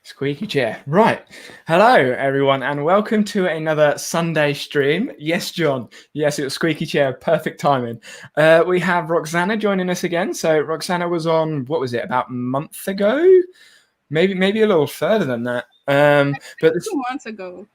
Squeaky chair. Right. Hello, everyone, and welcome to another Sunday stream. Yes, John. Yes, it was squeaky chair. Perfect timing. We have Roxana joining us again. So Roxana was on, what was it, about a month ago? Maybe a little further than that. But 2 months ago.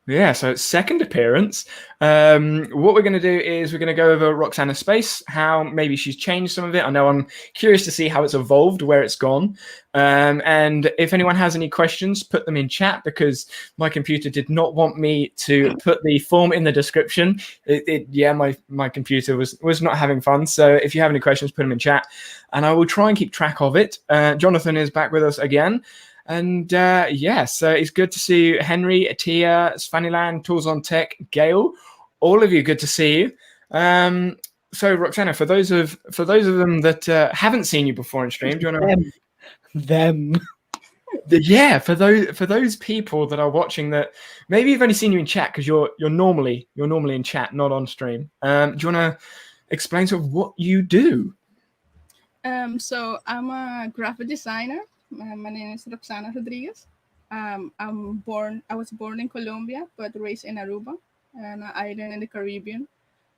Yeah, so it's second appearance. What we're going to do is we're going to go over Roxana's space, how maybe she's changed some of it. I know I'm curious to see how it's evolved, where it's gone. And if anyone has any questions, put them in chat because my computer did not want me to put the form in the description. My computer was not having fun. So if you have any questions, put them in chat and I will try and keep track of it. Jonathan is back with us again. And so it's good to see you, Henry, Tia, Svaniland, Tools on Tech, Gail, all of you. Good to see you. So Roxana, for those of them that haven't seen you before in stream, do you want to them? Yeah, for those people that are watching that maybe you've only seen you in chat because you're normally in chat, not on stream. Do you want to explain sort of what you do? So I'm a graphic designer. My name is Roxana Rodriguez. I was born in Colombia, but raised in Aruba, an island in the Caribbean.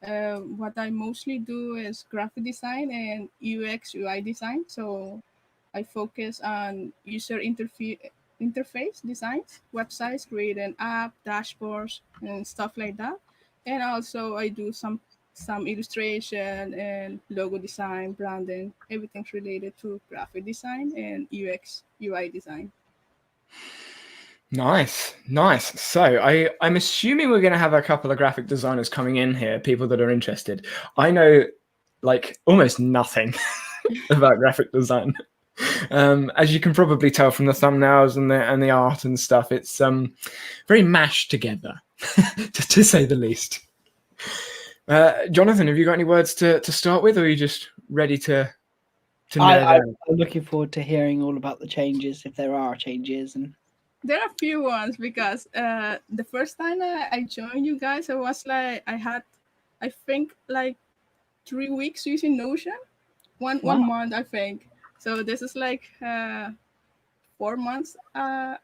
What I mostly do is graphic design and UX UI design. So I focus on user interface designs, websites, create an app, dashboards, and stuff like that. And also I do some illustration and logo design, branding, everything's related to graphic design and UX UI design. Nice. So I'm assuming we're going to have a couple of graphic designers coming in here, people that are interested. I know like almost nothing about graphic design. As you can probably tell from the thumbnails and the art and stuff, it's very mashed together, to say the least. Jonathan, have you got any words to start with, or are you just ready to I'm looking forward to hearing all about the changes, if there are changes. And there are a few ones because the first time I joined you guys, I was like, I think like 3 weeks using Notion, one month I think. So this is like 4 months that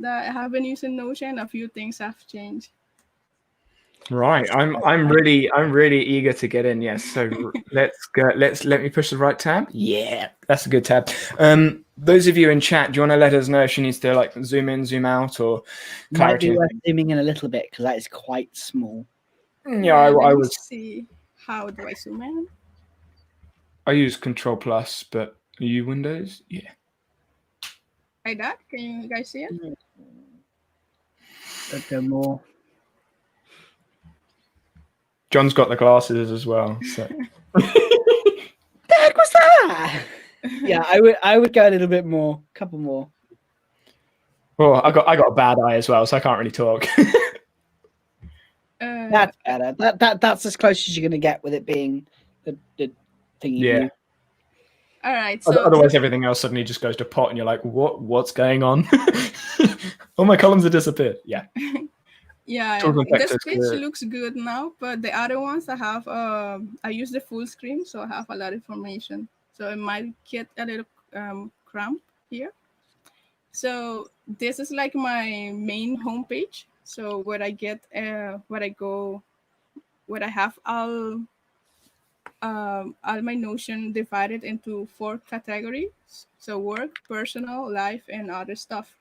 I have been using Notion. A few things have changed. Right, I'm really eager to get in. Yes, so let's go. Let me push the right tab. Yeah, that's a good tab. Those of you in chat, do you want to let us know if she needs to like zoom in, zoom out, or clarity? Might be worth zooming in a little bit because that is quite small. Yeah, I was. See, how do I zoom in? I use Control Plus, but are you Windows? Yeah. Like that? Can you guys see it? Let's go more. John's got the glasses as well. So. The heck was that? Yeah, I would go a little bit more, a couple more. Well, I got a bad eye as well, so I can't really talk. That's better. That's as close as you're going to get with it being the thing you do. All right. So otherwise, everything else suddenly just goes to pot, and you're like, "What's going on?" All my columns have disappeared. Yeah. Yeah, this page looks good now, but the other ones I have, I use the full screen, so I have a lot of information. So it might get a little cramped here. So this is like my main homepage. So where I get, where I go, where I have all my Notion divided into 4 categories. So work, personal, life, and other stuff.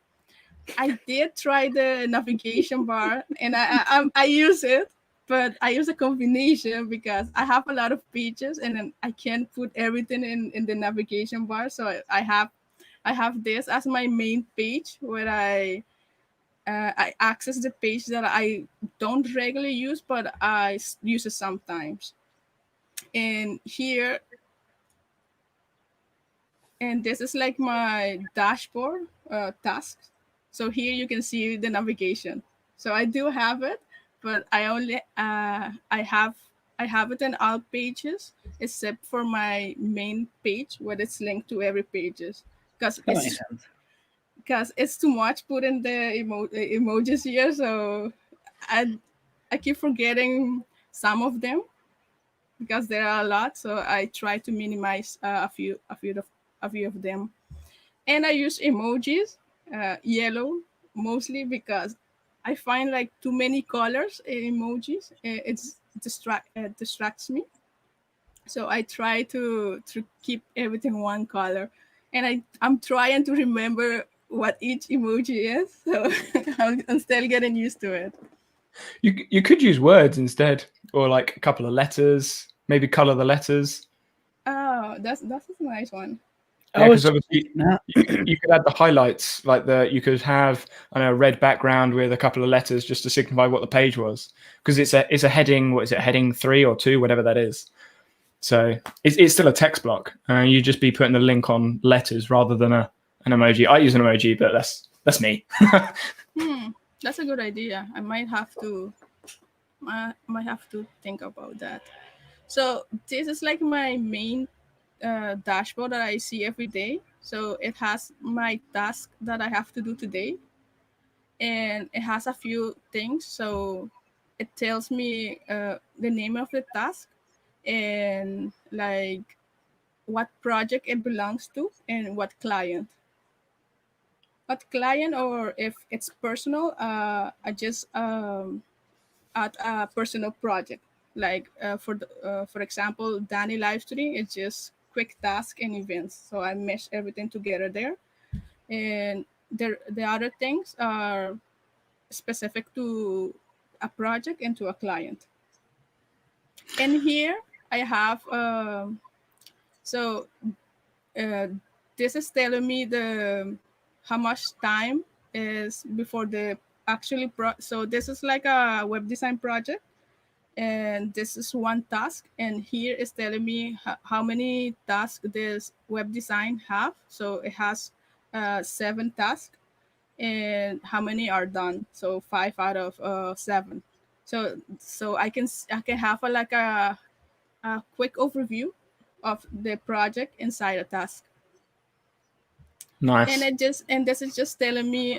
I did try the navigation bar and I use it, but I use a combination because I have a lot of pages and then I can't put everything in the navigation bar. So I have this as my main page where I access the page that I don't regularly use, but I use it sometimes. And here, and this is like my dashboard tasks. So here you can see the navigation. So I do have it, but I only I have it in all pages except for my main page where it's linked to every pages because it's too much putting the emojis here. So I keep forgetting some of them because there are a lot. So I try to minimize a few of them. And I use emojis yellow mostly because I find like too many colors in emojis. It's distracts me. So I try to keep everything one color, and I'm trying to remember what each emoji is. So I'm still getting used to it. You could use words instead, or like a couple of letters. Maybe color the letters. Oh, that's a nice one. I Yeah, was because just obviously thinking that. you could add the highlights, like you could have a red background with a couple of letters just to signify what the page was. Because it's a heading. What is it? Heading 3 or 2, whatever that is. So it's still a text block. You just be putting the link on letters rather than an emoji. I use an emoji, but that's me. That's a good idea. I might have to think about that. So this is like my main dashboard that I see every day. So it has my task that I have to do today, and it has a few things. So it tells me the name of the task and like what project it belongs to and what client. What client, or if it's personal, I just add a personal project. Like for example, Danny live stream is just quick task and events. So I mesh everything together there, and the other things are specific to a project and to a client. And here I have so uh, this is telling me the how much time is before the actually so this is like a web design project, and this is one task, and here is telling me how many tasks this web design have. So it has 7 tasks, and how many are done, so 5 out of 7. So I can have a quick overview of the project inside a task, and Nice. this is just telling me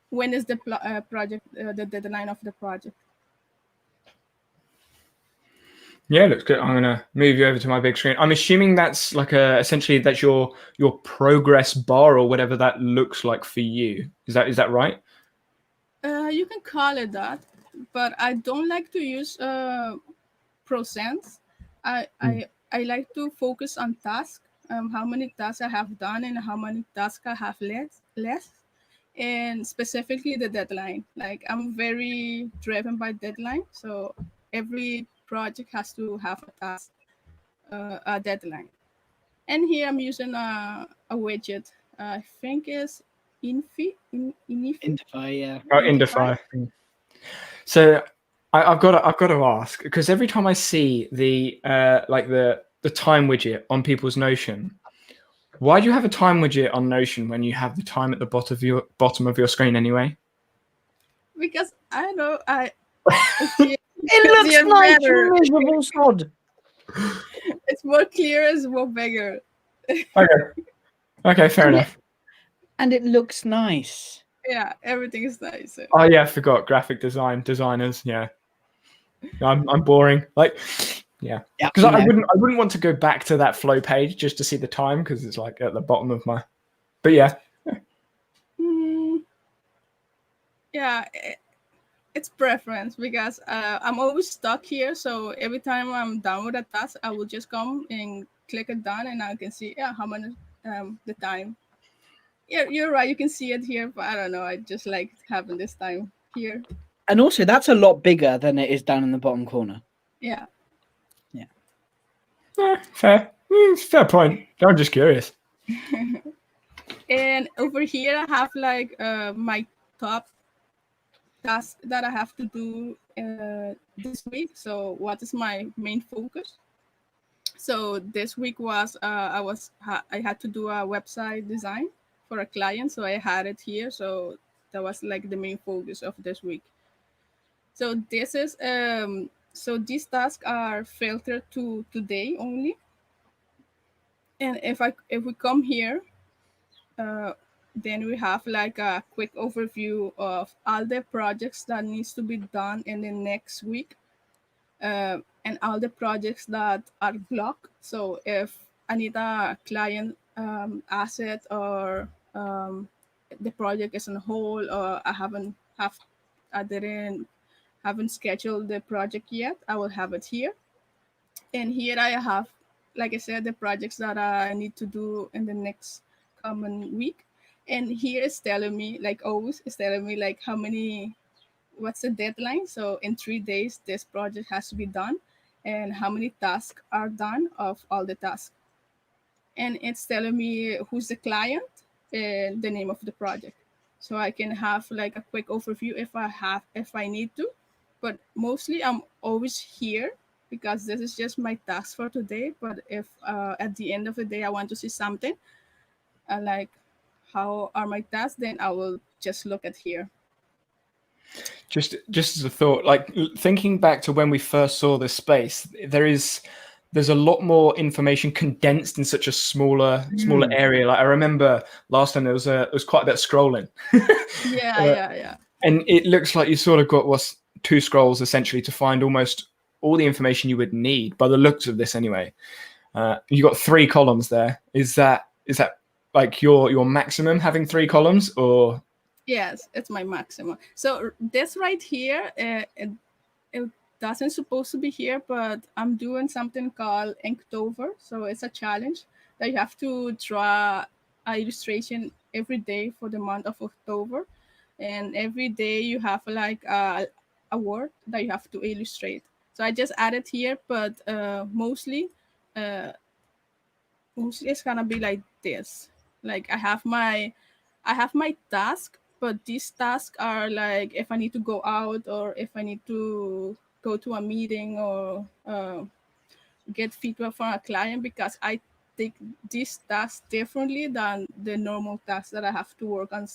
when is the project the deadline of the project. Yeah, looks good. I'm gonna move you over to my big screen. I'm assuming that's like essentially that's your progress bar or whatever that looks like for you. Is that right? You can call it that, but I don't like to use percents. I Mm. I I like to focus on task, how many tasks I have done and how many tasks I have less, and specifically the deadline. Like I'm very driven by deadline, so every project has to have a task, a deadline. And here I'm using a widget. I think is Indify, yeah. Oh, Intify. Indify. So I've got to ask because every time I see the like the time widget on people's Notion, why do you have a time widget on Notion when you have the time at the bottom of your screen anyway? Because I know I see It I see looks it like better. you miserable sod. It's more clear, it's more bigger. Okay. Okay, fair And enough. it looks nice. Yeah, everything is nicer. Oh yeah, I forgot graphic designers. Yeah, I'm boring. Like, yeah, Yeah, because we I know. wouldn't want to go back to that flow page just to see the time because it's like at the bottom of my. But yeah, Mm, yeah, it's preference because I'm always stuck here. So every time I'm done with a task, I will just come and click it done, and I can see how much the time. Yeah, you're right. You can see it here, but I don't know. I just like having this time here. And also, that's a lot bigger than it is down in the bottom corner. Yeah. Yeah. fair. Fair point. I'm just curious. And over here, I have like my top task that I have to do this week. So, what is my main focus? So this week was I had to do a website design for a client, so I had it here. So that was like the main focus of this week. So this is so these tasks are filtered to today only. And if we come here, uh, then we have like a quick overview of all the projects that needs to be done in the next week, and all the projects that are blocked. So if I need a client asset or um, the project is on hold, or I didn't haven't scheduled the project yet, I will have it here. And here I have, like I said, the projects that I need to do in the next coming week. And here it's telling me, like always, it's telling me like what's the deadline. So in 3 days, this project has to be done, and how many tasks are done of all the tasks. And it's telling me who's the client and the name of the project. So I can have like a quick overview if I need to. But mostly I'm always here because this is just my task for today. But if at the end of the day I want to see something, like how are my tasks, then I will just look at here. Just as a thought, like thinking back to when we first saw this space, there's a lot more information condensed in such a smaller area. Like I remember last time there was quite a bit of scrolling. Yeah, Uh, yeah, yeah. and it looks like you sort of got what's two scrolls essentially to find almost all the information you would need by the looks of this anyway. You got 3 columns there. Is that like your maximum having 3 columns, or Yes, it's my maximum. So this right here, it doesn't supposed to be here, but I'm doing something called Inktober. So it's a challenge that you have to draw a illustration every day for the month of October, and every day you have like a word that you have to illustrate. So I just added here, but uh, mostly it's gonna be like this. Like I have my task, but these tasks are like if I need to go out, or if I need to go to a meeting, or get feedback from a client, because I take these tasks differently than the normal tasks that I have to work on,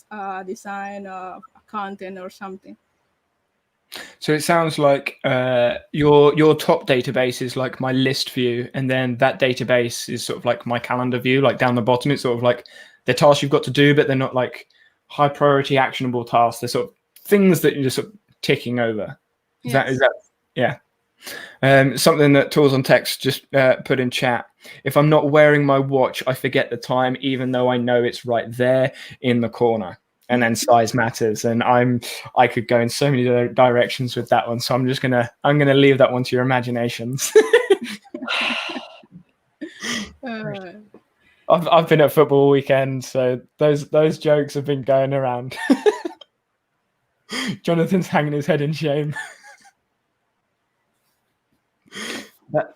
design a content or something. so it sounds like your top database is like my list view, and then that database is sort of like my calendar view. Like down the bottom, it's sort of like the tasks you've got to do, but they're not like high priority actionable tasks. They're sort of things that you're just sort of ticking over. Is Yes. that yeah? Something that Tools on Text just put in chat. If I'm not wearing my watch, I forget the time, even though I know it's right there in the corner. And then size matters, and I could go in so many directions with that one. So I'm gonna leave that one to your imaginations. Uh, I've been at football weekend, so those jokes have been going around. Jonathan's hanging his head in shame.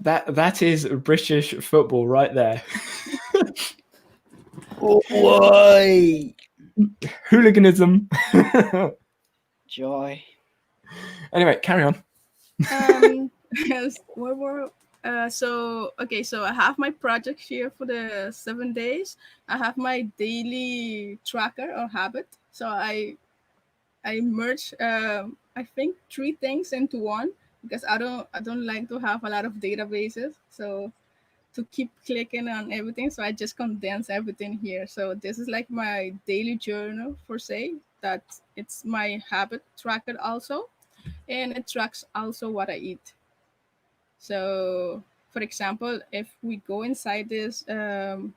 That is British football right there. Oh, boy. Hooliganism. Joy. Anyway, carry on. yes, what were so okay, so I have my project here for the 7 days. I have my daily tracker or habit. So I merge I think 3 things into one, because I don't like to have a lot of databases. So to keep clicking on everything, so I just condense everything here. So this is like my daily journal for say that it's my habit tracker also, and it tracks also what I eat. So, for example, if we go inside this, the,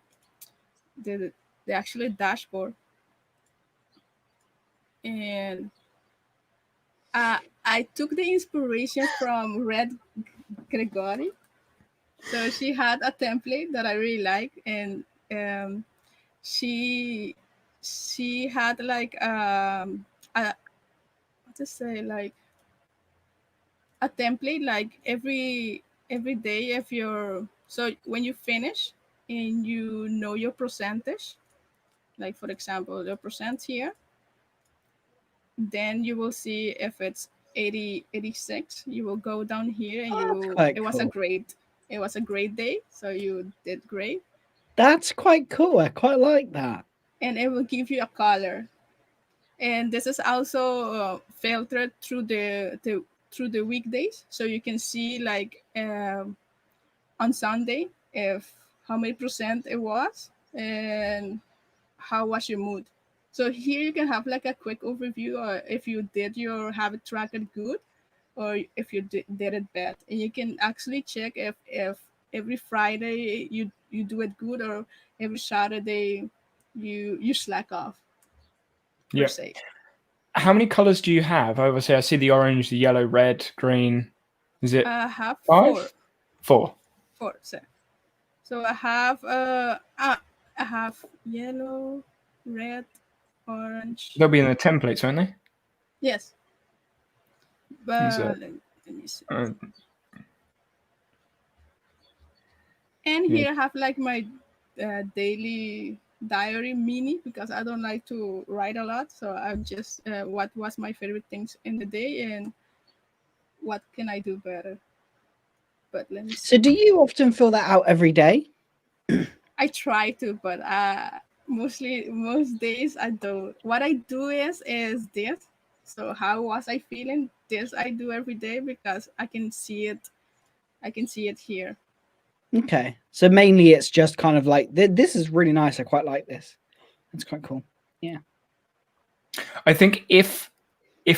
the actual dashboard, and I took the inspiration from Red Gregory. So she had a template that I really like, and um, she she had like a what to say, like a template, like every day, if you're so when you finish and you know your percentage, like for example your percent here, then you will see if it's 80 86. You will go down here and That's you quite cool. it was a great day, so you did great. That's quite cool. I quite like that. And it will give you a color, and this is also filtered through the weekdays, so you can see like on Sunday if how many percent it was, and how was your mood. So here you can have like a quick overview, or if you did your habit tracker good, or if you did it bad, and you can actually check if every Friday you do it good, or every Saturday you slack off per Yeah. se. How many colors do you have? Obviously, I see the orange, the yellow, red, green. Is it I have five? Four. four. So I have yellow, red, orange. They'll be in the templates, won't they? Yes, So, but let me see. uh, And yeah. here I have like my daily diary mini because I don't like to write a lot. So I'm just what was my favorite things in the day and what can I do better. But let me So see. do you often fill that out every day? I try to, but most days I don't. What I do is this. So how was I feeling? This I do every day because I can see it. I can see it here. Okay. So mainly it's just kind of like this is really nice. I quite like this. That's quite cool. Yeah. I think if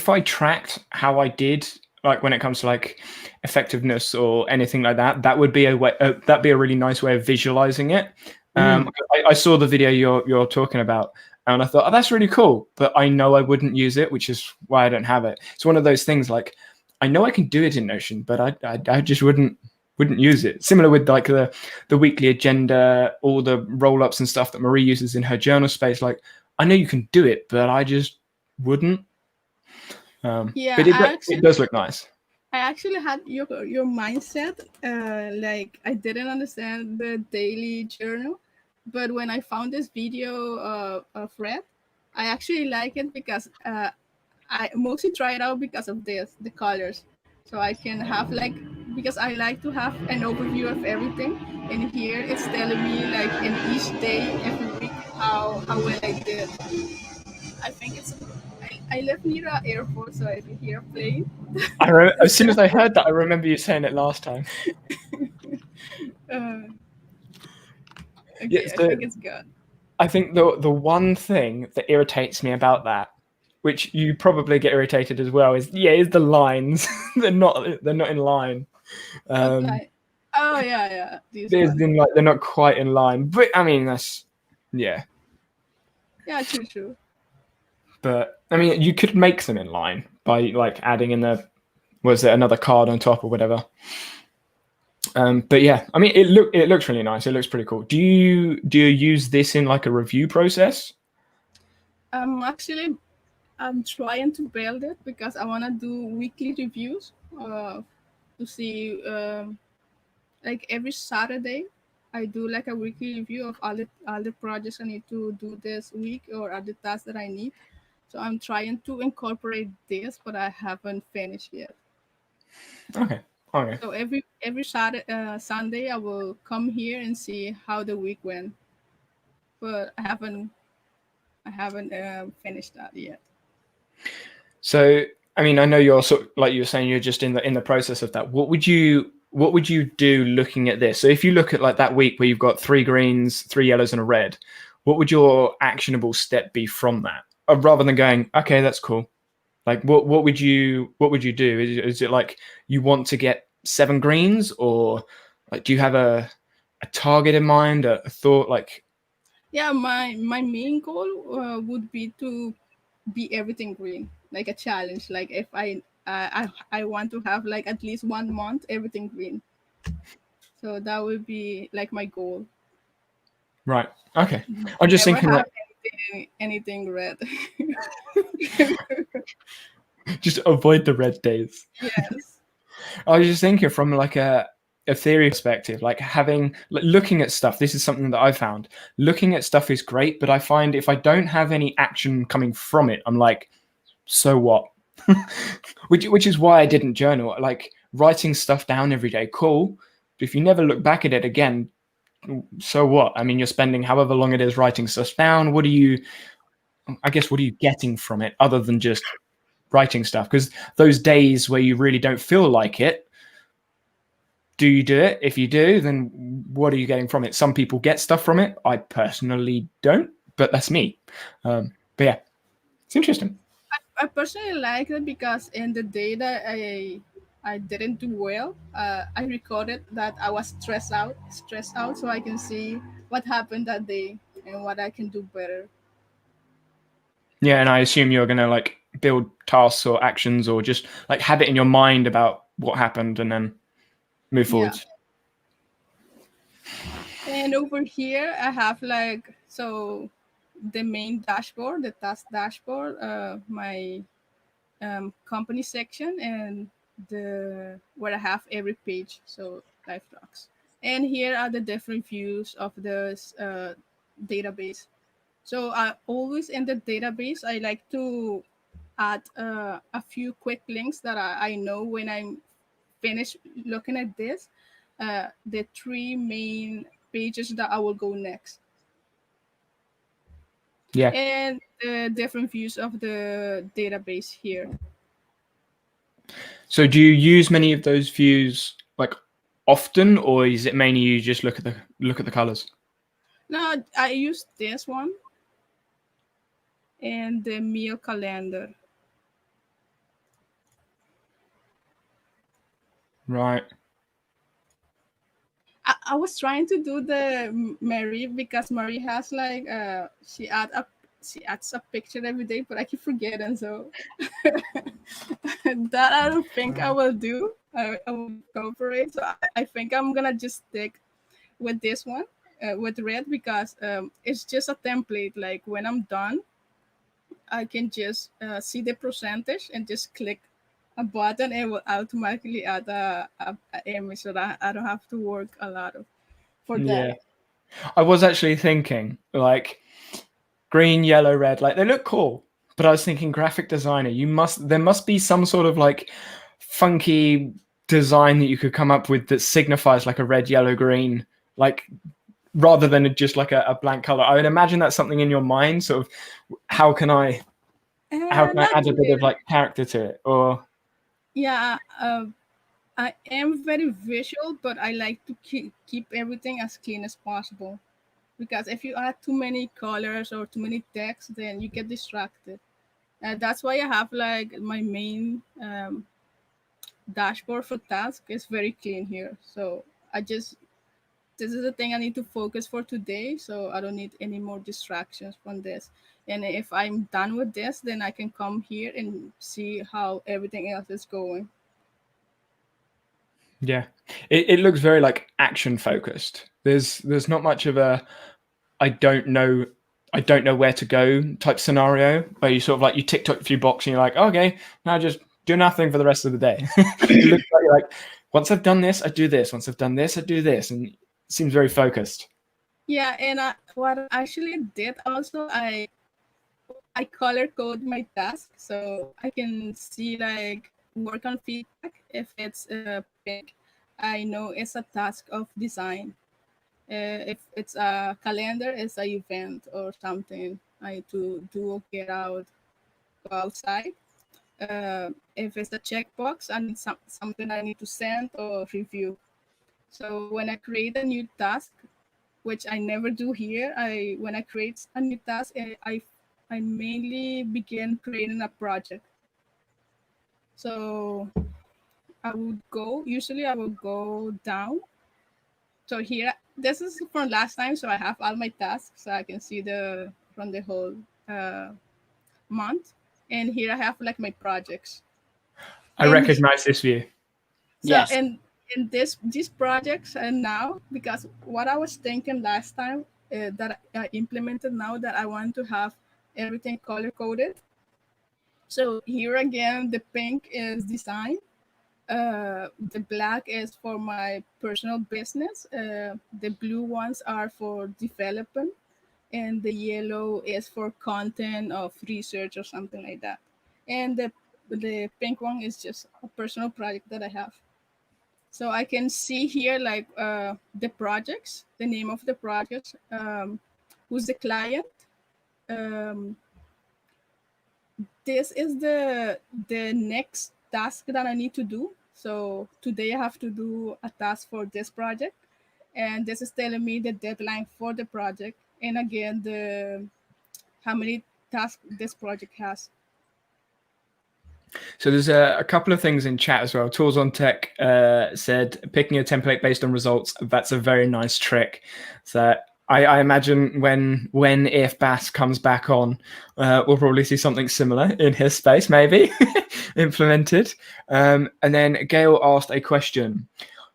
I tracked how I did, like when it comes to like effectiveness or anything like that, that would be a way. That'd be a really nice way of visualizing it. Mm. I saw the video you're talking about, and I thought, oh, that's really cool. But I know I wouldn't use it, which is why I don't have it. It's one of those things like I know I can do it in Notion, but I just wouldn't use it. Similar with like the weekly agenda, all the roll ups and stuff that Marie uses in her journal space. Like I know you can do it, but I just wouldn't. Yeah, But it does look nice. I actually had your mindset. Like I didn't understand the daily journal, but when I found this video of Red, I actually like it because I mostly try it out because of the colors. So I can have like because I like to have an overview of everything, and here it's telling me like in each day every week how well I did. I think I live near an airport, so I can hear a plane. As soon as I heard that, I remember you saying it last time. Uh, Yeah, okay, I so think it's good. I think the one thing that irritates me about that, which you probably get irritated as well, is the lines. they're not in line. What Um, line? Oh yeah, this there's one. been like they're not quite in line, but I mean that's yeah. Yeah, true. But I mean you could make them in line by like adding in was there another card on top or whatever. But yeah, I mean it looks really nice. It looks pretty cool. Do you use this in like a review process? Actually, I'm trying to build it because I wanna do weekly reviews. To see like every Saturday, I do like a weekly review of all the projects I need to do this week or other tasks that I need. So I'm trying to incorporate this, but I haven't finished yet. Okay. Okay. So every Saturday, Sunday, I will come here and see how the week went, but I haven't finished that yet. So, I mean, I know you're sort of, like you were saying, you're just in the process of that. What would you do looking at this? So, if you look at like that week where you've got 3 greens, 3 yellows, and a red, what would your actionable step be from that? Rather than going, okay, that's cool. Like, what would you do? Is it like you want to get 7 greens, or like do you have a target in mind, a thought? Like, Yeah, my main goal would be to be everything green, like a challenge. Like if I want to have like at least 1 month everything green. So that would be like my goal. right? Okay, I'm just Never thinking like have anything red. just avoid the red days. Yes. I was just thinking from like a theory perspective, like having like looking at stuff. This is something that I found. Looking at stuff is great, but I find if I don't have any action coming from it, I'm like, so what? which is why I didn't journal. Like writing stuff down every day, cool. But if you never look back at it again, so what? I mean, you're spending however long it is writing stuff down. What are you getting from it other than just writing stuff? Because those days where you really don't feel like it, do you do it? If you do, then what are you getting from it? Some people get stuff from it. I personally don't, but that's me. But yeah, it's interesting. I personally like it because in the day that I didn't do well, I recorded that I was stressed out, so I can see what happened that day, and what I can do better. Yeah, and I assume you're going to like build tasks or actions or just like have it in your mind about what happened and then move Yeah. forwards. And over here, I have like, so the main dashboard, the task dashboard, my company section, and the where I have every page, so life docs. And here are the different views of the database. So always in the database, I like to add a few quick links that I know when I'm finished looking at this, the three main pages that I will go next. Yeah. And the different views of the database here. So do you use many of those views like often, or is it mainly you just look at the colors? Now I use this one and the meal calendar. Right. I was trying to do the Mary because Marie has like she adds a picture every day, but I keep forgetting. So that I don't think I will do. I will go for it. So I think I'm gonna just stick with this one, with red, because it's just a template. Like when I'm done, I can just see the percentage and just click a button and it will automatically add a image, so that I don't have to work a lot for that. Yeah. I was actually thinking like green, yellow, red, like they look cool. But I was thinking graphic designer, there must be some sort of like funky design that you could come up with that signifies like a red, yellow, green, like rather than just like a blank color. I would imagine that's something in your mind, sort of how can I Not add a bit of really. like character to it? Or Yeah, I am very visual, but I like to keep everything as clean as possible. Because if you add too many colors or too many text, then you get distracted. That's why I have like my main dashboard for task is very clean here. So I just this is the thing I need to focus for today. So I don't need any more distractions from this. And if I'm done with this, then I can come here and see how everything else is going. yeah, it looks very like action focused. There's not much of a I don't know I don't know where to go type scenario where you sort of like you tick a few boxes and you're like, okay, now just do nothing for the rest of the day. It looks like you're like, once I've done this, I do this. Once I've done this, I do this, and it seems very focused. Yeah, and what I actually did also, I color code my task so I can see like work on feedback. If it's pink, I know it's a task of design. If it's a calendar, it's a event or something I need to do or get out, go outside. If it's a checkbox, I need something I need to send or review. So when I create a new task, which I never do here, I when I create a new task, I mainly begin creating a project. So I would go down. So here, this is from last time. So I have all my tasks, so I can see the from the whole uh, month. And here I have like my projects. I And recognize this view. so Yes. in these projects and now, because what I was thinking last time that I implemented now, that I want to have everything color coded. So here again, the pink is design. The black is for my personal business. The blue ones are for development, and the yellow is for content of research or something like that. And the pink one is just a personal project that I have. So I can see here like the projects, the name of the project, who's the client. Um, this is the next task that I need to do. So today I have to do a task for this project, and this is telling me the deadline for the project, and again the how many tasks this project has. So there's a couple of things in chat as well. Tools on Tech said picking a template based on results. That's a very nice trick. So I imagine when if Bass comes back on, we'll probably see something similar in his space, maybe implemented. And then Gail asked a question.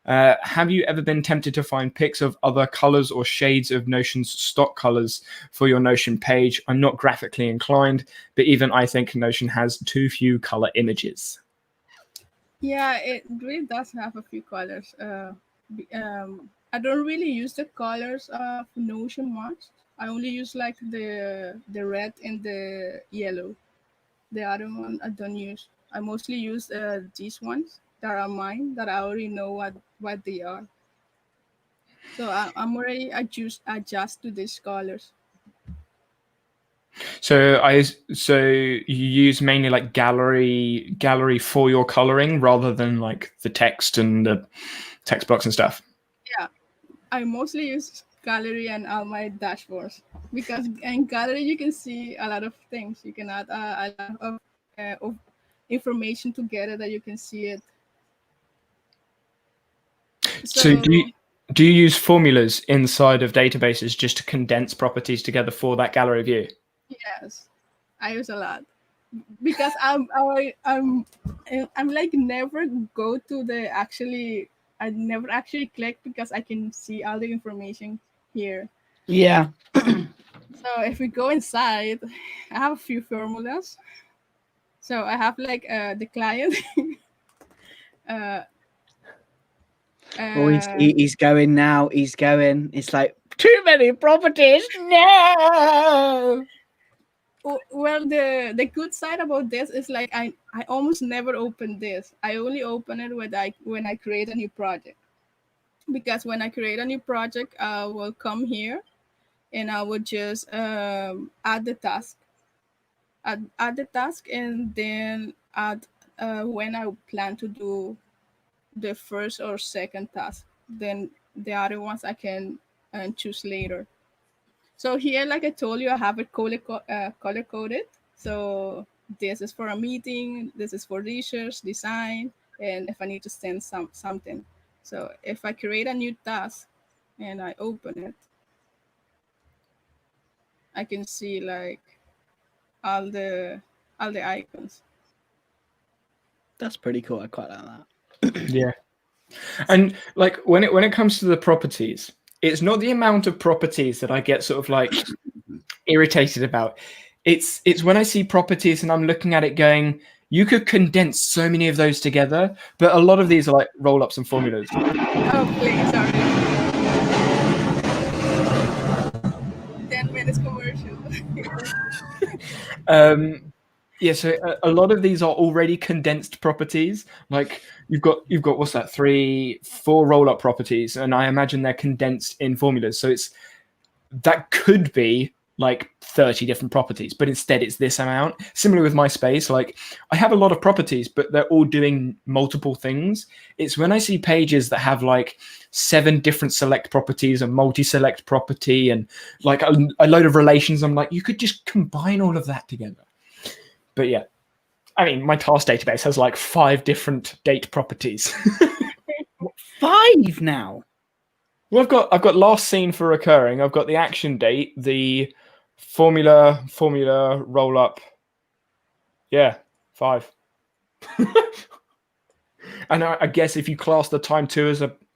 Have you ever been tempted to find pics of other colors or shades of Notion's stock colors for your Notion page? I'm not graphically inclined, but even I think Notion has too few color images. Yeah, it really does have a few colors. I don't really use the colors of Notion much. I only use like the red and the yellow. The other one I don't use. I mostly use these ones that are mine that I already know what they are. So I'm already adjust to these colors. So you use mainly like gallery for your coloring rather than like the text and the text box and stuff. Yeah, I mostly use gallery and all my dashboards because in gallery you can see a lot of things. You can add a lot of information together that you can see it. So So do you use formulas inside of databases just to condense properties together for that gallery view? yes, I use a lot because I'm like never go to the actually. I never actually click because I can see all the information here. Yeah. So if we go inside, I have a few formulas. So I have like the client. uh, Oh, uh, he's going now. He's going. It's like too many properties. No. well, the good side about this is like I almost never open this. I only open it when I create a new project. Because when I create a new project, I will come here and I will just add the task, add the task, and then add when I plan to do the first or second task. Then the other ones I can choose later. So here, like I told you, I have it color coded. So this is for a meeting, this is for research, design, and if I need to send something. So if I create a new task and I open it, I can see like all the all the icons. That's pretty cool. I quite like that. Yeah. And like when it comes to the properties, it's not the amount of properties that I get sort of like irritated about. It's when I see properties and I'm looking at it going, you could condense so many of those together, but a lot of these are like roll ups and formulas. Oh, please, sorry. 10 minutes commercial. Yeah, so a lot of these are already condensed properties. Like you've got what's that, 4 roll up properties, and I imagine they're condensed in formulas. So that could be like 30 different properties, but instead it's this amount. Similar with my space, like I have a lot of properties, but they're all doing multiple things. It's when I see pages that have like 7 different select properties, a multi-select property, and like a load of relations, I'm like, you could just combine all of that together. But yeah, I mean, my task database has like 5 different date properties. 5 now. Well, I've got last seen for recurring. I've got the action date, the formula roll up. Yeah, 5. And I guess if you class the time too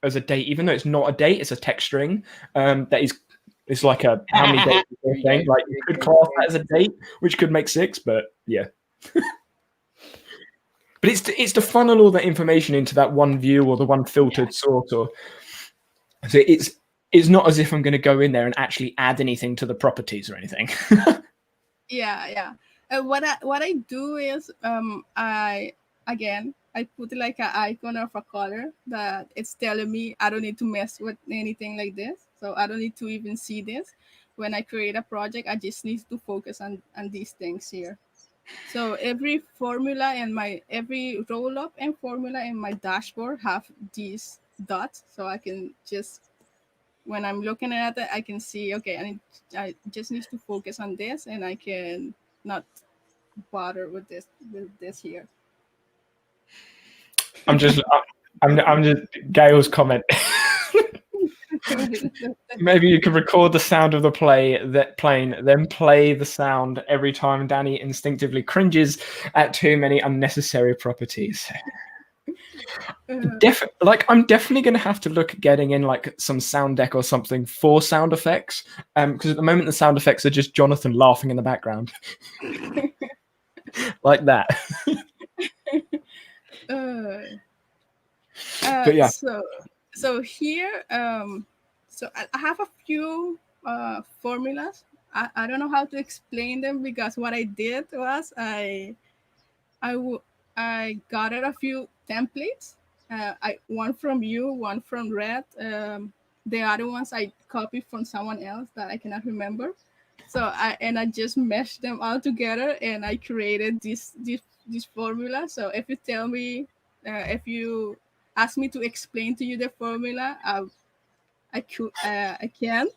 as a date, even though it's not a date, it's a text string. That is, it's like a how many dates thing. Like you could class that as a date, which could make 6, but yeah. But it's to funnel all that information into that one view or the one filtered sort. Or so it's not as if I'm going to go in there and actually add anything to the properties or anything. Yeah. What I do is I put like an icon of a color that it's telling me I don't need to mess with anything like this. So I don't need to even see this. When I create a project, I just need to focus on these things here. So every formula and every roll up and formula in my dashboard have these dots, so I can just when I'm looking at it, I can see okay, I just need to focus on this, and I can not bother with this here. I'm just Gail's comment. Maybe you could record the sound of the plane, then play the sound every time Danny instinctively cringes at too many unnecessary properties. I'm definitely going to have to look at getting in like some sound deck or something for sound effects, because at the moment the sound effects are just Jonathan laughing in the background, like that. But yeah, so here, so I have a few formulas. I don't know how to explain them because what I did was I got it a few templates. One from you, one from Red. The other ones I copied from someone else that I cannot remember. So I just meshed them all together and I created this formula. So if you tell me, if you ask me to explain to you the formula, I can't,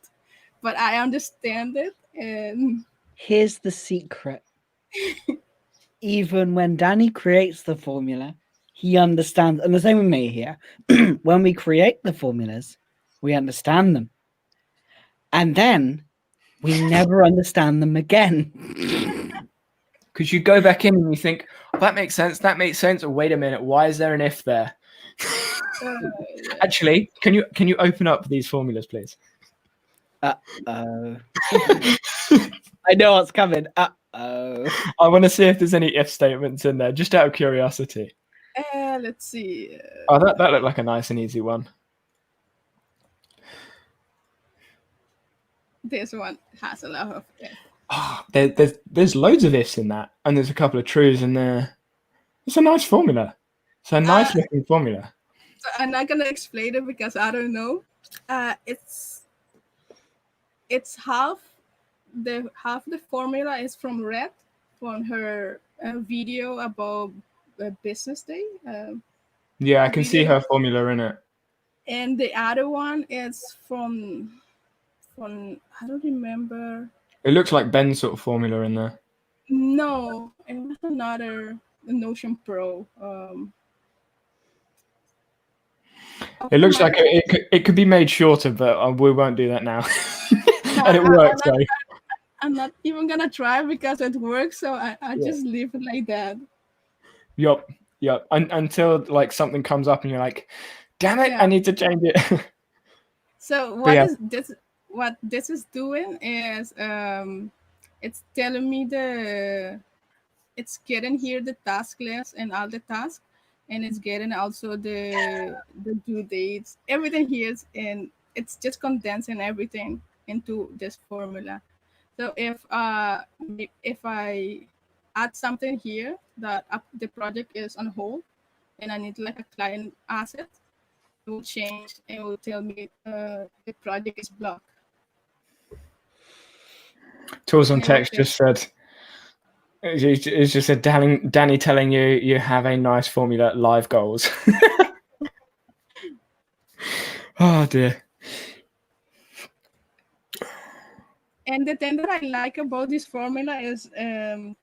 but I understand it. And Here's the secret. Even when Danny creates the formula, he understands, and the same with me here. When we create the formulas, we understand them. And then we never understand them again. because you go back in and you think, oh, that makes sense. That makes sense. Or wait a minute, why is there an if there? yeah. Actually, can you open up these formulas, please? I know what's coming. I want to see if there's any if statements in there, just out of curiosity. Let's see. Oh, that looked like a nice and easy one. This one has a lot of if. Oh, there's loads of ifs in that, and there's a couple of trues in there. It's a nice formula. It's a nice looking formula. So I'm not gonna explain it because I don't know. It's half the formula is from Red, from her video about business day. Yeah, I can see her formula in it. And the other one is from I don't remember. It looks like Ben's sort of formula in there. No, it was another Notion Pro. It looks like it could be made shorter, but we won't do that now. And it works, though. I'm not even gonna try because it works, so I just leave it like that. Yup. Until like something comes up and you're like, damn it, I need to change it. So what this is doing is it's telling me it's getting here the task list and all the tasks, and it's getting also the due dates, everything here is, and it's just condensing everything into this formula. So if I add something here that the project is on hold and I need like a client asset, it will change and it will tell me the project is blocked. Tools on Text just said, it's just said Danny telling you have a nice formula, live goals. Oh dear. And the thing that I like about this formula is that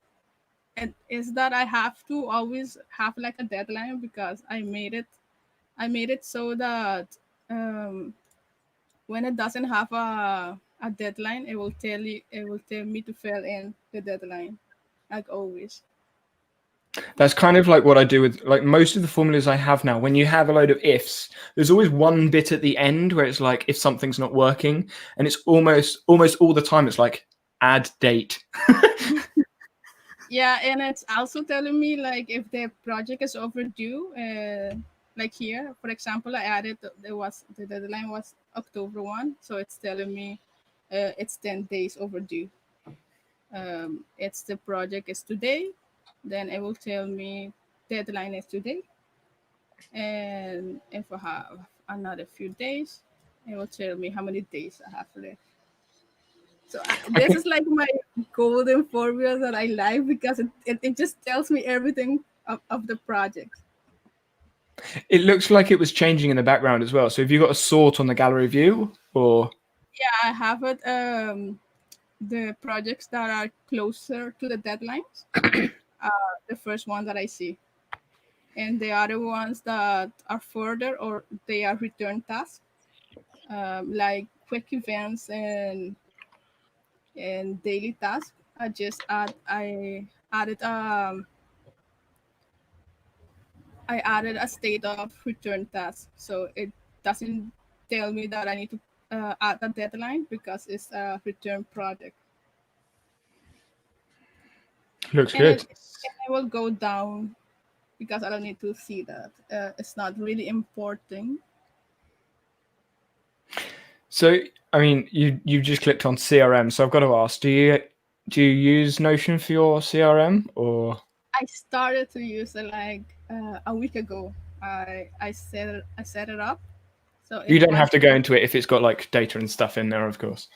I have to always have like a deadline because I made it so that when it doesn't have a deadline, it will tell me to fill in the deadline, like always. That's kind of like what I do with like most of the formulas I have now. When you have a load of ifs, there's always one bit at the end where it's like if something's not working, and it's almost all the time it's like add date. Yeah, and it's also telling me like if the project is overdue. Like here, for example, I added the deadline was October 1, so it's telling me it's 10 days overdue. It's the project is today, then it will tell me deadline is today, and if I have another few days, it will tell me how many days I have left. So this is like my golden formula that I like because it just tells me everything of the project. It looks like it was changing in the background as well. So have you got a sort on the gallery view or? Yeah, I have it. The projects that are closer to the deadlines are the first one that I see, and the other ones that are further or they are return tasks like quick events and daily tasks. I added I added a state of return task, so it doesn't tell me that I need to add a deadline because it's a return project, Looks and good. it will go down because I don't need to see that. It's not really important. So, I mean, you just clicked on CRM, so I've got to ask: do you use Notion for your CRM, or I started to use it like a week ago. I set it up, so you it don't have was. to go into it if it's got like data and stuff in there, of course.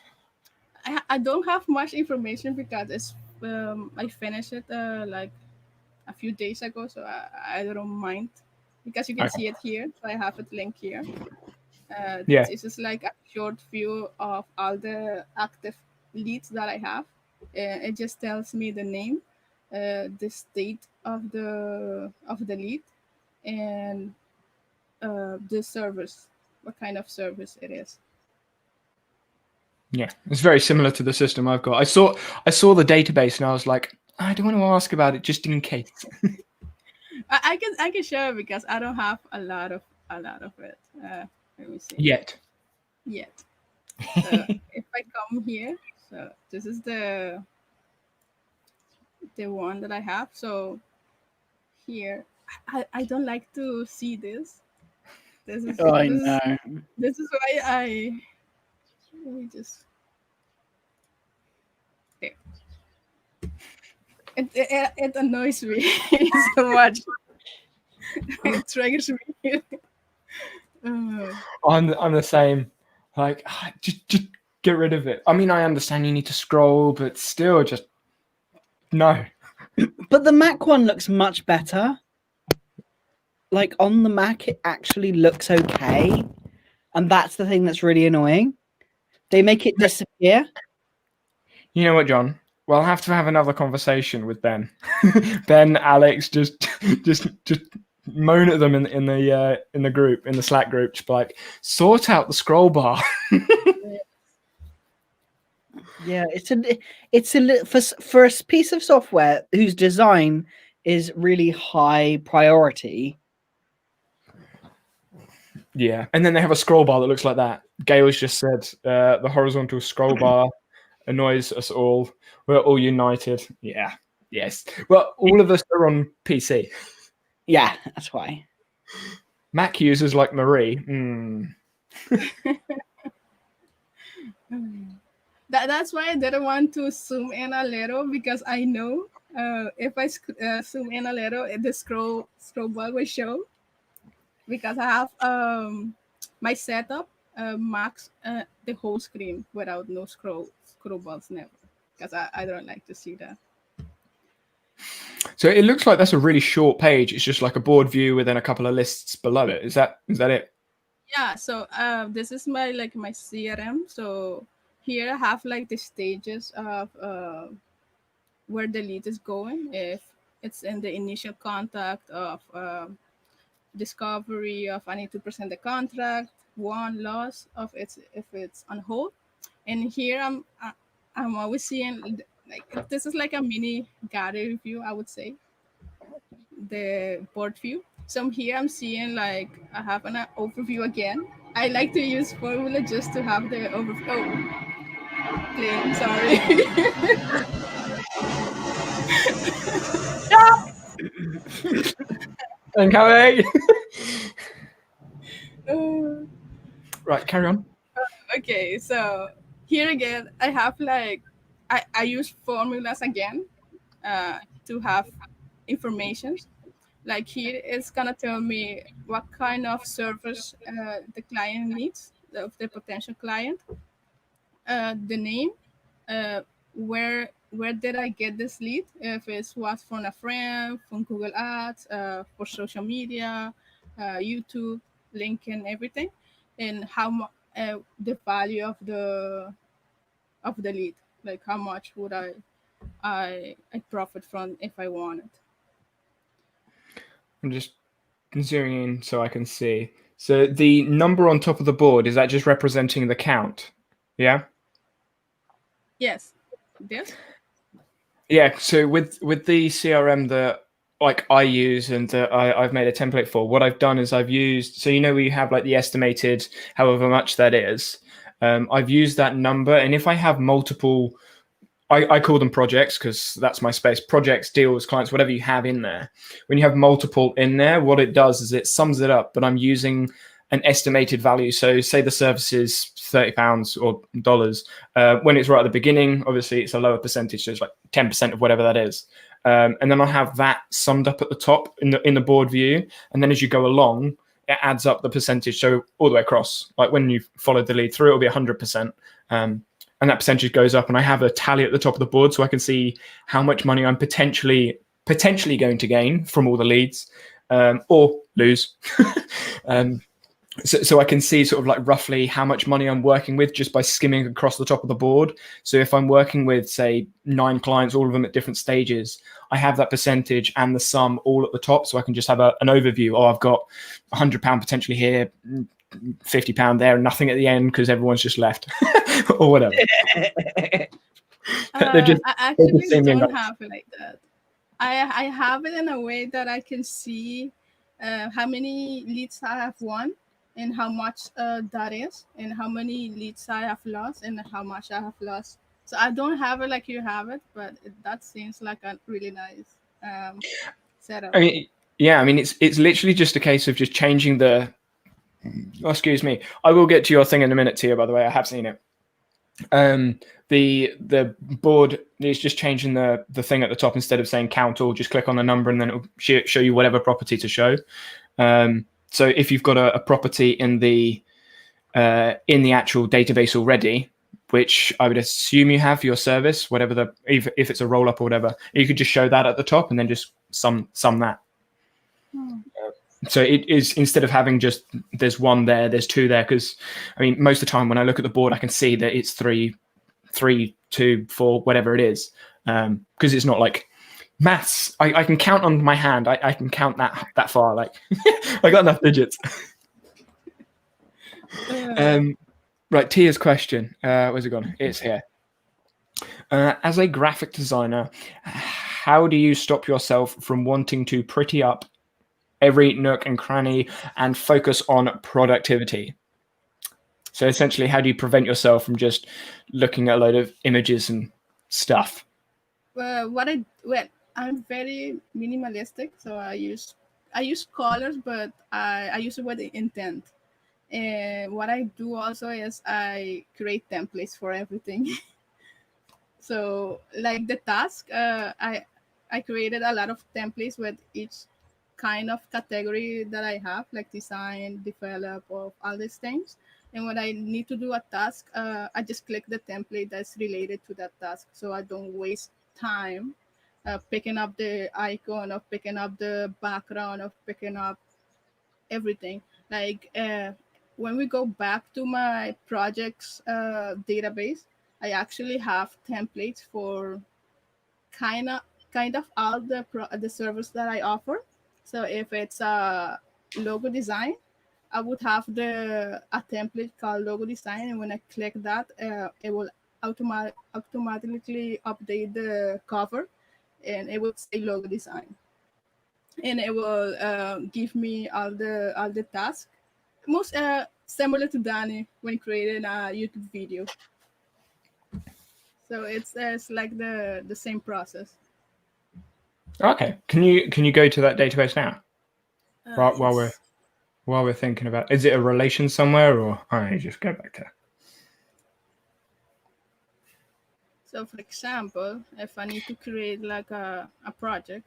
I don't have much information because it's I finished it like a few days ago, so I don't mind because you can Okay. see it here. So I have it linked here. Yeah. This is like a short view of all the active leads that I have. It just tells me the name, the state of the lead, and the service, what kind of service it is. Yeah, it's very similar to the system I've got. I saw the database and I was like, I don't want to ask about it just in case. I can show it because I don't have a lot of it. Let me see Yet. yet. So if I come here, so this is the one that I have. So here, I don't like to see this. Oh, I know. This is why I let me just there. It annoys me so much. It triggers me. Uh, I'm the same. Like, just get rid of it. I mean, I understand you need to scroll, but still, just no. But the Mac one looks much better. Like on the Mac, it actually looks okay. And that's the thing that's really annoying. They make it disappear. You know what, John? We'll have to have another conversation with Ben. Ben, Alex, just moan at them in the group, in the Slack group, just be like, sort out the scroll bar. Yeah, for a piece of software whose design is really high priority. Yeah, and then they have a scroll bar that looks like that. Gail's just said the horizontal scroll bar annoys us all. We're all united. Yeah, yes. Well, all of us are on PC. Yeah, that's why. Mac users like Marie. that's why I didn't want to zoom in a little because I know if I zoom in a little, the scroll bar will show because I have my setup max the whole screen without no scroll bars never because I don't like to see that. So it looks like that's a really short page. It's just like a board view with then a couple of lists below it. Is that it? Yeah, so this is my like my CRM. So here I have like the stages of where the lead is going. If it's in the initial contact of discovery of I need to present the contract, one loss of it's if it's on hold, and here I'm always seeing like this is like a mini gallery view I would say the board view. So here I'm seeing like I have an overview again. I like to use formula just to have the overview. Oh, plane, sorry. Okay. Uh, Right, carry on. okay, so here again, I have like I use formulas again to have information. Like here, it's gonna tell me what kind of service the client needs, the potential client, the name, uh, where did I get this lead? If it was from a friend, from Google Ads, for social media, YouTube, LinkedIn, everything, and the value of the lead, like how much would I profit from if I wanted. I'm just zooming in so I can see. So the number on top of the board, is that just representing the count? Yeah. Yes. This? Yeah. So with the CRM that like I use and that I've made a template for, what I've done is I've used, so you know where you have like the estimated however much that is. I've used that number, and if I have multiple, I call them projects because that's my space. Projects, deals, clients, whatever you have in there. When you have multiple in there, what it does is it sums it up, but I'm using an estimated value. So say the service is £30 or dollars. When it's right at the beginning, obviously it's a lower percentage. So it's like 10% of whatever that is. And then I'll have that summed up at the top in the board view. And then as you go along, it adds up the percentage. So all the way across, like when you followed the lead through, it'll be 100%. And that percentage goes up, and I have a tally at the top of the board so I can see how much money I'm potentially going to gain from all the leads, or lose. So I can see sort of like roughly how much money I'm working with just by skimming across the top of the board. So if I'm working with, say, 9 clients, all of them at different stages, I have that percentage and the sum all at the top, so I can just have an overview. Oh, I've got £100 potentially here, £50 there, and nothing at the end because everyone's just left or whatever. I actually don't have it like that. I have it in a way that I can see how many leads I have won and how much that is, and how many leads I have lost and how much I have lost. So I don't have it like you have it, but that seems like a really nice setup. I mean, yeah, I mean, it's literally just a case of just changing the. Oh, excuse me. I will get to your thing in a minute, Tia. By the way, I have seen it. The board is just changing the thing at the top. Instead of saying count all, just click on the number and then it'll show you whatever property to show. So if you've got a property in the actual database already, which I would assume you have for your service, whatever if it's a roll up or whatever, you could just show that at the top and then just sum that. So it is, instead of having just there's 1 there, there's 2 there, because I mean most of the time when I look at the board I can see that it's 3, 2, 4, whatever it is, because it's not like maths. I can count on my hand. I can count that far. Like I got enough digits. Right, Tia's question. Where's it gone? It's here. As a graphic designer, how do you stop yourself from wanting to pretty up every nook and cranny and focus on productivity? So essentially, how do you prevent yourself from just looking at a load of images and stuff? I'm very minimalistic, so I use colors, but I use it with the intent. And what I do also is I create templates for everything. So like the task, I created a lot of templates with each kind of category that I have, like design, develop, or all these things. And when I need to do a task, I just click the template that's related to that task, so I don't waste time picking up the icon, of picking up the background, of picking up everything. Like when we go back to my projects database, I actually have templates for kind of all the service that I offer. So if it's a logo design, I would have a template called logo design, and when I click that, it will automatically update the cover, and it will say logo design, and it will give me all the tasks, most similar to Danny when creating a YouTube video. So it's like the same process. Okay, can you go to that database now? Right, Yes. while we're thinking about, is it a relation somewhere, or I just go back to? So for example, if I need to create like a project,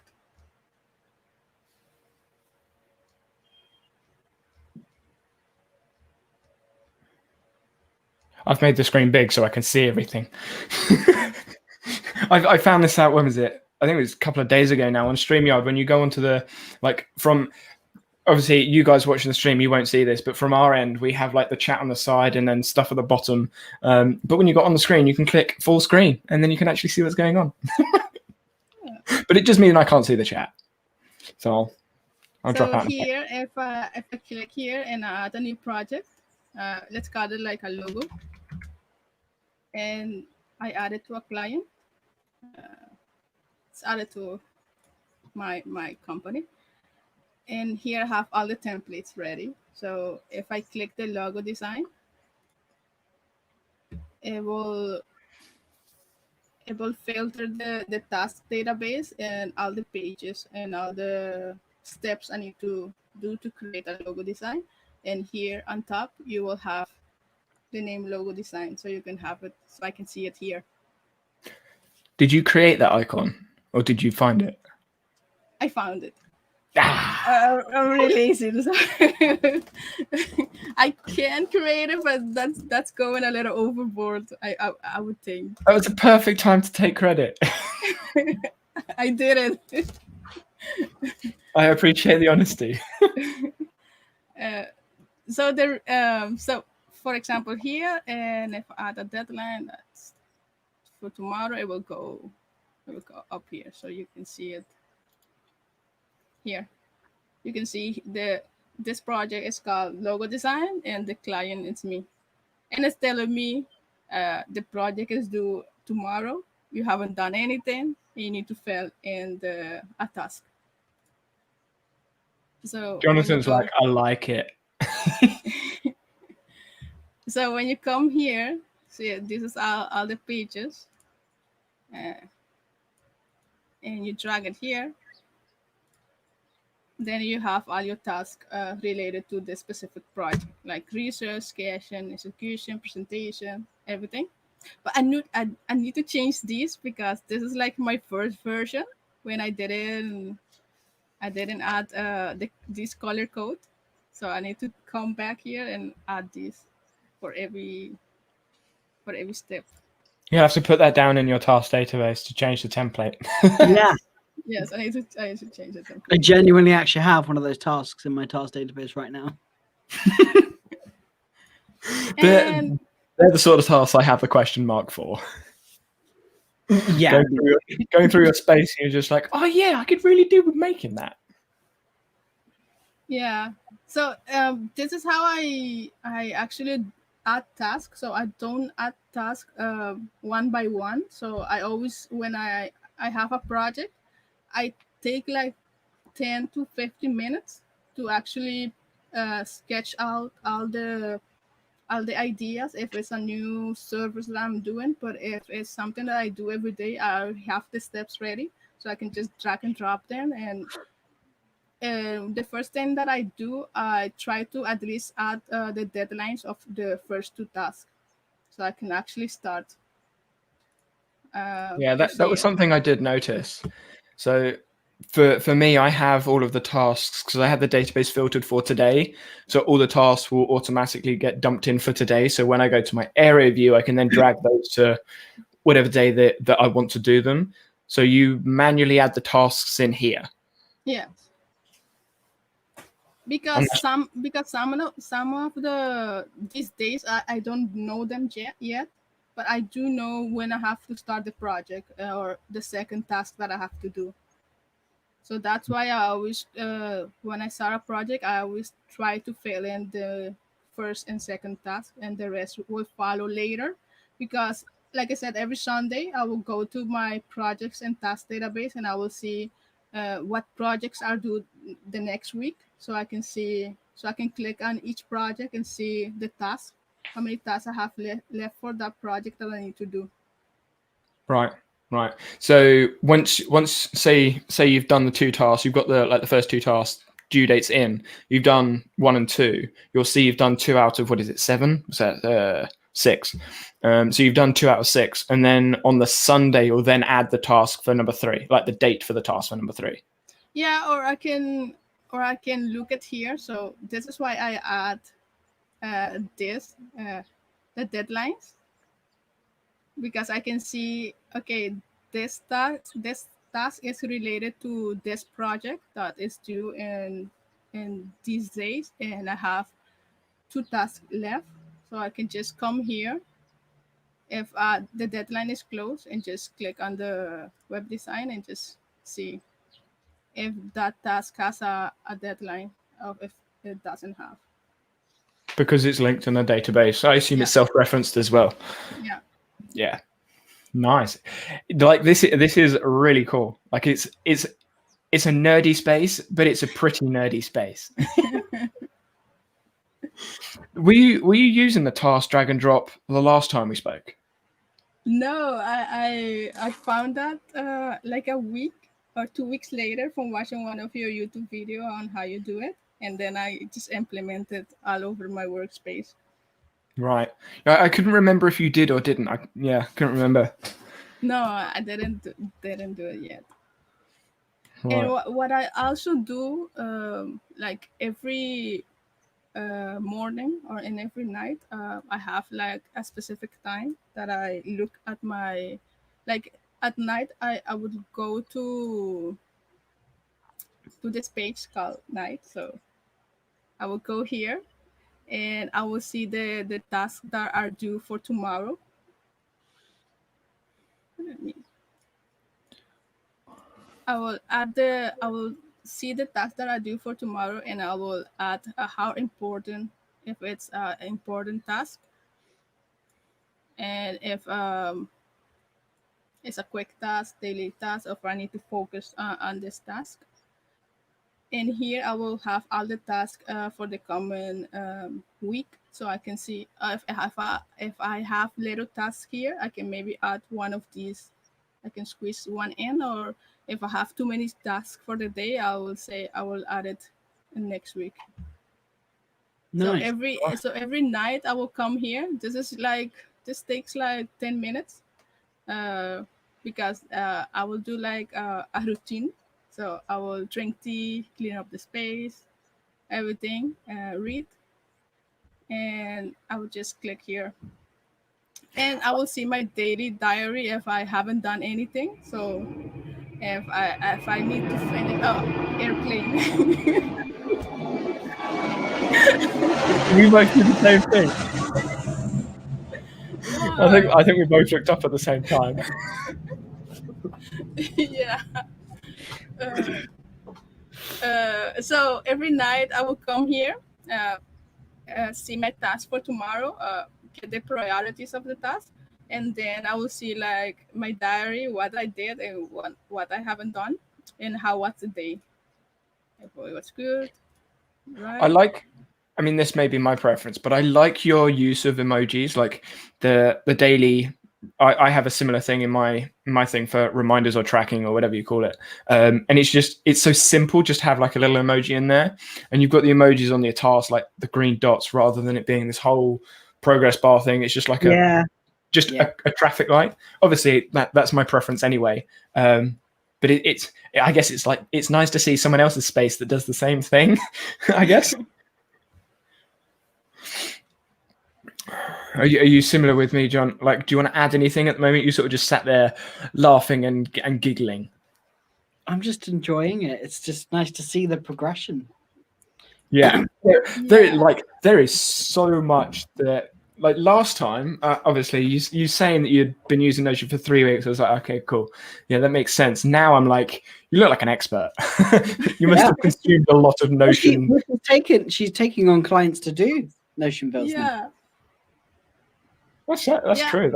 I've made the screen big so I can see everything. I found this out, when was it? I think it was a couple of days ago now on StreamYard. When you go onto the, like, from, obviously you guys watching the stream, you won't see this, but from our end, we have like the chat on the side and then stuff at the bottom. But when you got on the screen, you can click full screen and then you can actually see what's going on. But it just means I can't see the chat. So I'll drop So out. here, if I click here and add a new project, let's call it like a logo, and I add it to a client. It's added to my company, and here I have all the templates ready. So if I click the logo design, it will it will filter the task database and all the pages and all the steps I need to do to create a logo design. And here on top, you will have the name logo design, so you can have it, so I can see it here. Did you create that icon or did you find it? I found it. Ah, I'm really lazy. So I can create it, but that's going a little overboard. I would think. that was a perfect time to take credit. I did it. I appreciate the honesty. So for example here, and if I add a deadline that's for tomorrow, it will go up here, so you can see it here. You can see this project is called logo design, and the client is me, and it's telling me the project is due tomorrow. You haven't done anything. You need to fill in a task. So when you Jonathan's like, come, I like it. when you come here, see this is all the pages, uh, and you drag it here. Then you have all your tasks related to the specific project, like research, creation, execution, presentation, everything. But I need to change these because this is like my first version. When I didn't add this color code, so I need to come back here and add this for every step. You have to put that down in your task database to change the template. Yeah, Yes, I need to change it. I genuinely actually have one of those tasks in my task database right now. they're, And they're the sort of tasks I have a question mark for. Yeah, Going through your space, you're just like, oh yeah, I could really do with making that. yeah, so this is how I actually add tasks. So I don't add tasks one by one. So I always, when I have a project, I take like 10 to 15 minutes to actually sketch out all the ideas. If it's a new service that I'm doing, but if it's something that I do every day, I have the steps ready, so I can just drag and drop them. And the first thing that I do, I try to at least add the deadlines of the first two tasks, so I can actually start Yeah, to that see was it. something I did notice. So for me, I have all of the tasks because I have the database filtered for today. So all the tasks will automatically get dumped in for today. So when I go to my area view, I can then drag those to whatever day that I want to do them. So you manually add the tasks in here. Yeah, And because some of the these days I don't know them yet, but I do know when I have to start the project or the second task that I have to do. So that's why I always, when I start a project, I always try to fill in the first and second task, and the rest will follow later. Because, like I said, every Sunday I will go to my projects and task database, and I will see what projects are due the next week. So I can click on each project and see the task, how many tasks I have left for that project that I need to do. right, right. So once say you've done the two tasks, you've got the first two tasks due dates in. You've done 1 and 2. You'll see you've done 2 out of what is it 7? What's that 6? So you've done 2 out of 6, and then on the Sunday you'll then add the task for number 3, like the date for the task for number 3. Yeah, or I can look at here. So this is why I add the deadlines, because I can see, okay, this task is related to this project that is due in these days, and I have two tasks left. So I can just come here if the deadline is closed and just click on the web design and just see if that task has a deadline of if it doesn't have. Because it's linked in a database. I assume Yeah, it's self-referenced as well. yeah. Yeah, nice. Like this is really cool. Like it's a nerdy space, but it's a pretty nerdy space. Were you using the task drag and drop the last time we spoke? No, I found that like a week or 2 weeks later from watching one of your YouTube video on how you do it, and then I just implemented all over my workspace. Right. I couldn't remember if you did or didn't. Yeah, couldn't remember. No, I didn't do it yet. And Right. what I also do, like every morning or in every night, I have like a specific time that I look at my, like at night, I would go to this page called night. So I will go here and I will see the tasks that are due for tomorrow. Let me- I will see the tasks that are due for tomorrow, and I will add how important, if it's an important task, and if it's a quick task, daily task, or if I need to focus on this task. And here I will have all the tasks for the coming week, so I can see if I have little tasks here, I can maybe add one of these. I can squeeze one in, or if I have too many tasks for the day, I will say I will add it in next week. So Nice. every night I will come here. This takes like 10 minutes, uh, because I will do like a routine. So I will drink tea, clean up the space, everything, read, and I will just click here. And I will see my daily diary if I haven't done anything. So if I need to finish, airplane. We both did the same thing. I think Oh, I think we both looked up at the same time. yeah. Uh, so every night I will come here, uh, see my task for tomorrow, get the priorities of the task, and then I will see like my diary, what I did and what I haven't done, and how was the day. If it was good, I right? like. I mean, this may be my preference, but I like your use of emojis, like the daily. I have a similar thing in my thing for reminders or tracking or whatever you call it, and it's so simple. Just have like a little emoji in there, and you've got the emojis on the task, like the green dots, rather than it being this whole progress bar thing. It's just like a Yeah. just Yeah. a traffic light. Obviously, that's my preference anyway. But it's I guess it's like it's nice to see someone else's space that does the same thing. I guess. Are you similar with me, John? Like, do you want to add anything at the moment? You sort of just sat there laughing and giggling. I'm just enjoying it. It's just nice to see the progression. Yeah, Yeah, there is so much that like last time. Obviously, you saying that you'd been using Notion for 3 weeks. I was like, okay, cool. Yeah, that makes sense. Now I'm like, you look like an expert. You must Yeah. have consumed a lot of Well, Notion. she's taking on clients to do Notion builds now. yeah, That's yeah. true.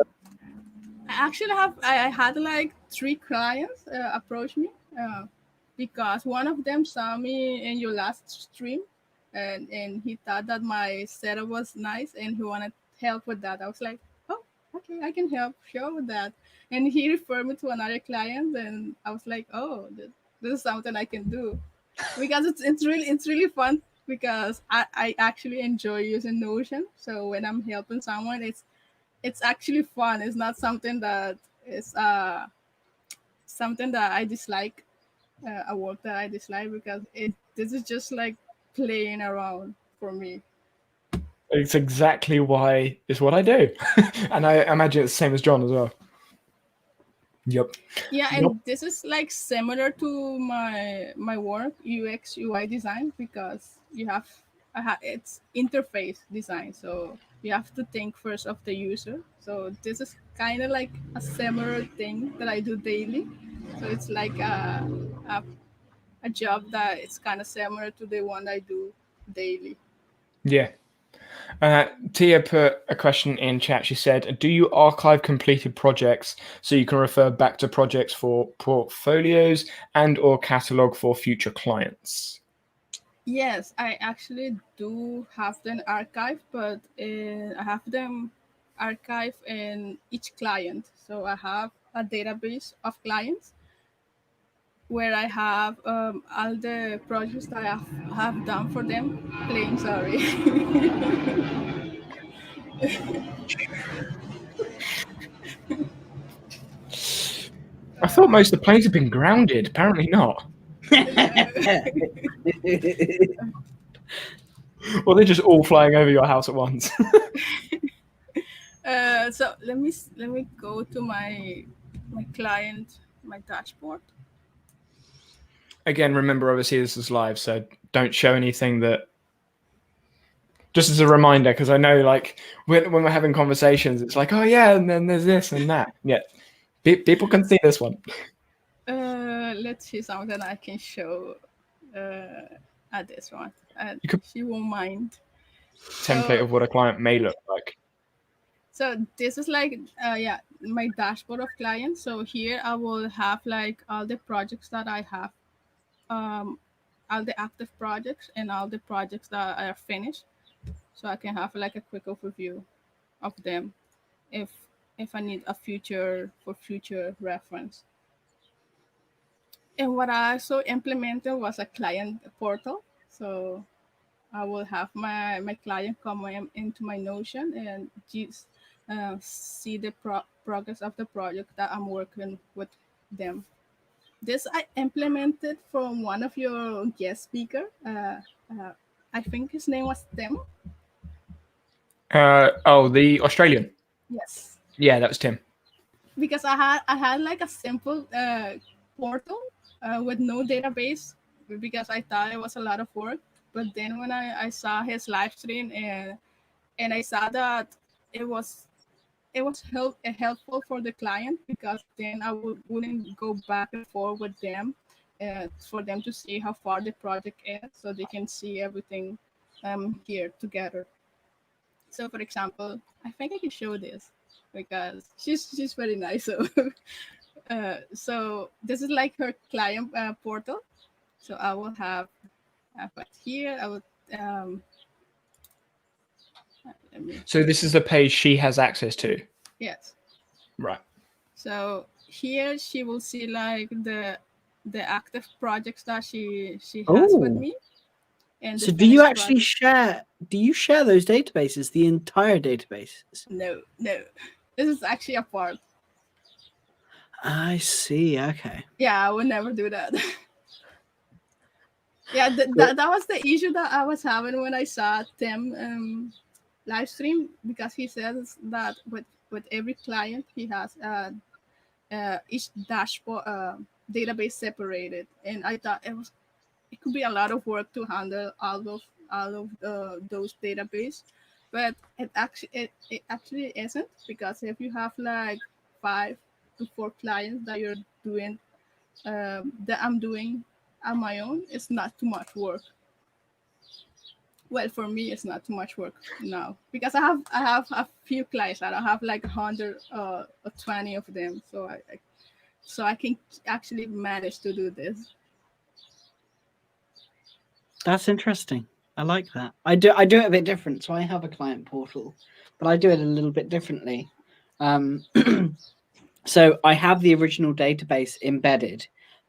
I actually I had like 3 clients approach me, because one of them saw me in your last stream, and he thought that my setup was nice and he wanted help with that. I was like, oh, okay, I can help, sure, with that. And he referred me to another client, and I was like, oh, this is something I can do, because it's really fun, because I actually enjoy using Notion. So when I'm helping someone, it's actually fun. It's not something that is something that I dislike, a work that I dislike, because this is just like playing around for me. It's exactly why it's what I do, and I imagine it's the same as John as well. Yep. Yeah, Yep. and this is like similar to my work, UX UI design, because it's interface design, so you have to think first of the user. So this is kind of like a similar thing that I do daily. So it's like a a job that it's kind of similar to the one I do daily. Yeah. Tia put a question in chat. She said, "Do you archive completed projects so you can refer back to projects for portfolios and/or catalog for future clients?" Yes, I actually do have them archived, but I have them archived in each client. So I have a database of clients where I have all the projects that have done for them. Playing, sorry. I thought most of the planes had been grounded. Apparently not. Or they're just all flying over your house at once. So let me go to my client, my dashboard. Again, remember, obviously, this is live, so don't show anything that. Just as a reminder, because I know, like, when we're having conversations, it's like, oh yeah, and then there's this and that. Yeah, people can see this one. Let's see something I can show at this one. You could She won't mind. template So of what a client may look like. so this is like yeah, my dashboard of clients. So here I will have like all the projects that I have, um, all the active projects and all the projects that are finished. So I can have like a quick overview of them if I need a future reference. And what I also implemented was a client portal. So I will have my client come into my Notion and just see the progress of the project that I'm working with them. This I implemented from one of your guest speaker. Uh, I think his name was Tim. The Australian. Yes, Yeah, that was Tim. because I had like a simple portal with no database because I thought it was a lot of work. But then when I saw his live stream and I saw that it was helpful for the client because then I wouldn't go back and forth with them for them to see how far the project is so they can see everything here together. So for example, I think I can show this because she's very nice. So this is like her client portal. So I will have it here. I would let me So this is the page she has access to. yes. Right. So here she will see like the active projects that she has with Oh, me and the so do you finished actually project. share? Do you share those databases, the entire databases? No, no, this is actually a part. I see. Okay. Yeah, I would never do that. Yeah, Cool. that was the issue that I was having when I saw Tim live stream because he says that with every client he has each dashboard database separated, and I thought it could be a lot of work to handle all of those database, but it actually isn't because if you have like 5 to 4 clients that you're doing that I'm doing on my own, it's not too much work. Well, for me, it's not too much work now because I have a few clients. I don't have like 100 or 20 of them, so I can actually manage to do this. That's interesting. I like that. I do it a bit different. So I have a client portal, but I do it a little bit differently. Um, so I have the original database embedded.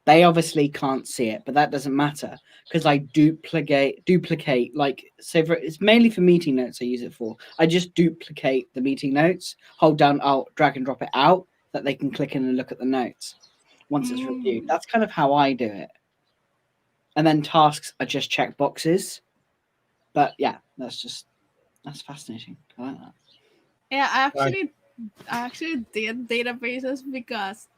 They obviously can't see it, but that doesn't matter because I duplicate like so for it's mainly for meeting notes I use it for. I just duplicate the meeting notes, hold down alt, drag and drop it out that they can click in and look at the notes once it's reviewed. Mm. That's kind of how I do it. And then tasks are just check boxes. But yeah, that's fascinating. I like that. Yeah, I Right. actually I actually did databases because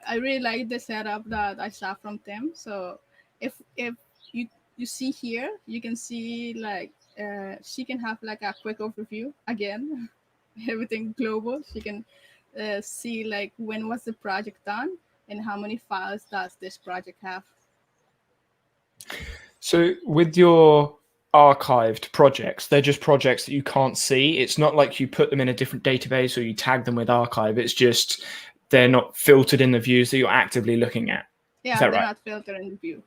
I really like the setup that I saw from them. So if you see here, you can see like she can have like a quick overview again, everything global. She can see like when was the project done and how many files does this project have. So with your archived projects, they're just projects that you can't see. It's not like you put them in a different database or you tag them with archive. It's just they're not filtered in the views that you're actively looking at. Is Yeah, that they're right? not filtered in the view.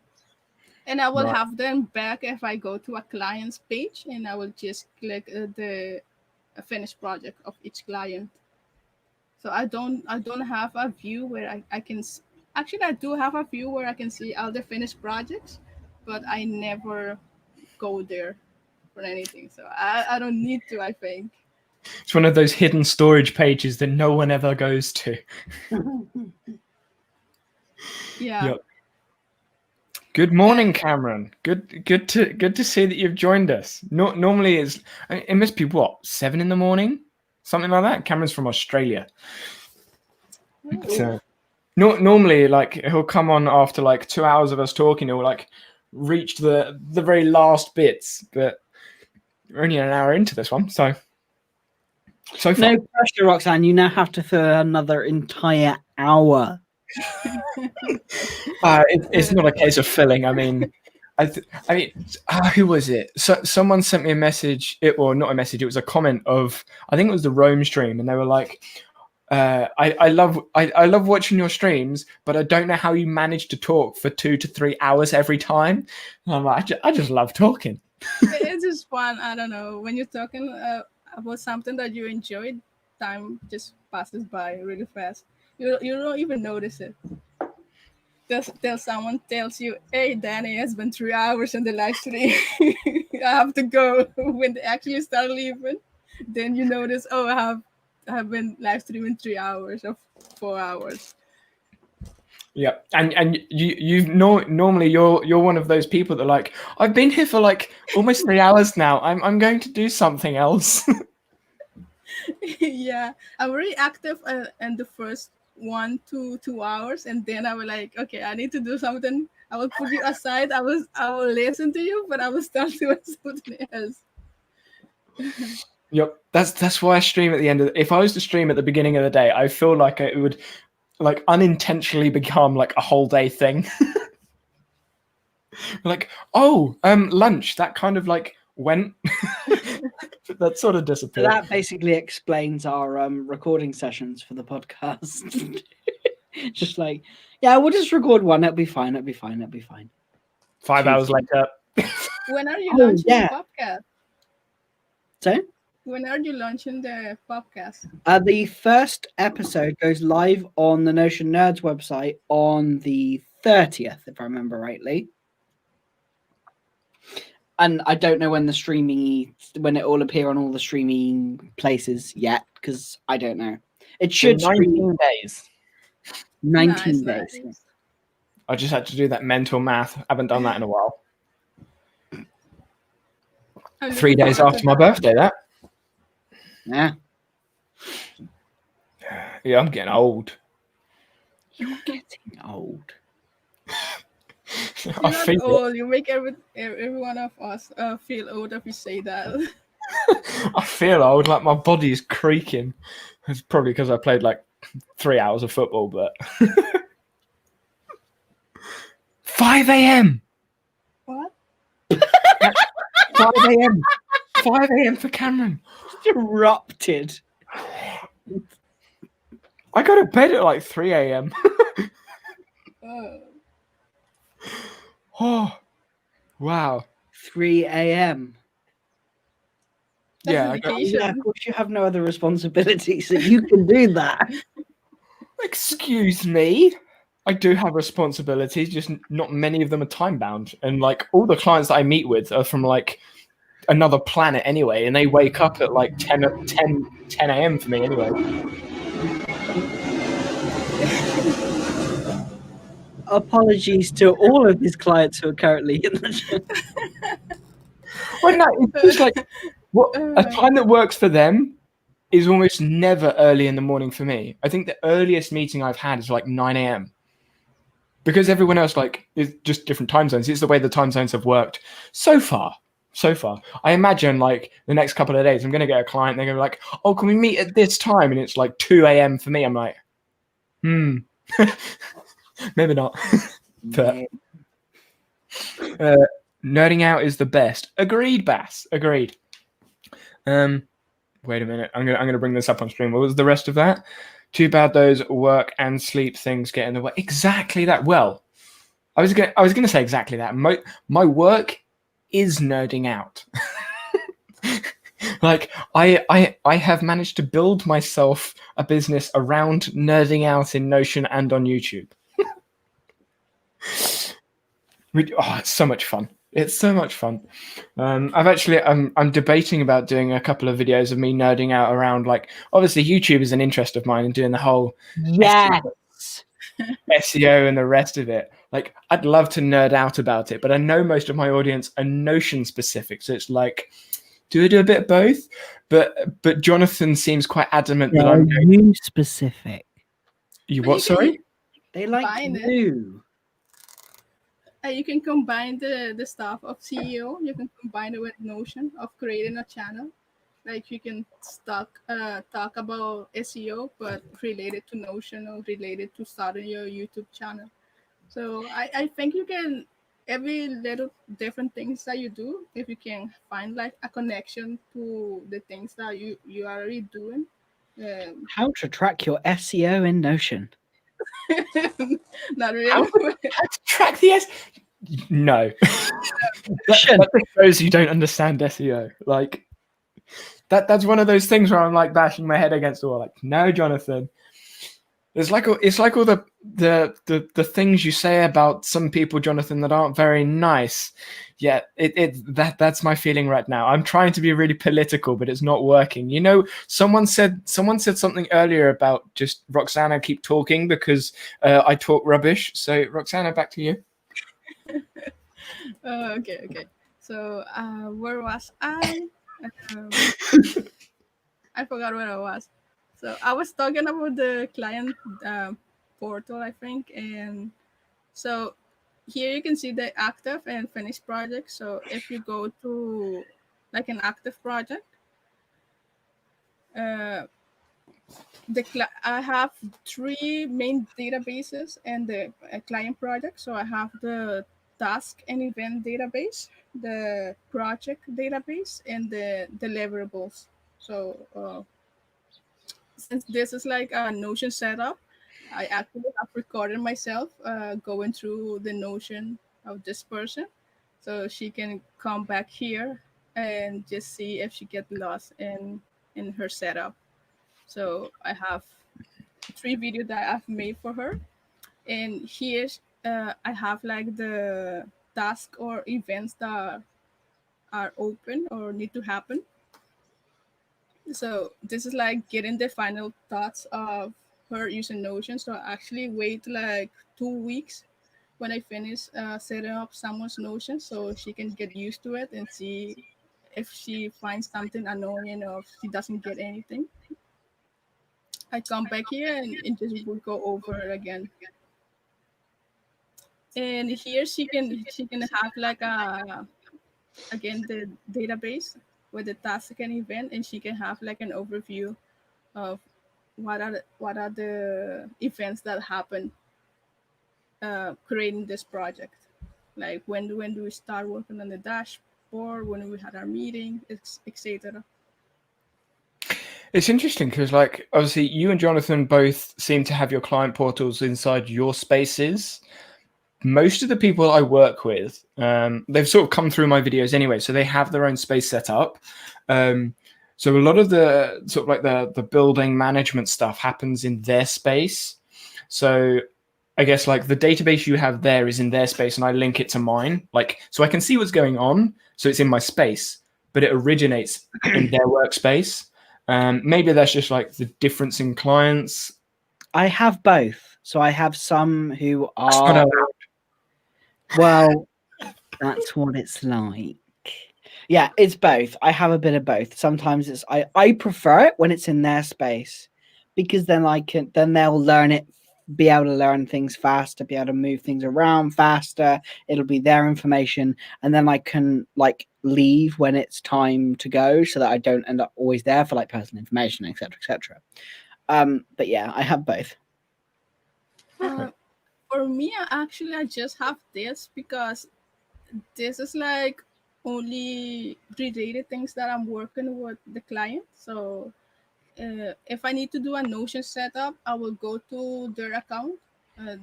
And I will Right. have them back if I go to a client's page and I will just click the finished project of each client. So I don't have a view where I can actually I do have a view where I can see all the finished projects, but I never go there for anything. So I don't need to, I think. It's one of those hidden storage pages that no one ever goes to. Yeah. Yep. Good morning, Cameron. Good to see that you've joined us. Normally it must be what, 7 in the morning, something like that. Cameron's from Australia, so normally like he'll come on after like 2 hours of us talking. He'll like reach the very last bits, but we're only an hour into this one, so far. No pressure, Roxanne. You now have to fill another entire hour. It's not a case of filling. I mean, who was it? So someone sent me a message. Or not a message. It was a comment of, I think it was the Rome stream, and they were like, I love watching your streams, but I don't know how you manage to talk for 2 to 3 hours every time. And I'm like, I just love talking. It's just fun. I don't know. When you're talking about something that you enjoyed, time just passes by really fast. You don't even notice it. Till someone tells you, "Hey, Danny, it's been 3 hours in the live stream. I have to go." When they actually start leaving, then you notice, "Oh, I have been live streaming 3 hours or 4 hours." Yeah, and normally you're one of those people that like, I've been here for like almost 3 hours now. I'm going to do something else. Yeah, I'm very active in the first 1 to 2 hours, and then I was like, okay, I need to do something. I will put you aside. I will listen to you, but I will start doing something else. Yep, that's why I stream at the end of. If I was to stream at the beginning of the day, I feel like it would like unintentionally become like a whole day thing. Like, oh, lunch. That kind of like went. That sort of So disappeared. that basically explains our recording sessions for the podcast. Just like, yeah, we'll just record one. It'll be fine. It'll be fine. It'll be fine. 5 hours later. When are you Oh, launching yeah. the podcast? So, When are you launching the podcast? the first episode goes live on the Notion Nerds website on the 30th, if I remember rightly. And I don't know when when it will appear on all the streaming places yet, because I don't know. It should 19 days. 19 Nice, days. nice. I just had to do that mental math. I haven't done that in a while. I'm 3 looking days forward to after my that. birthday, that. Yeah. Yeah, I'm getting old. You're getting old. You're I not feel old. You make every one of us feel old if you say that. I feel old, like my body's creaking. It's probably because I played like 3 hours of football, but 5 a.m. What? 5 a.m. 5 a.m. for Cameron. Erupted. I go to bed at like 3 a.m. Oh, wow. 3 a.m. That's Yeah, dedication. Yeah, of course you have no other responsibilities, so you can do that. excuse me. I do have responsibilities, just not many of them are time bound. And like all the clients that I meet with are from like another planet anyway, and they wake up at like 10 a.m. for me anyway. Apologies to all of his clients who are currently in the chat. Well, no, it's just like a time that works for them is almost never early in the morning for me. I think the earliest meeting I've had is like 9 a.m. because everyone else like is just different time zones. It's the way the time zones have worked so far. I imagine like the next couple of days, I'm going to get a client. They're going to be like, "Oh, can we meet at this time?" And it's like 2 a.m. for me. I'm like, maybe not. But Nerding out is the best. Agreed, Bass. Agreed. Wait a minute. I'm gonna bring this up on stream. What was the rest of that? Too bad those work and sleep things get in the way. Exactly that. Well, I was gonna say exactly that. My work is nerding out. Like I have managed to build myself a business around nerding out in Notion and on YouTube. It's so much fun. It's so much fun. I'm debating about doing a couple of videos of me nerding out around, like, obviously YouTube is an interest of mine and doing the whole Yes. SEO and the rest of it. Like, I'd love to nerd out about it, but I know most of my audience are Notion specific, so it's like, do I do a bit of both? But Jonathan seems quite adamant that I'm going. You specific. You what? Sorry. They like you. You can combine the stuff of CEO. You can combine it with Notion of creating a channel. Like you can talk about SEO, but related to Notion or related to starting your YouTube channel. So I think you can, every little different things that you do, if you can find like a connection to the things that you are already doing. How to track your SEO in Notion. Not really. How to track the No. that shows you don't understand SEO. Like that's one of those things where I'm like bashing my head against the wall. Like, no, Jonathan. It's like all the things you say about some people, Jonathan, that aren't very nice. Yeah, that's my feeling right now. I'm trying to be really political, but it's not working. You know, someone said something earlier about just Roxana keep talking because I talk rubbish. So Roxana, back to you. Okay. So where was I? I forgot where I was. So I was talking about the client portal, I think, and so here you can see the active and finished project. So if you go to like an active project, uh, I have three main databases and the client project. So I have the task and event database, the project database, and the deliverables. So since this is like a Notion setup, I actually have recorded myself going through the Notion of this person, so she can come back here and just see if she get lost in her setup. So I have three videos that I've made for her, and here I have like the task or events that are open or need to happen. So this is like getting the final thoughts of her using Notion. So I actually wait like 2 weeks when I finish setting up someone's Notion, so she can get used to it and see if she finds something annoying or if she doesn't get anything. I come back here and just will go over it again. And here she can have like a, again, the database with the task and event, and she can have like an overview of what are the events that happen creating this project. Like when do we start working on the dashboard, when we had our meeting, etc. It's interesting because, like, obviously you and Jonathan both seem to have your client portals inside your spaces. Most of the people I work with, they've sort of come through my videos anyway, so they have their own space set up. So a lot of the sort of like the building management stuff happens in their space. So I guess like the database you have there is in their space, and I link it to mine, like, so I can see what's going on. So it's in my space, but it originates in their workspace. Maybe that's just like the difference in clients. I have both. So I have some who That's not are allowed. well, that's what it's like. Yeah, it's both. I have a bit of both. Sometimes it's I prefer it when it's in their space, because then they'll learn it, be able to learn things faster, be able to move things around faster. It'll be their information, and then I can like leave when it's time to go, so that I don't end up always there for like personal information, etc., etc. But yeah, I have both. For me, actually, I just have this because this is like only related things that I'm working with the client. So if I need to do a Notion setup, I will go to their account.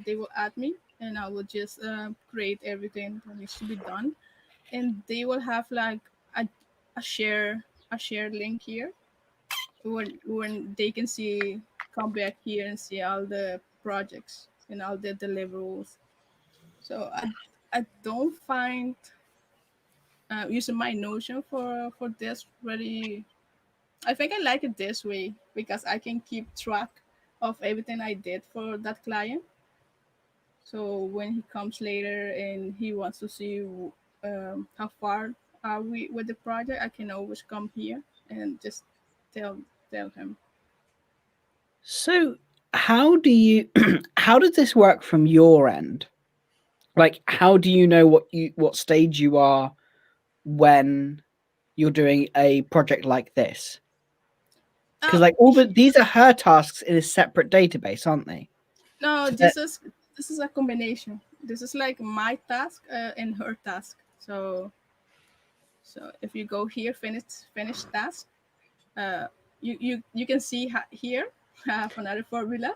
They will add me, and I will just create everything that needs to be done. And they will have like a, a share a share link here when they can see come back here and see all the projects and all the deliverables. So I don't find using my Notion for this very. I think I like it this way because I can keep track of everything I did for that client. So when he comes later and he wants to see how far are we with the project, I can always come here and just tell tell him. So how do you how does this work from your end? Like how do you know what stage you are when you're doing a project like this? Because Um, like these are her tasks in a separate database, aren't they? no, So that this is a combination. This is like my task and her task. So if you go here, finish task, uh, you can see here I have another formula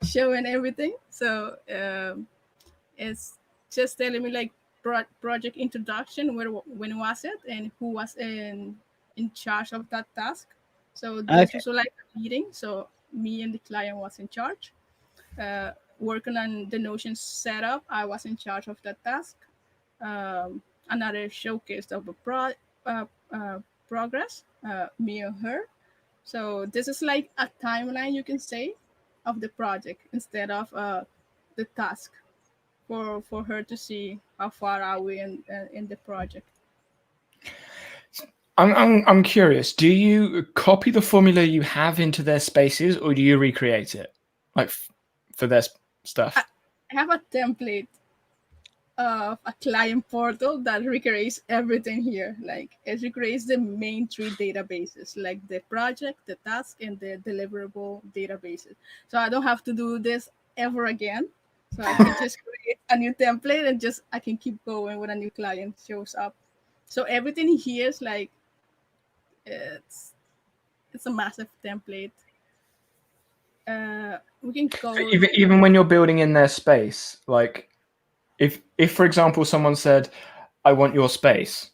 showing everything. So it's just telling me like project introduction, when was it, and who was in charge of that task. So this okay. was like a meeting. So me and the client was in charge. Uh, Working on the Notion setup, I was in charge of that task. Another showcase of a uh, uh, progress, me and her. So this is like a timeline, you can say, of the project instead of the task for her to see how far are we in the project. I'm curious. Do you copy the formula you have into their spaces, or do you recreate it, like for their I, stuff? I have a template of a client portal that recreates everything here. Like it recreates the main three databases, like the project, the task, and the deliverable databases. So I don't have to do this ever again. So I can just create a new template and just I can keep going when a new client shows up. So everything here is like it's it's a massive template. We can So go. even when you're building in their space, like if for example someone said, "I want your space,"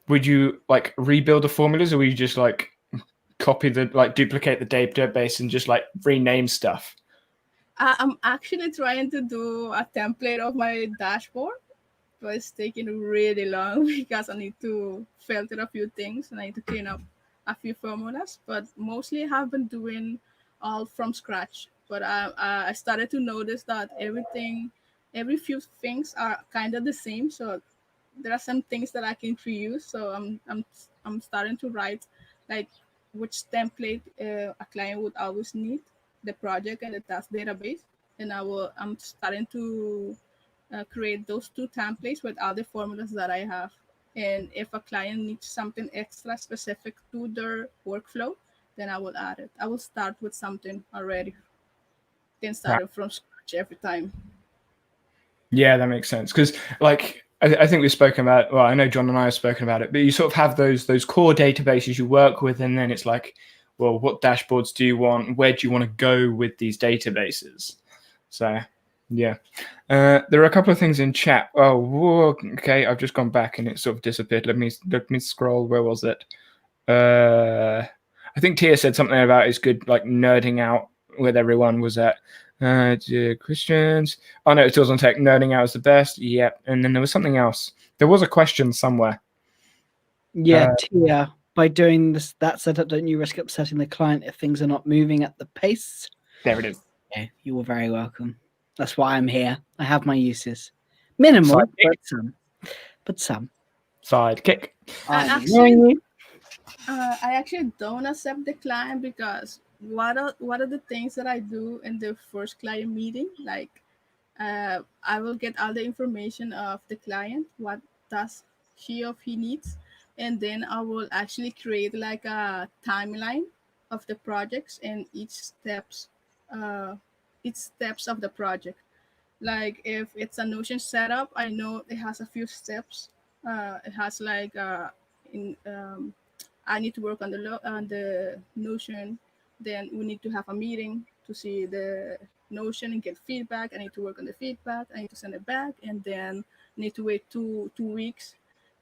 would you like rebuild the formulas, or would you just like copy the like duplicate the database and just like rename stuff? I'm actually trying to do a template of my dashboard, but it's taking really long because I need to filter a few things and I need to clean up a few formulas. But mostly I have been doing all from scratch. But I started to notice that every few things are kind of the same. So there are some things that I can reuse. So I'm starting to write like which template a client would always need, the project and the task database, and I'm starting to create those two templates with other formulas that I have. And if a client needs something extra specific to their workflow, then I will add it. I will start with something already, then start it from scratch every time. Yeah, that makes sense. Because like I think we've spoken about. Well, I know John and I have spoken about it, but you sort of have those core databases you work with, and then it's like, well, what dashboards do you want? Where do you want to go with these databases? So, yeah, there are a couple of things in chat. Oh, whoa, okay, I've just gone back and it sort of disappeared. Let me scroll. Where was it? I think Tia said something about it's good, like nerding out with everyone. Was that Christians? Oh no, it was on tech. Nerding out is the best. Yep. And then there was something else. There was a question somewhere. Yeah, Tia, by doing that setup, don't you risk upsetting the client if things are not moving at the pace? There it is. Yeah, you are very welcome. That's why I'm here. I have my uses. Minimal, Sidekick. but some. But some. Sidekick. I I'm ignoring actually you. I actually don't accept the client because what are the things that I do in the first client meeting? Like I will get all the information of the client, what does he or he needs, and then I will actually create like a timeline of the projects and uh, each steps of the project. Like if it's a Notion setup, I know it has a few steps. It has like in I need to work on on the Notion. Then we need to have a meeting to see the Notion and get feedback. I need to work on the feedback. I need to send it back, and then need to wait two weeks,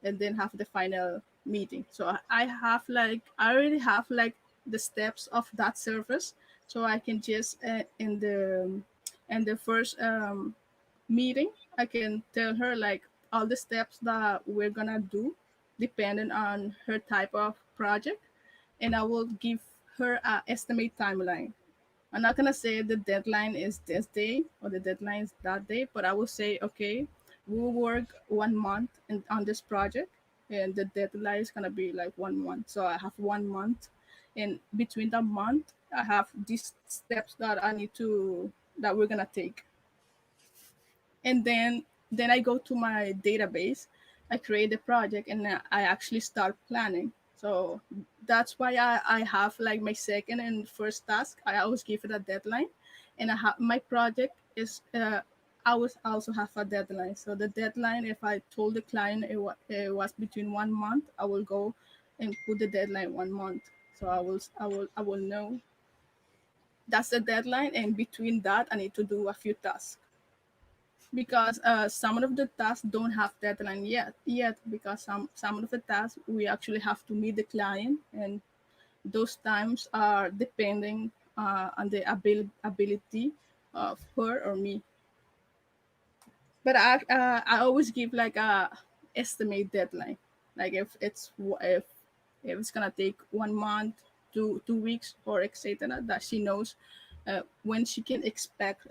and then have the final meeting. So I have like I already have like the steps of that service, so I can just in the first meeting, I can tell her like all the steps that we're gonna do, depending on her type of project, and I will give her a estimate timeline. I'm not gonna say the deadline is this day or the deadline is that day, but I will say, okay, we will work 1 month on this project, and the deadline is gonna be like 1 month. So I have 1 month, and between that month, I have these steps that I need to that we're gonna take, and then I go to my database, I create the project, and then I actually start planning. So that's why I have like my second and first task, I always give it a deadline, and I have my project is I always also have a deadline. So the deadline, if I told the client it was between 1 month, I will go and put the deadline 1 month. So I will know that's the deadline, and between that I need to do a few tasks, because some of the tasks don't have deadline yet, because some of the tasks we actually have to meet the client, and those times are depending on the ability of her or me. But I always give like a estimate deadline, like if it's gonna take 1 month, 2 weeks, or etc., that she knows when she can expect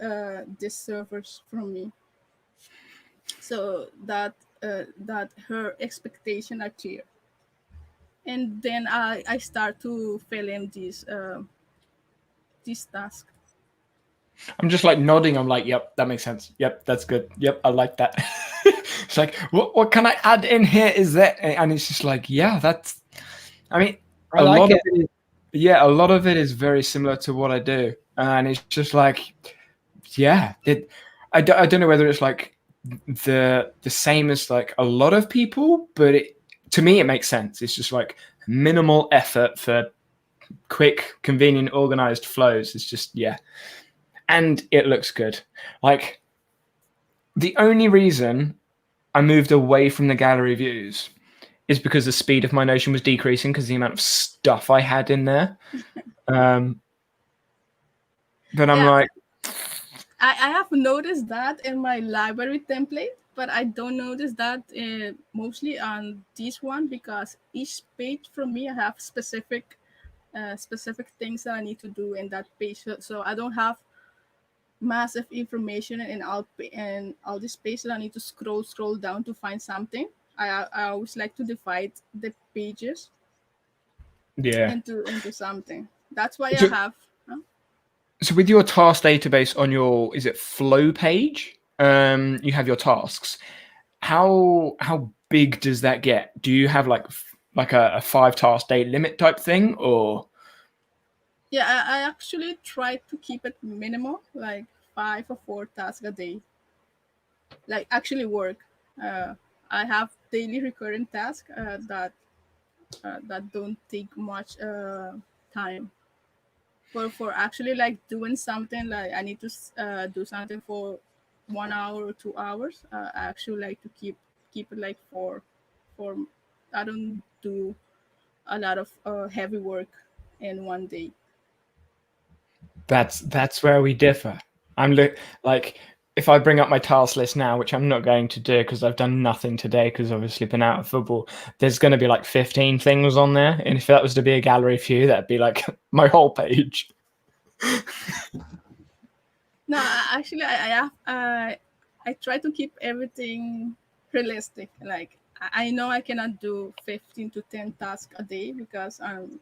this servers from me, so that her expectation are clear, and then I start to fill in these tasks. I'm just like nodding. I'm like, yep, that makes sense. Yep, that's good. Yep, I like that. It's like, what can I add in here? Is that? And it's just like, yeah, that's. I mean, I a like lot of it. it is, yeah, a lot of it is very similar to what I do, and it's just like, yeah, I don't know whether it's like the same as like a lot of people, but to me it makes sense. It's just like minimal effort for quick, convenient, organized flows. It's just yeah, and it looks good. Like the only reason I moved away from the gallery views is because the speed of my Notion was decreasing because the amount of stuff I had in there. Um, but I'm Yeah, like, I have noticed that in my library template, but I don't notice that mostly on this one, because each page from me I have specific things that I need to do in that page. So I don't have massive information and all this space that I need to scroll down to find something. I always like to divide the pages yeah. into something. That's why I So, have. Huh? so with your task database on your is it flow page? You have your tasks. How big does that get? Do you have like a 5 task day limit type thing, or Yeah, I actually try to keep it minimal, like 5 or 4 tasks a day. Like actually work. Uh, I have daily recurring tasks that don't take much time. For actually like doing something, like I need to do something for 1 hour or 2 hours. I actually like to keep it like for I don't do a lot of heavy work in one day. that's where we differ. Like if I bring up my task list now, which I'm not going to do because I've done nothing today because obviously been out of football. There's going to be like 15 things on there, and if that was to be a gallery view, that'd be like my whole page. No, actually, I try to keep everything realistic. Like I know I cannot do 15 to 10 tasks a day, because I'm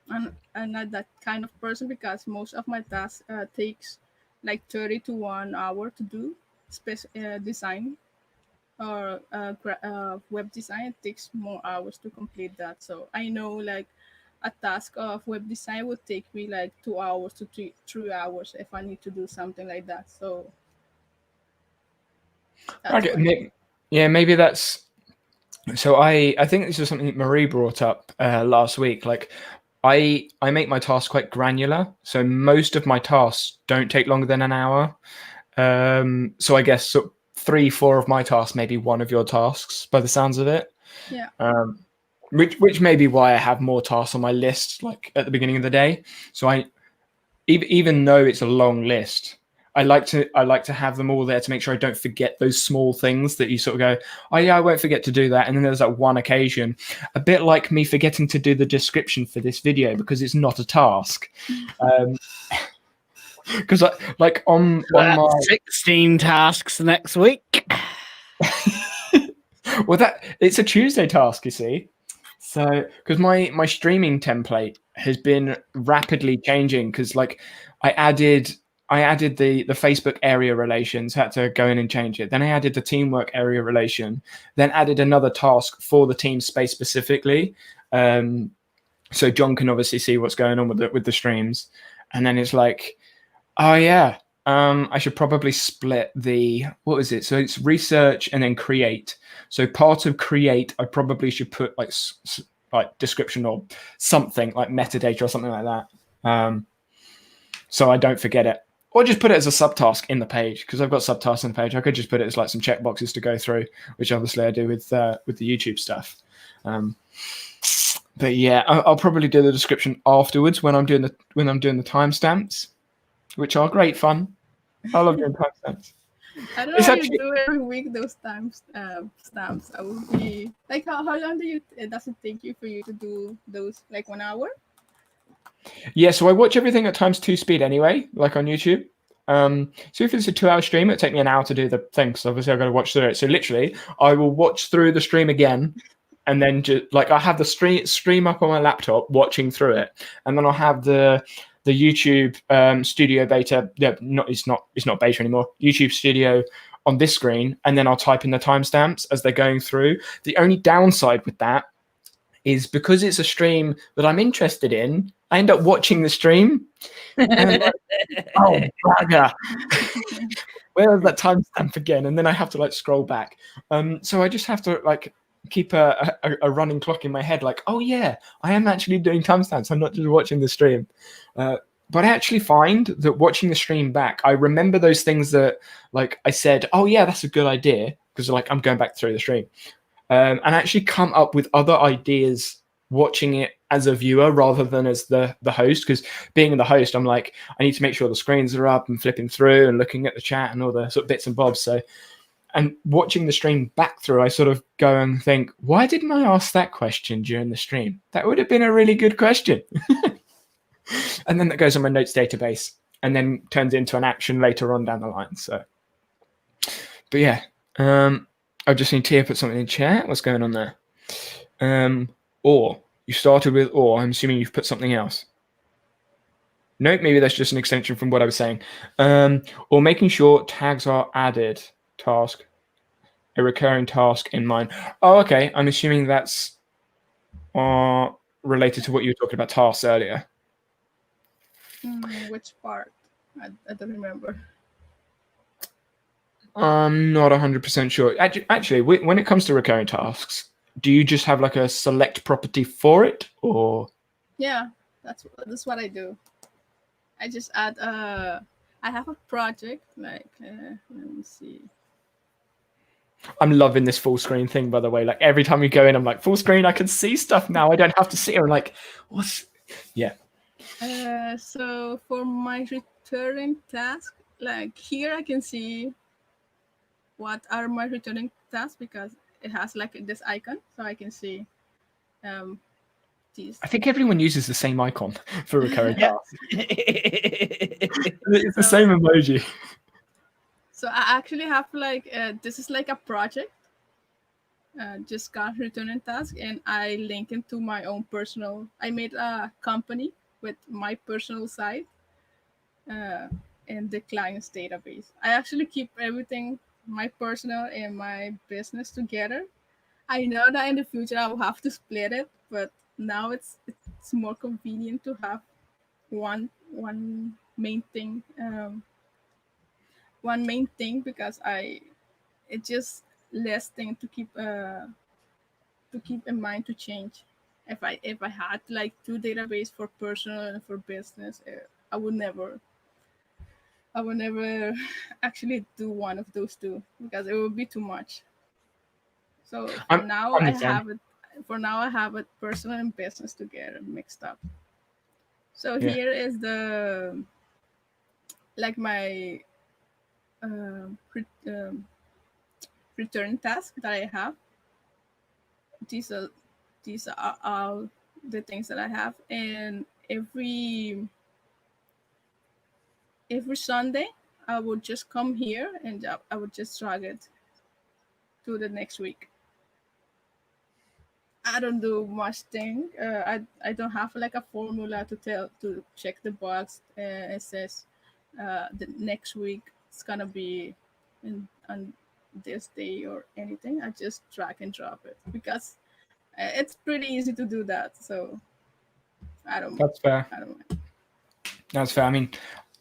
not that kind of person, because most of my tasks takes like 30 to 1 hour to do. Design or web design, it takes more hours to complete that. So I know like a task of web design would take me like 2 hours to 3 hours if I need to do something like that. So That's why. Yeah, maybe that's. So I think this is something that Marie brought up last week. Like, I make my tasks quite granular, so most of my tasks don't take longer than an hour. So I guess 3, 4 of my tasks may be one of your tasks, by the sounds of it. Yeah. Which may be why I have more tasks on my list, like at the beginning of the day. So even though it's a long list, I like to have them all there to make sure I don't forget those small things that you sort of go, oh yeah, I won't forget to do that. And then there's that one occasion, a bit like me forgetting to do the description for this video because it's not a task. Because like on my 16 tasks next week. well, that it's a Tuesday task, you see. So because my streaming template has been rapidly changing because like I added the Facebook area relations, had to go in and change it. Then I added the teamwork area relation, then added another task for the team space specifically. So John can obviously see what's going on with the streams. And then it's like, oh yeah, I should probably split the, what is it? So it's research and then create. So part of create, I probably should put like description or something like metadata or something like that. So I don't forget it. Or just put it as a subtask in the page because I've got subtasks in the page. I could just put it as like some checkboxes to go through, which obviously I do with the YouTube stuff. But yeah, I'll probably do the description afterwards when I'm doing the timestamps, which are great fun. I love doing timestamps. I don't know how you do every week those stamps. I would be like, how long does it take you for you to do those? Like 1 hour? Yeah, so I watch everything at ×2 speed anyway, like on YouTube. So if it's a 2-hour stream, it'll take me an hour to do the thing. So obviously I've got to watch through it. So literally, I will watch through the stream again, and then just like I have the stream up on my laptop, watching through it, and then I'll have the YouTube Studio beta. Yeah, it's not beta anymore. YouTube Studio on this screen, and then I'll type in the timestamps as they're going through. The only downside with that is because it's a stream that I'm interested in, I end up watching the stream. And I'm like, oh, bugger. Where is that timestamp again? And then I have to like scroll back. So I just have to like keep a running clock in my head, like, oh yeah, I am actually doing timestamps. I'm not just watching the stream. But I actually find that watching the stream back, I remember those things that like I said, oh yeah, that's a good idea, because like I'm going back through the stream. And actually come up with other ideas watching it as a viewer rather than as the host, because being the host, I'm like, I need to make sure the screens are up and flipping through and looking at the chat and all the sort of bits and bobs. So, and watching the stream back through, I sort of go and think, why didn't I ask that question during the stream? That would have been a really good question. And then that goes on my notes database and then turns into an action later on down the line. So, but yeah, I just need Tia put something in chat. What's going on there? Or you started with or. I'm assuming you've put something else. Nope, maybe that's just an extension from what I was saying. Or making sure tags are added. Task, a recurring task in mind. Oh, okay. I'm assuming that's related to what you were talking about tasks earlier. Which part? I don't remember. I'm not 100% sure. Actually, when it comes to recurring tasks, do you just have like a select property for it, or? Yeah, that's what I do. I just add I have a project like let me see. I'm loving this full screen thing, by the way. Like every time you go in, I'm like, full screen, I can see stuff now. I don't have to sit here and like, what's, yeah. So for my returning task, like here I can see what are my returning tasks because it has like this icon, so I can see these. I think everyone uses the same icon for recurring tasks. It's the same emoji. So I actually have like this is like a project. Just got returning task, and I link it to my own personal. I made a company with my personal site and the client's database. I actually keep everything, my personal and my business together. I know that in the future I will have to split it, but now it's more convenient to have one main thing. One main thing because it's just less thing to keep in mind to change. If I had like two database for personal and for business, I would never I would never actually do one of those two because it would be too much. So for I'm now I'm I the same. have it. For now I have it personal and business together mixed up. So Yeah. here is the like my return task that I have. These are these are all the things that I have, and every Sunday I would just come here and I would just drag it to the next week. I don't do much thing. I don't have like a formula to tell to check the box. It says the next week it's gonna be on this day or anything. I just drag and drop it because it's pretty easy to do that. So I don't That's fair. I don't mind. That's fair. I mean,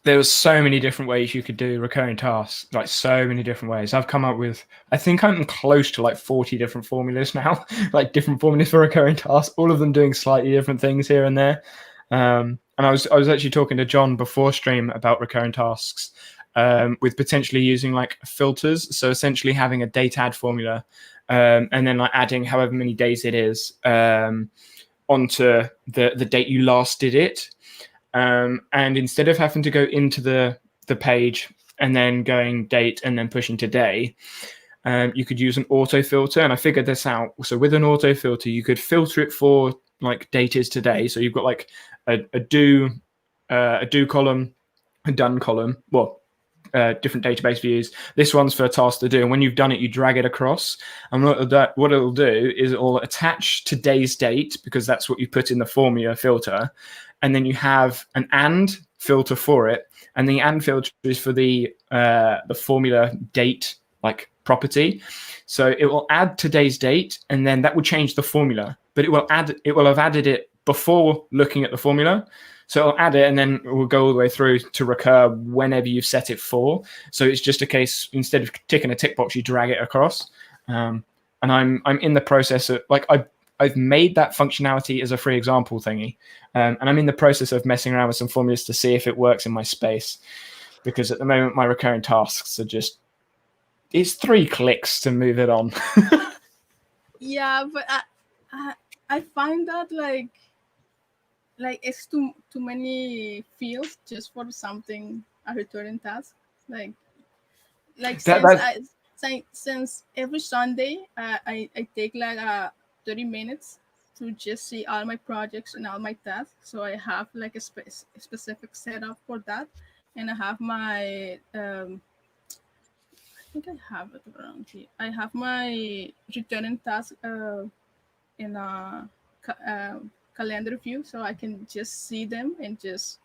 there was so many different ways you could do recurring tasks, like so many different ways. I've come up with, I think I'm close to like 40 different formulas now, like different formulas for recurring tasks, all of them doing slightly different things here and there. And I was actually talking to John before stream about recurring tasks, with potentially using like filters. So essentially having a date add formula, and then like adding however many days it is, onto the date you last did it. And instead of having to go into the page and then going date and then pushing today, you could use an auto filter. And I figured this out. So with an auto filter, you could filter it for like date is today. So you've got like a do column, a done column. Well, different database views. This one's for a task to do. And when you've done it, you drag it across. And what it'll do is it'll attach today's date because that's what you put in the formula filter. And then you have an and filter for it. And the and filter is for the formula date like property. So it will add today's date, and then that will change the formula. But it will have added it before looking at the formula. So it'll add it, and then it will go all the way through to recur whenever you've set it for. So it's just a case, instead of ticking a tick box, you drag it across. And I'm in the process of, like, I've made that functionality as a free example thingy. And I'm in the process of messing around with some formulas to see if it works in my space. Because at the moment, my recurring tasks are just, it's 3 clicks to move it on. Yeah, but I find that like it's too many fields just for something a returning task. Like since every Sunday I take like 30 minutes to just see all my projects and all my tasks. So I have like a specific setup for that, and I have my I think I have it around here. I have my returning task in a calendar view, so I can just see them and just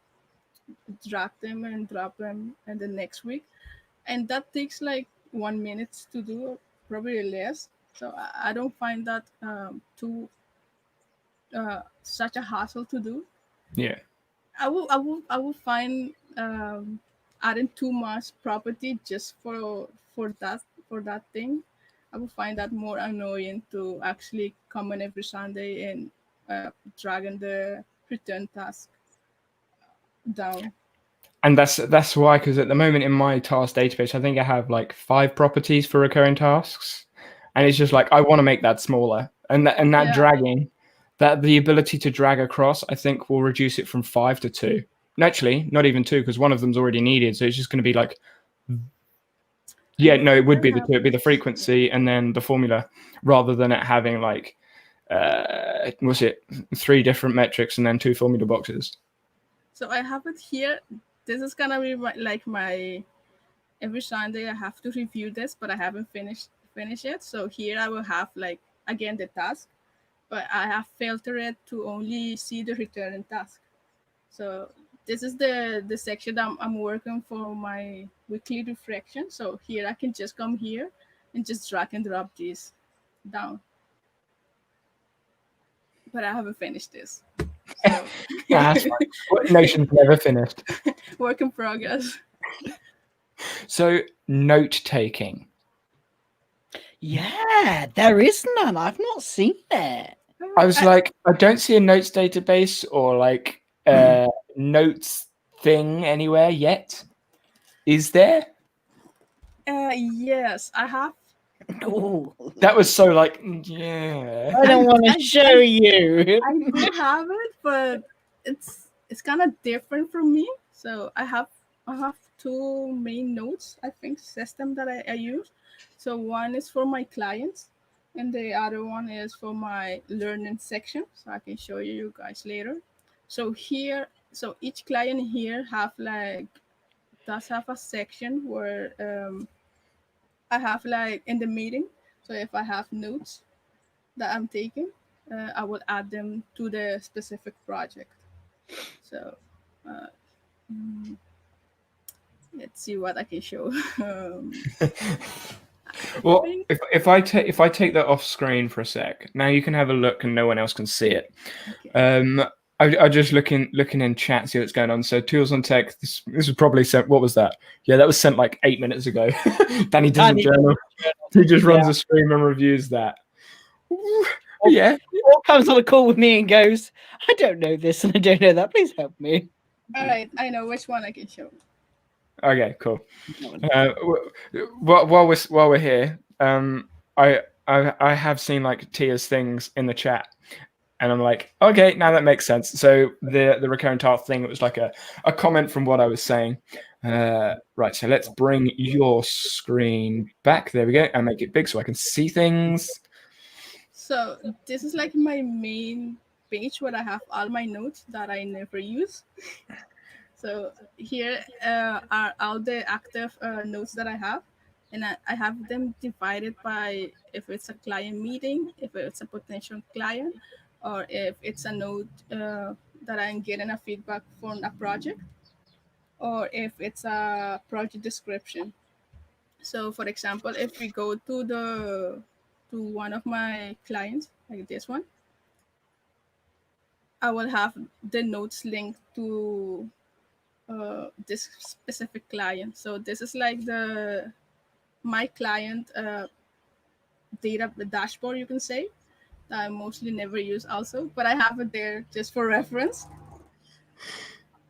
drag them and drop them in the next week. And that takes like 1 minute to do, probably less. So I don't find that too such a hassle to do. Yeah. I will find adding too much property just for that thing. I would find that more annoying to actually come in every Sunday and dragging the return task down. And that's why, because at the moment in my task database, I think I have like 5 properties for recurring tasks, and it's just like I want to make that smaller, and that Yeah. dragging, that the ability to drag across, I think will reduce it from 5 to 2. Actually, not even 2, because one of them's already needed, so it's just going to be like, yeah, no, it would be the 2. It'd be the frequency and then the formula, rather than it having like, what's it, 3 different metrics and then 2 formula boxes. So I have it here. This is gonna be my every Sunday I have to review this, but I haven't finished it. So here I will have like again the task, but I have filtered it to only see the returning task. So this is the section that I'm working for my weekly reflection. So here I can just come here and just drag and drop this down. But I haven't finished this. So That's fine. What nation's never finished? work in progress. So note taking. Yeah, there is none. I've not seen it. I was like, I don't see a notes database or like notes thing anywhere yet. Is there? Yes, I have. Cool. That was so like, yeah. I don't want to I- show I- you. I do have it, but it's kind of different from me. So I have two main notes, I think, system that I use. So one is for my clients, and the other one is for my learning section. So I can show you guys later. So here, so each client here have like does have a section where I have like in the meeting. So if I have notes that I'm taking, I will add them to the specific project. So uh, mm, let's see what I can show. I Well, think if I take that off screen for a sec, now you can have a look and no one else can see it. okay. I just looking in chat, see what's going on. So tools on tech. This was probably sent. What was that? Yeah, that was sent like 8 minutes ago. Danny doesn't journal. He just runs a stream and reviews that. Yeah. Or comes on a call with me and goes, I don't know this and I don't know that. Please help me. All right, I know which one I can show. Okay. Cool. While we're here, I have seen like Tia's things in the chat, and I'm like, okay, now that makes sense. So the recurring task thing, it was like a comment from what I was saying. Right, so let's bring your screen back. There we go, and make it big so I can see things. So this is like my main page where I have all my notes that I never use. So here are all the active notes that I have, and I have them divided by if it's a client meeting, if it's a potential client, or if it's a note that I'm getting a feedback from a project, or if it's a project description. So, for example, if we go to one of my clients, like this one, I will have the notes linked to this specific client. So this is like the my client data dashboard, you can say, that I mostly never use also, but I have it there just for reference.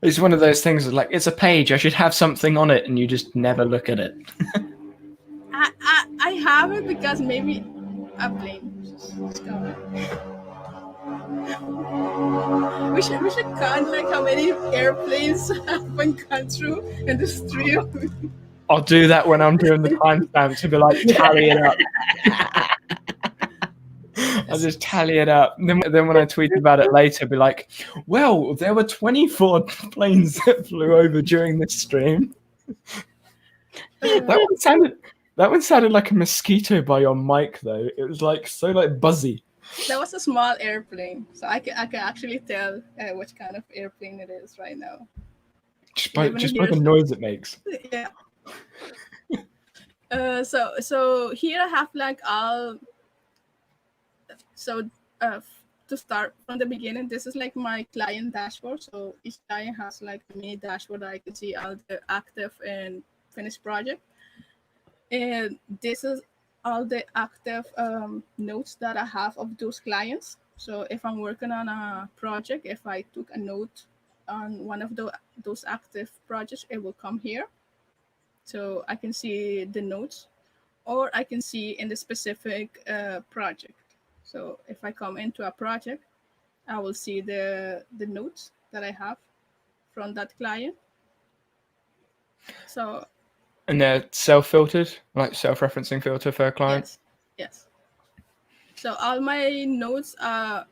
It's one of those things that like it's a page. I should have something on it, and you just never look at it. I have it because maybe I blame. We should count like how many airplanes have been gone through in the stream. I'll do that when I'm doing the timestamps to be like tally it up. I'll just tally it up. And then when I tweet about it later, be like, well, there were 24 planes that flew over during this stream. That one sounded like a mosquito by your mic though. It was like so like buzzy. That was a small airplane, so I can actually tell which kind of airplane it is right now. Just by the noise it makes. Yeah. So here I have like all. So to start from the beginning, this is like my client dashboard. So each client has like a mini dashboard that I can see all the active and finished project. And this is all the active notes that I have of those clients. So if I'm working on a project, if I took a note on one of those active projects, it will come here. So I can see the notes, or I can see in the specific project. So if I come into a project, I will see the notes that I have from that client. So And they're self-filtered, like self-referencing filter for a client. yes. So all my notes are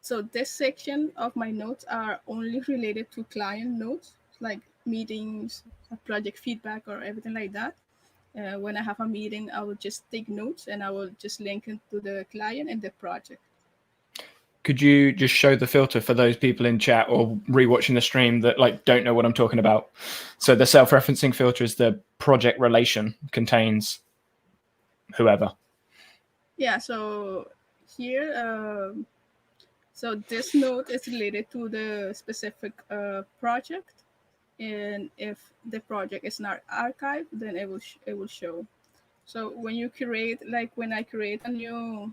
so this section of my notes are only related to client notes, like meetings, project feedback, or everything like that. When I have a meeting, I will just take notes and I will just link it to the client and the project. Could you just show the filter for those people in chat or rewatching the stream that like don't know what I'm talking about? So the self-referencing filter is the project relation contains whoever. Yeah. So here, so this note is related to the specific project, and if the project is not archived, then it will show. So when you create, like when I create a new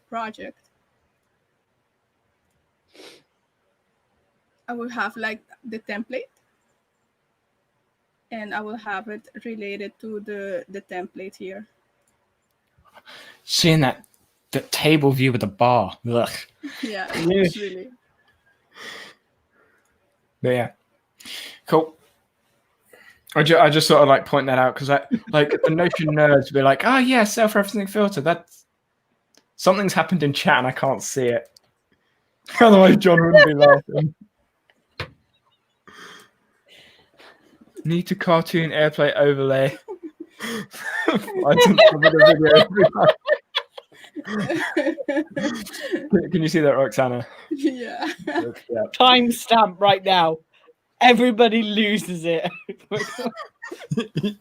project, I will have like the template, and I will have it related to the template here. Seeing that table view with the bar. Ugh. Yeah, it's really. But yeah, cool. I just sort of like point that out because like the Notion nerds be like, oh yeah, self-referencing filter. That's something's happened in chat and I can't see it. Otherwise, John wouldn't be laughing. Need to cartoon airplay overlay. Can you see that, Roxana? Yeah. Yeah. Timestamp right now. Everybody loses it.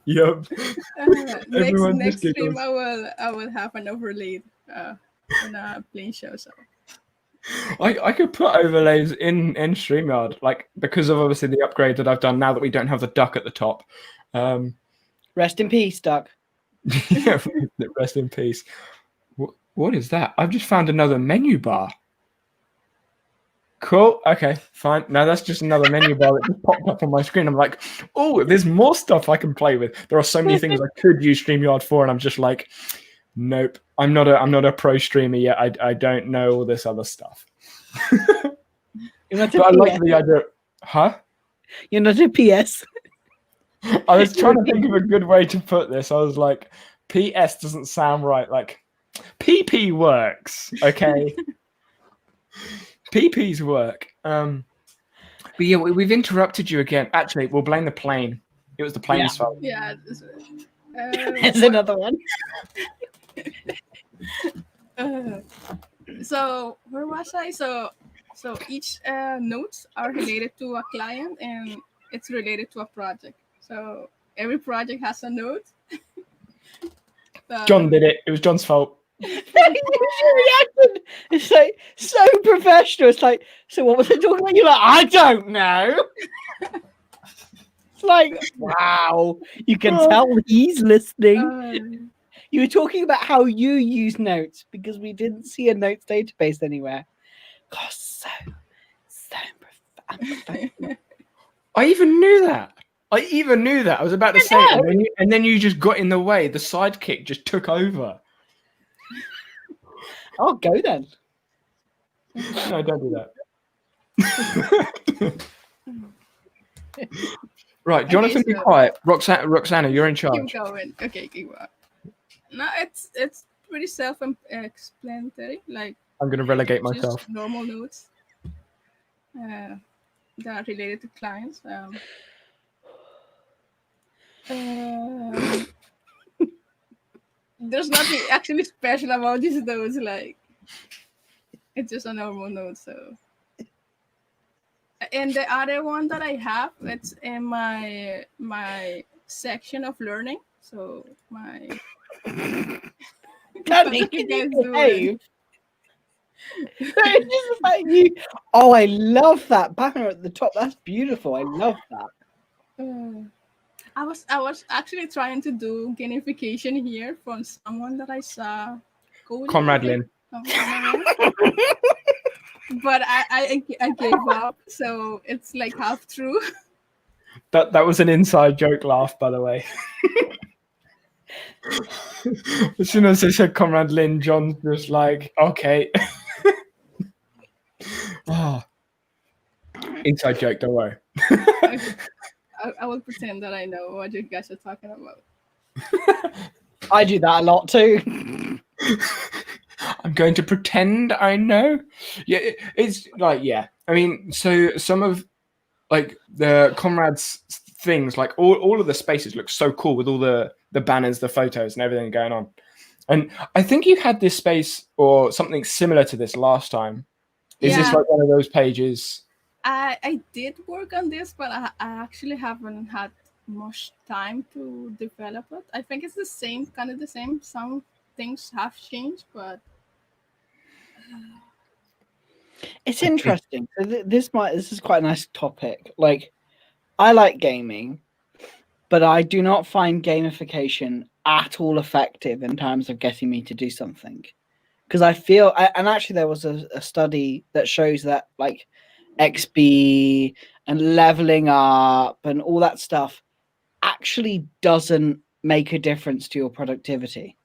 Yep. Next stream I will have an overlay in a plain show. So I could put overlays in StreamYard, like because of obviously the upgrade that I've done now that we don't have the duck at the top. Rest in peace, Duck. Yeah, rest in peace. What is that? I've just found another menu bar. Cool. Okay, fine. Now that's just another menu bar that just popped up on my screen. I'm like, oh, there's more stuff I can play with. There are so many things I could use StreamYard for, and I'm just like, nope. I'm not a pro streamer yet. I don't know all this other stuff. But I like the idea. Huh? You're not a PS. I was trying to think of a good way to put this. I was like, PS doesn't sound right. Like, PP works. Okay. PP's work. But yeah, we've interrupted you again. Actually, we'll blame the plane. It was the plane's fault. Yeah. There's another one. So where was I? So each notes are related to a client, and it's related to a project. So every project has a note. John did it. It was John's fault. It's like so professional. It's like, so what was I talking about? You're like, I don't know. It's like, wow, you can tell he's listening. You were talking about how you use notes because we didn't see a notes database anywhere. God, so professional. I even knew that. I was about to say it, and then you just got in the way. The sidekick just took over. I'll go then. No, don't do that. Right, Jonathan, be quiet. Roxana, you're in charge. Keep going. Okay, keep going. No, it's pretty self-explanatory. Like I'm going to relegate myself. Just normal notes that are related to clients. There's nothing actually special about these notes. Like it's just a normal note. So, and the other one that I have, it's in my section of learning. So my. Oh, I love that banner at the top. That's beautiful. I love that. I was actually trying to do gamification here from someone that I saw. Comrade Lynn. But I gave up, so it's like half true. That was an inside joke laugh, by the way. As soon as they said Comrade Lynn, John's just like, okay. Oh. Inside joke, don't worry. I will pretend that I know what you guys are talking about. I do that a lot too. I'm going to pretend I know. Yeah, it's like, yeah. I mean, so some of like the comrades things, like all of the spaces look so cool with all the banners, the photos, and everything going on. And I think you had this space or something similar to this last time. Is this like one of those pages? I did work on this, but I actually haven't had much time to develop it. I think it's the same, kind of the same. Some things have changed, but it's interesting. This is quite a nice topic. Like, I like gaming, but I do not find gamification at all effective in terms of getting me to do something. Because I feel, and actually there was a study that shows that like XP and leveling up and all that stuff actually doesn't make a difference to your productivity.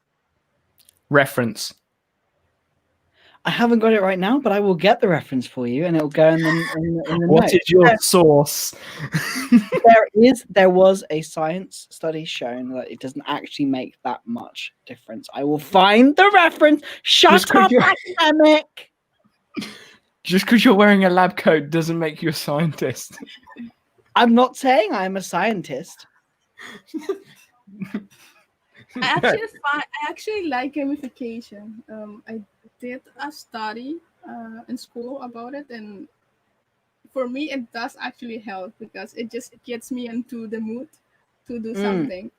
Reference. I haven't got it right now, but I will get the reference for you, and it'll go in the What notes. is your source? There was a science study showing that it doesn't actually make that much difference. I will find the reference. Shut up, academic. Just because you're wearing a lab coat doesn't make you a scientist. I'm not saying I'm a scientist. I actually like gamification. I did a study in school about it, and for me, it does actually help because it just gets me into the mood to do something.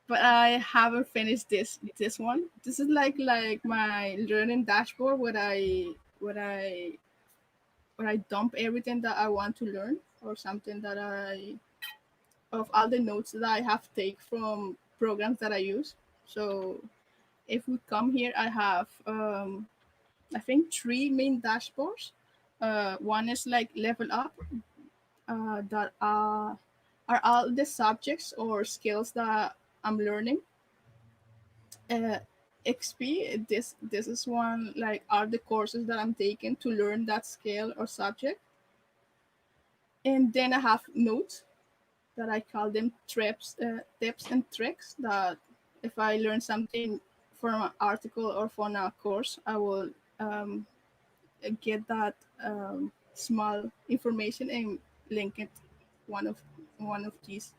But I haven't finished this one. This is like my learning dashboard where I dump everything that I want to learn or something that of all the notes that I have take from programs that I use. So if we come here, I have I think 3 main dashboards. One is like level up, that are all the subjects or skills that I'm learning. XP, this is one like are the courses that I'm taking to learn that skill or subject. And then I have notes that I call them tips and tricks that if I learn something from an article or from a course, I will get that small information and link it one of one of these.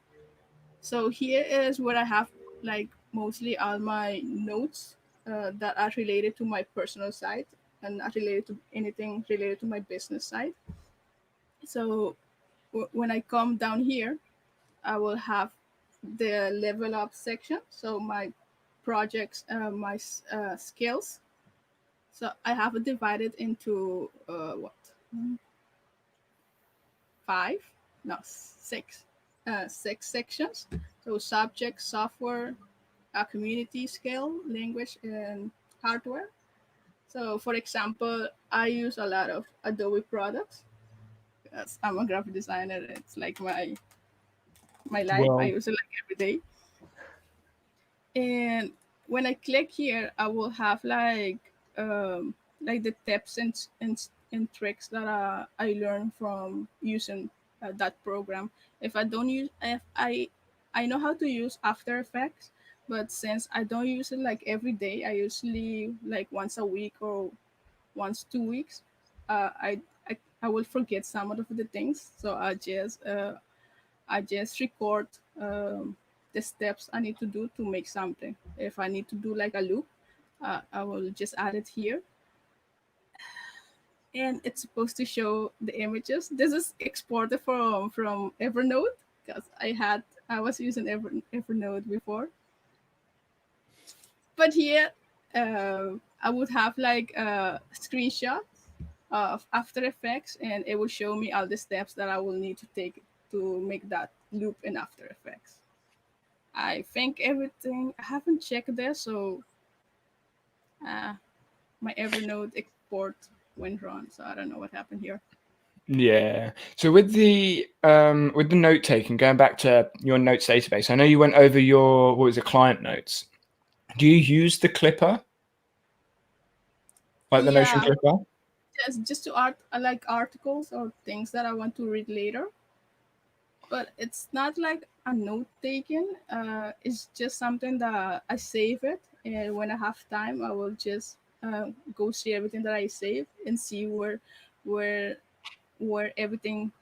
So here is where I have like mostly all my notes that are related to my personal side and not related to anything related to my business side. So when I come down here, I will have the level up section. So my projects, my skills. So I have it divided into what, five? No, six. 6 sections. So subject, software, community, skill, language, and hardware. So for example, I use a lot of Adobe products because I'm a graphic designer. It's like my life. I Well, use it like every day. And when I click here, I will have like the tips and tricks that I learned from using that program. If I don't use, if I know how to use After Effects, but since I don't use it like every day, I usually like once a week or once 2 weeks. I will forget some of the things, so I just record the steps I need to do to make something. If I need to do like a loop, I will just add it here. And it's supposed to show the images. This is exported from Evernote because I was using Evernote before. But here, I would have like a screenshot of After Effects, and it will show me all the steps that I will need to take to make that loop in After Effects. I think everything. I haven't checked there, so uh, my Evernote export went wrong. So I don't know what happened here. yeah. So with the note taking, going back to your notes database, I know you went over your what was it, client notes. Do you use the Clipper, like the Notion Yeah, Clipper? just to art I like articles or things that I want to read later. But it's not like a note taken. It's just something that I save it, and when I have time, I will just go see everything that I save and see where where everything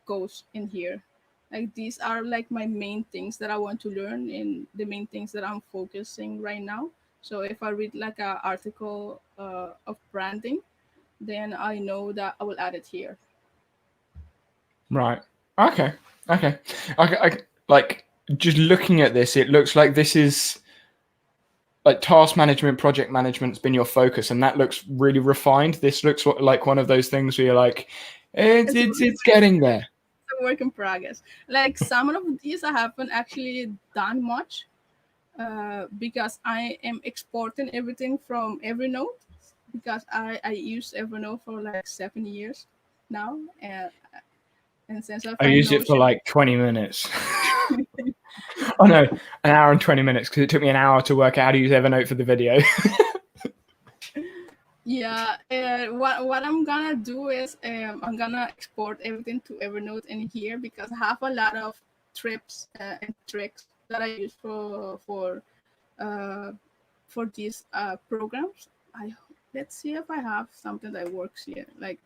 goes in here. Like these are like my main things that I want to learn and the main things that I'm focusing right now. So if I read like an article of branding, then I know that I will add it here. Right. Okay. Okay. Like just looking at this, it looks like this is like task management, project management's been your focus, and that looks really refined. This looks like one of those things where you're like, It's, it's getting there. a work in progress. Like some of these I haven't actually done much. because I am exporting everything from Evernote because I use Evernote for like 7 years now, and since I I find used it for Notion, like 20 minutes. Oh no, an hour and 20 minutes because it took me an hour to work out how to use Evernote for the video. yeah, what I'm gonna do is I'm gonna export everything to Evernote in here because I have a lot of trips and tricks that I use uh, for these programs. Let's see if I have something that works here. Like,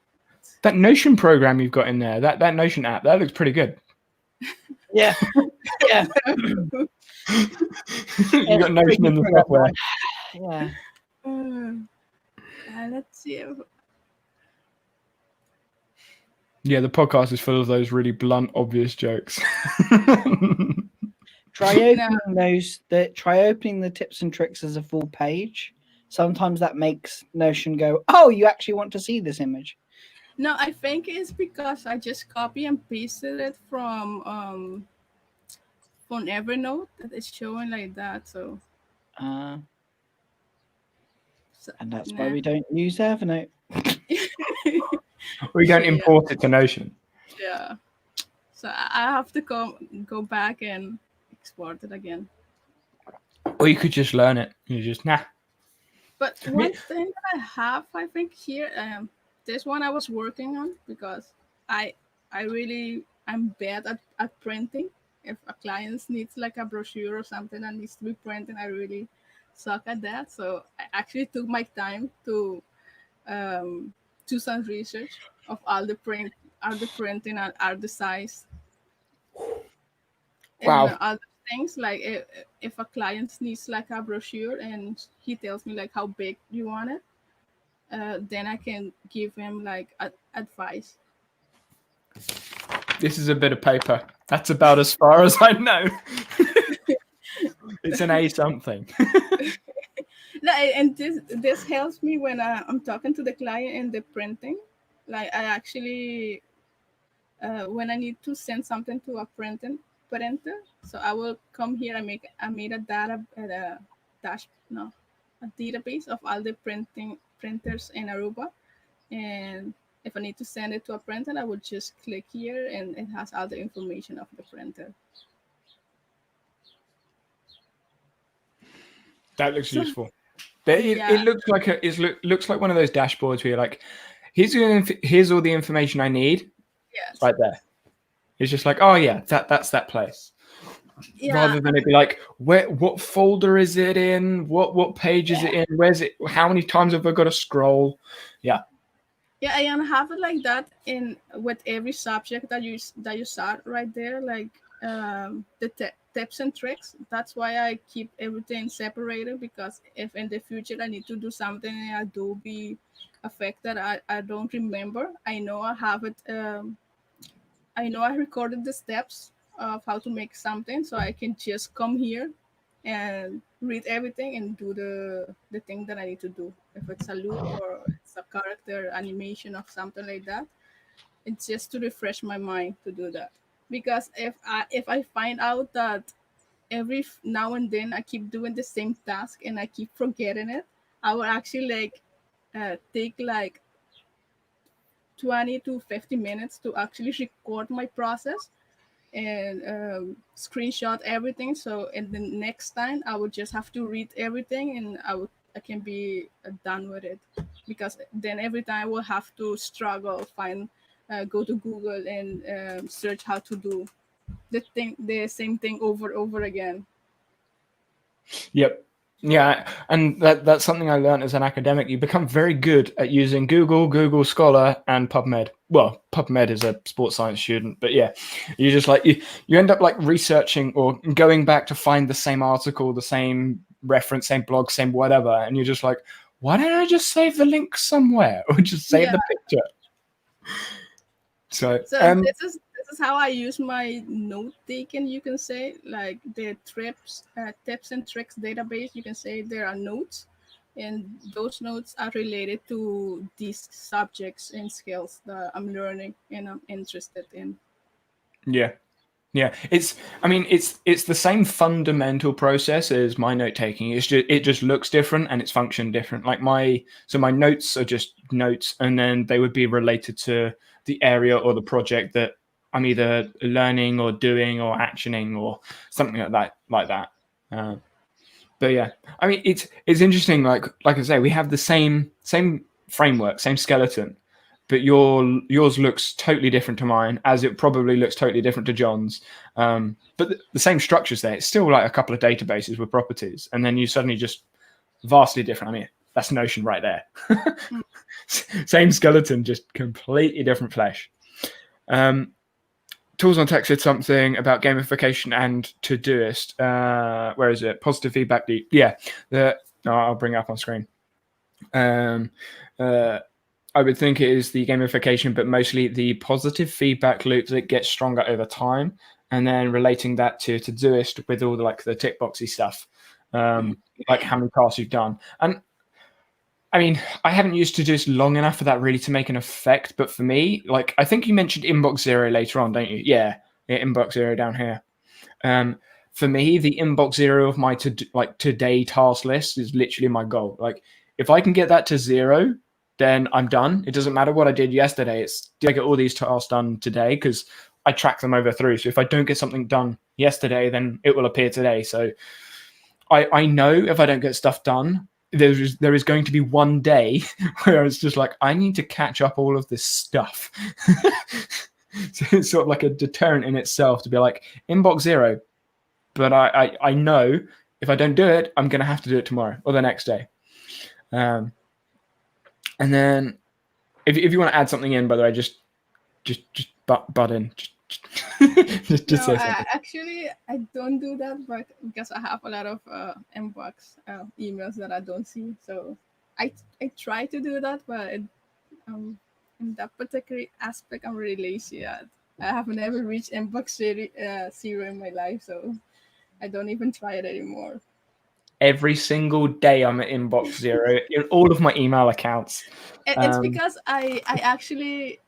That Notion program you've got in there, that Notion app, that looks pretty good. Yeah, yeah. You It's got Notion pretty in the good, software. yeah. let's see if Yeah, the podcast is full of those really blunt, obvious jokes. Try no. opening the tips and tricks as a full page. Sometimes that makes Notion go, oh, you actually want to see this image. No, I think it's because I just copy and pasted it from Evernote that it's showing like that. So, Uh, so and that's why nah. we don't use Evernote. We don't Yeah, import it to Notion. yeah. So I have to go back and export it again. Or you could just learn it. You just, nah. But one thing that I have, I think here, this one I was working on because I I'm bad at printing. If a client needs like a brochure or something that needs to be printed, I really suck at that. So I actually took my time to do some research of all the printing and all the size and Wow. other things. Like if a client needs like a brochure and he tells me like how big you want it, then I can give him like advice. This is a bit of paper. That's about as far as I know. It's an A something. And this helps me when I'm talking to the client and the printing. Like I actually when I need to send something to a printer, so I will come here and I made a dash no a database of all the printers in Aruba, and if I need to send it to a printer, I would just click here and it has all the information of the printer. That looks So useful. It yeah, looks like looks like one of those dashboards where you're like, here's all the information I need. It's yes, right there. It's just like, oh yeah, that's that place. yeah, Rather than it be like, what folder is it in? What page is it in? Where's it? How many times have I got to scroll? Yeah. yeah. I have it like that in with every subject that you saw right there, like the tips and tricks. That's why I keep everything separated because if in the future I need to do something in Adobe Effect that I don't remember, I know I have it. I know I recorded the steps of how to make something, so I can just come here and read everything and do the thing that I need to do. If it's a loop or it's a character animation of something like that, it's just to refresh my mind to do that. Because if I find out that now and then I keep doing the same task and I keep forgetting it, I will actually like take like 20 to 50 minutes to actually record my process and screenshot everything. So, and the next time I would just have to read everything, and I can be done with it. Because then every time I will have to struggle, go to Google and search how to do the same thing over again. Yep. Yeah, and that's something I learned as an academic. You become very good at using Google, Google Scholar, and PubMed. Well, PubMed is a sports science student, but yeah, you just like you end up like researching or going back to find the same article, the same reference, same blog, same whatever, and you're just like, why don't I just save the link somewhere or just save Yeah. the picture? So, So this is how I use my note taking. You can say like the tips and tricks database. You can say there are notes, and those notes are related to these subjects and skills that I'm learning and I'm interested in. yeah. Yeah, it's the same fundamental process as my note taking. It just looks different and it's functioned different. Like my notes are just notes, and then they would be related to the area or the project that I'm either learning or doing or actioning or something like that. But yeah, I mean it's interesting. Like I say, we have the same framework, same skeleton, but yours looks totally different to mine, as it probably looks totally different to John's. But the same structure's there. It's still like a couple of databases with properties, and then you suddenly just vastly different. I mean, that's Notion right there. Same skeleton, just completely different flesh. Tools on Tech said something about gamification and Todoist. Where is it? Positive feedback loop. Yeah, I'll bring it up on screen. I would think it is the gamification, but mostly the positive feedback loop that gets stronger over time, and then relating that to Todoist with all the tick boxy stuff, like how many tasks you've done. And I mean, I haven't used Todoist long enough for that really to make an effect. But for me, like I think you mentioned inbox zero later on, don't you? Yeah, inbox zero down here. For me, the inbox zero of my today task list is literally my goal. Like if I can get that to zero, then I'm done. It doesn't matter what I did yesterday. It's did I get all these tasks done today? Because I track them over through. So if I don't get something done yesterday, then it will appear today. So I know if I don't get stuff done, there is going to be one day where it's just like I need to catch up all of this stuff. So it's sort of like a deterrent in itself to be like inbox zero. But I know if I don't do it, I'm going to have to do it tomorrow or the next day. And then if you want to add something in, by the way, just butt in. Just No, say something. actually, I don't do that, but because I have a lot of inbox emails that I don't see, so I try to do that, but in that particular aspect, I'm really lazy at. I have never reached inbox zero in my life, so I don't even try it anymore. Every single day I'm at inbox zero in all of my email accounts. It's because I actually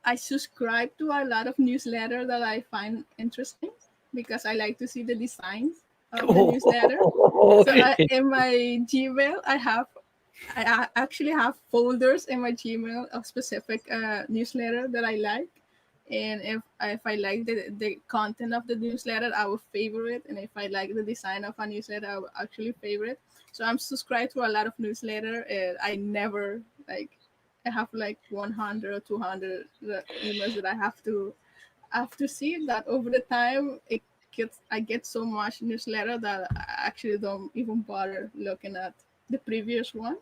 I subscribe to a lot of newsletters that I find interesting because I like to see the designs of the newsletter. So in my Gmail, I actually have folders in my Gmail of specific newsletter that I like. And if I like the content of the newsletter, I will favorite. And if I like the design of a newsletter, I will actually favorite. So I'm subscribed to a lot of newsletter. And I never like I have like 100 or 200 emails that I have to see that over the time I get so much newsletter that I actually don't even bother looking at the previous one.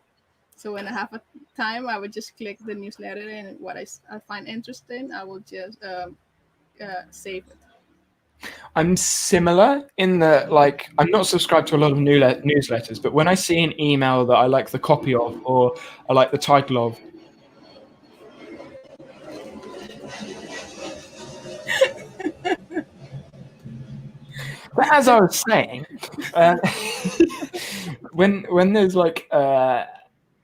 So when I have a time, I would just click the newsletter and what I find interesting, I will just save it. I'm similar in that, like, I'm not subscribed to a lot of newsletters, but when I see an email that I like the copy of or I like the title of, but as I was saying, when there's like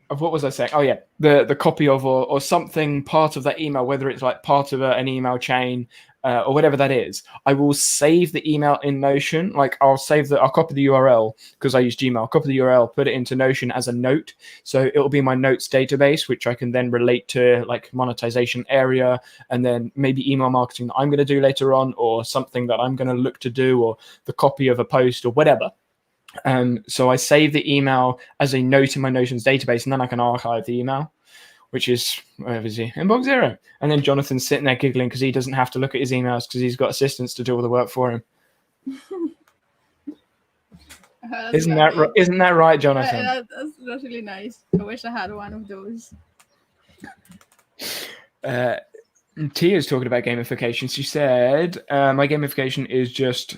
of what was I saying? Oh yeah, the copy of or something part of that email, whether it's like part of an email chain or whatever that is, I will save the email in Notion. Like I'll copy the URL because I use Gmail. I'll copy the URL, put it into Notion as a note, so it'll be my notes database, which I can then relate to like monetization area, and then maybe email marketing that I'm going to do later on, or something that I'm going to look to do, or the copy of a post or whatever. So I save the email as a note in my Notion's database, and then I can archive the email, which is, where is he? Inbox zero. And then Jonathan's sitting there giggling because he doesn't have to look at his emails because he's got assistants to do all the work for him. Isn't that right, Jonathan? That's really nice. I wish I had one of those. Tia's talking about gamification. She said, my gamification is just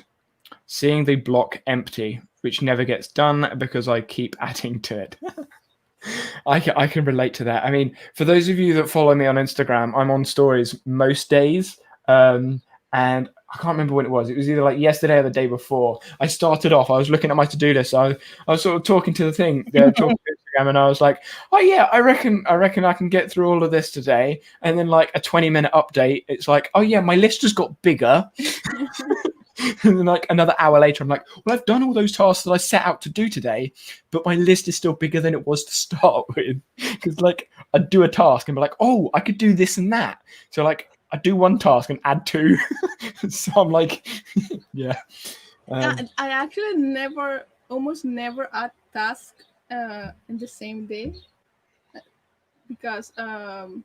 seeing the block empty, which never gets done because I keep adding to it. I can relate to that. I mean, for those of you that follow me on Instagram, I'm on stories most days, and I can't remember when it was. It was either like yesterday or the day before. I started off. I was looking at my to-do list. So I was sort of talking to the thing, talking to Instagram, and I was like, "Oh yeah, I reckon I can get through all of this today." And then like a 20-minute update, it's like, "Oh yeah, my list has got bigger." And then like another hour later, I'm like, "Well, I've done all those tasks that I set out to do today, but my list is still bigger than it was to start with." Because like I'd do a task and be like, "Oh, I could do this and that." So like I do one task and add two. So I'm like, yeah. I actually almost never add tasks in the same day because I'm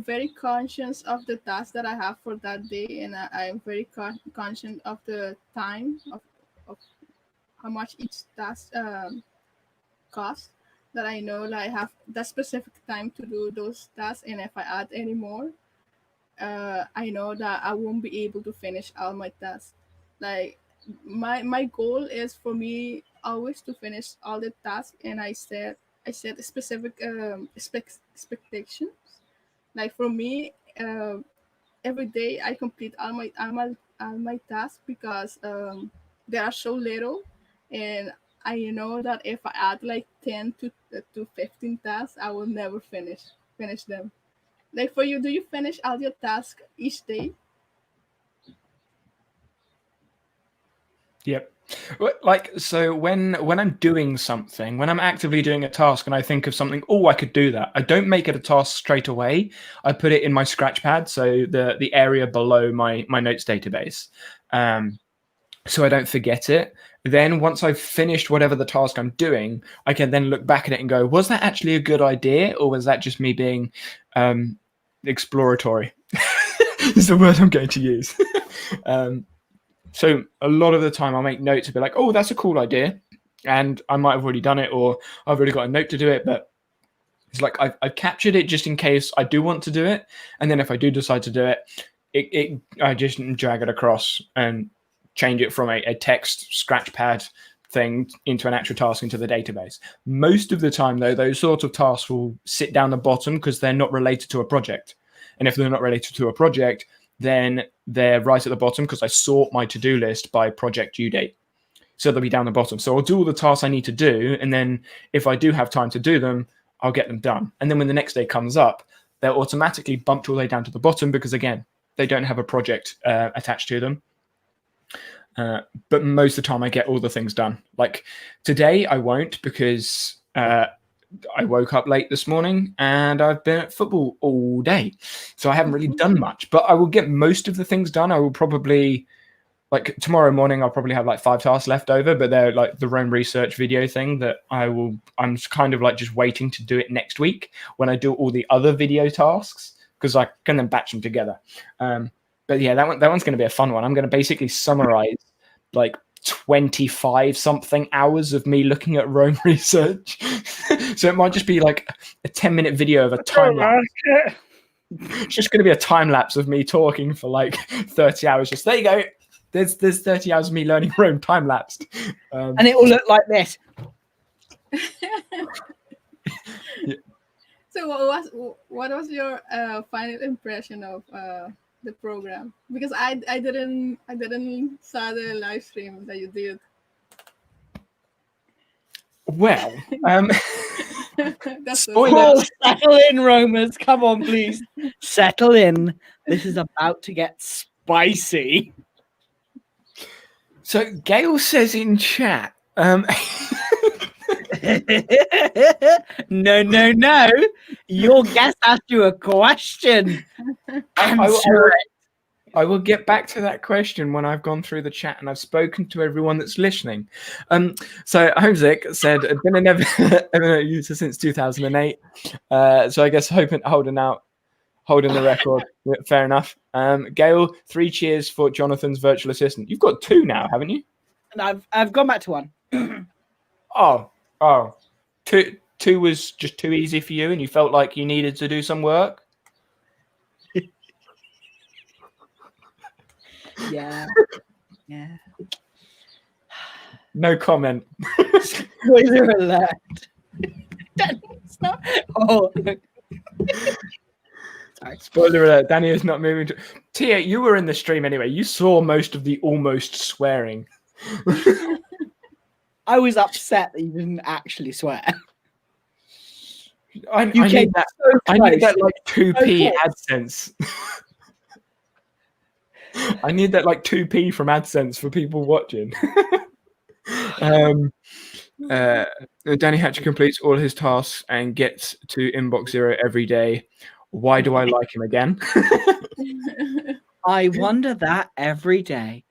very conscious of the task that I have for that day, and I'm very conscious of the time of how much each task costs. That I know that I have that specific time to do those tasks, and if I add any more, I know that I won't be able to finish all my tasks. Like my goal is for me always to finish all the tasks, and I set a specific expectations. Like for me, every day I complete all my tasks because they are so little, and I know that if I add like 10 to 15 tasks, I will never finish them. Like for you, do you finish all your tasks each day? Yep. Like so when I'm doing something, when I'm actively doing a task and I think of something, oh, I could do that. I don't make it a task straight away. I put it in my scratch pad, so the area below my notes database. So I don't forget it. Then once I've finished whatever the task I'm doing, I can then look back at it and go, was that actually a good idea, or was that just me being exploratory? Is the word I'm going to use. So a lot of the time I'll make notes and be like, oh, that's a cool idea. And I might have already done it, or I've already got a note to do it, but it's like I've captured it just in case I do want to do it. And then if I do decide to do it, I just drag it across and change it from a text scratch pad thing into an actual task into the database. Most of the time, though, those sorts of tasks will sit down the bottom because they're not related to a project. And if they're not related to a project, then they're right at the bottom because I sort my to-do list by project due date. So they'll be down the bottom. So I'll do all the tasks I need to do. And then if I do have time to do them, I'll get them done. And then when the next day comes up, they're automatically bumped all the way down to the bottom because, again, they don't have a project attached to them. But most of the time I get all the things done. Like today I won't because I woke up late this morning and I've been at football all day. So I haven't really done much, but I will get most of the things done. I will probably, like tomorrow morning, I'll probably have like 5 tasks left over, but they're like the Rome research video thing that I'm kind of like just waiting to do it next week when I do all the other video tasks because I can then batch them together. But yeah, that one's going to be a fun one. I'm going to basically summarize like 25 something hours of me looking at Rome research. So it might just be like a 10-minute video of a time lapse. It's just going to be a time lapse of me talking for like 30 hours. Just there you go. There's 30 hours of me learning Rome time lapsed. And it will look like this. Yeah. So what was your final impression of the program? Because I didn't saw the live stream that you did. Well, spoiler. Settle in, Romans. Come on, please. Settle in. This is about to get spicy. So Gail says in chat. No. Your guest asked you a question. Answer it. I will get back to that question when I've gone through the chat and I've spoken to everyone that's listening. So Homesick said, been an Evernote user since 2008. So I guess holding the record. Fair enough. Gail, 3 cheers for Jonathan's virtual assistant. You've got 2 now, haven't you? And I've gone back to 1. Oh. 2 was just too easy for you and you felt like you needed to do some work? Yeah. No comment. Spoiler alert. It's not. Oh. Spoiler alert, Danny is not moving to... Tia, you were in the stream anyway. You saw most of the almost swearing. I was upset that you didn't actually swear. I You need came that. so I need close. that like 2p close. AdSense. I need that like 2p from AdSense for people watching. Danny Hatcher completes all his tasks and gets to inbox 0 every day. Why do I like him again? I wonder that every day.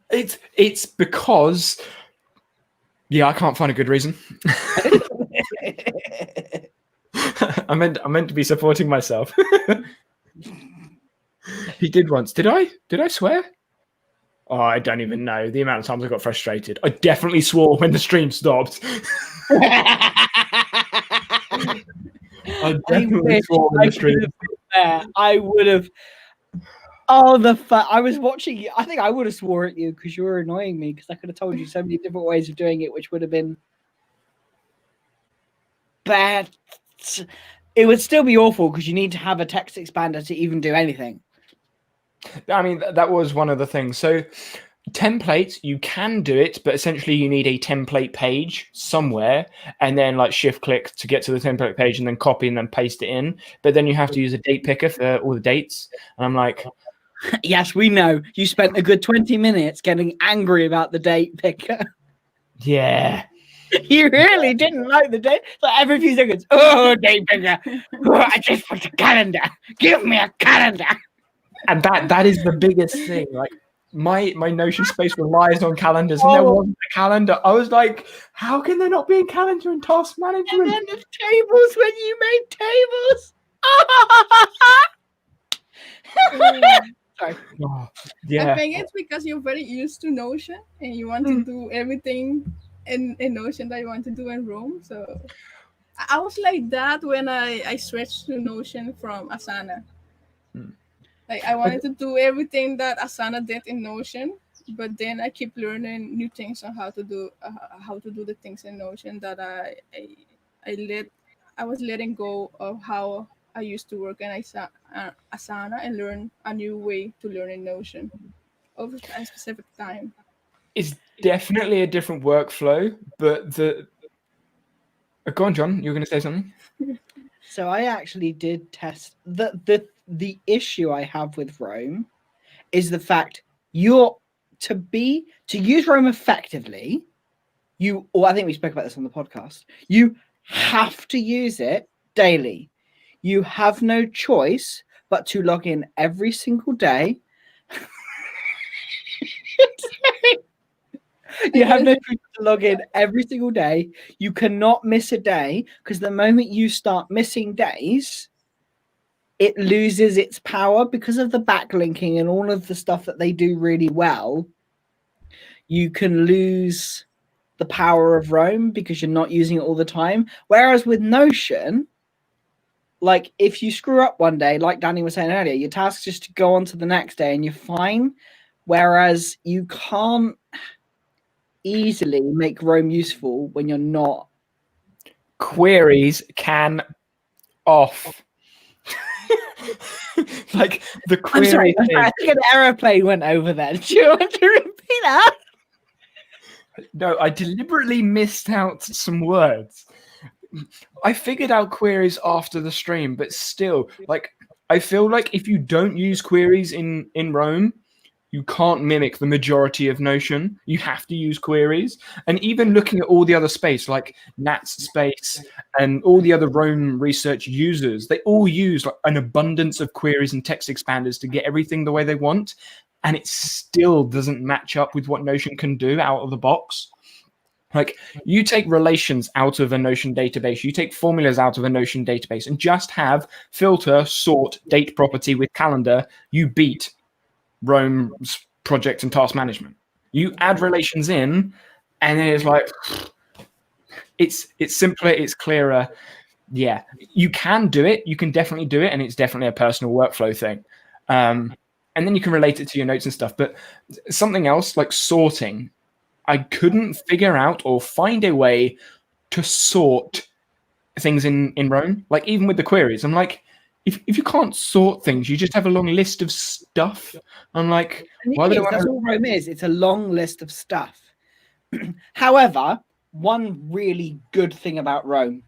It's because, yeah, I can't find a good reason. I meant to be supporting myself. He did once. Did I swear? Oh, I don't even know the amount of times I got frustrated. I definitely swore when the stream stopped. I definitely swore when the stream stopped. I would have. Oh, the fun! I was watching you. I think I would have swore at you because you were annoying me. Because I could have told you so many different ways of doing it, which would have been bad. It would still be awful because you need to have a text expander to even do anything. I mean, that was one of the things. So templates, you can do it, but essentially you need a template page somewhere and then like shift click to get to the template page and then copy and then paste it in. But then you have to use a date picker for all the dates. And I'm like, yes, we know. You spent a good 20 minutes getting angry about the date picker. Yeah. You really didn't like the date. Like every few seconds, oh, date picker. Oh, I just want a calendar. Give me a calendar. And that is the biggest thing. Like my Notion space relies on calendars, and there wasn't a calendar. I was like, how can there not be a calendar in task management? And then the tables when you made tables. Sorry. Oh, yeah. I think it's because you're very used to Notion and you want to do everything in Notion that you want to do in Roam. So I was like that when I switched to Notion from Asana. Like I wanted to do everything that Asana did in Notion, but then I keep learning new things on how to do the things in Notion that I was letting go of how I used to work in Asana and learn a new way to learn in Notion over a specific time. It's definitely a different workflow, but go on, John. You were going to say something? So I actually did test the issue I have with Roam is the fact to use Roam effectively, I think we spoke about this on the podcast, you have to use it daily. You have no choice but to log in every single day. You have no choice to log in every single day. You cannot miss a day because the moment you start missing days, it loses its power because of the backlinking and all of the stuff that they do really well. You can lose the power of Roam because you're not using it all the time. Whereas with Notion, like if you screw up one day, like Danny was saying earlier, your task is just to go on to the next day and you're fine. Whereas you can't easily make Roam useful when you're not. Queries can off. Like the query. I'm sorry, I think an aeroplane went over there. Do you want to repeat that? No, I deliberately missed out some words. I figured out queries after the stream, but still, like, I feel like if you don't use queries in Roam, you can't mimic the majority of Notion. You have to use queries. And even looking at all the other space, like Nat's space and all the other Roam research users, they all use like an abundance of queries and text expanders to get everything the way they want. And it still doesn't match up with what Notion can do out of the box. Like you take relations out of a Notion database, you take formulas out of a Notion database and just have filter, sort, date property with calendar, you beat Roam's project and task management. You add relations in and then it's like it's simpler, it's clearer. Yeah, you can do it, you can definitely do it, and it's definitely a personal workflow thing. And then you can relate it to your notes and stuff. But something else like sorting, I couldn't figure out or find a way to sort things in Rome. Like even with the queries, I'm like, if you can't sort things, you just have a long list of stuff. I'm like, why would I want that's all Rome is. It's a long list of stuff. However, one really good thing about Rome,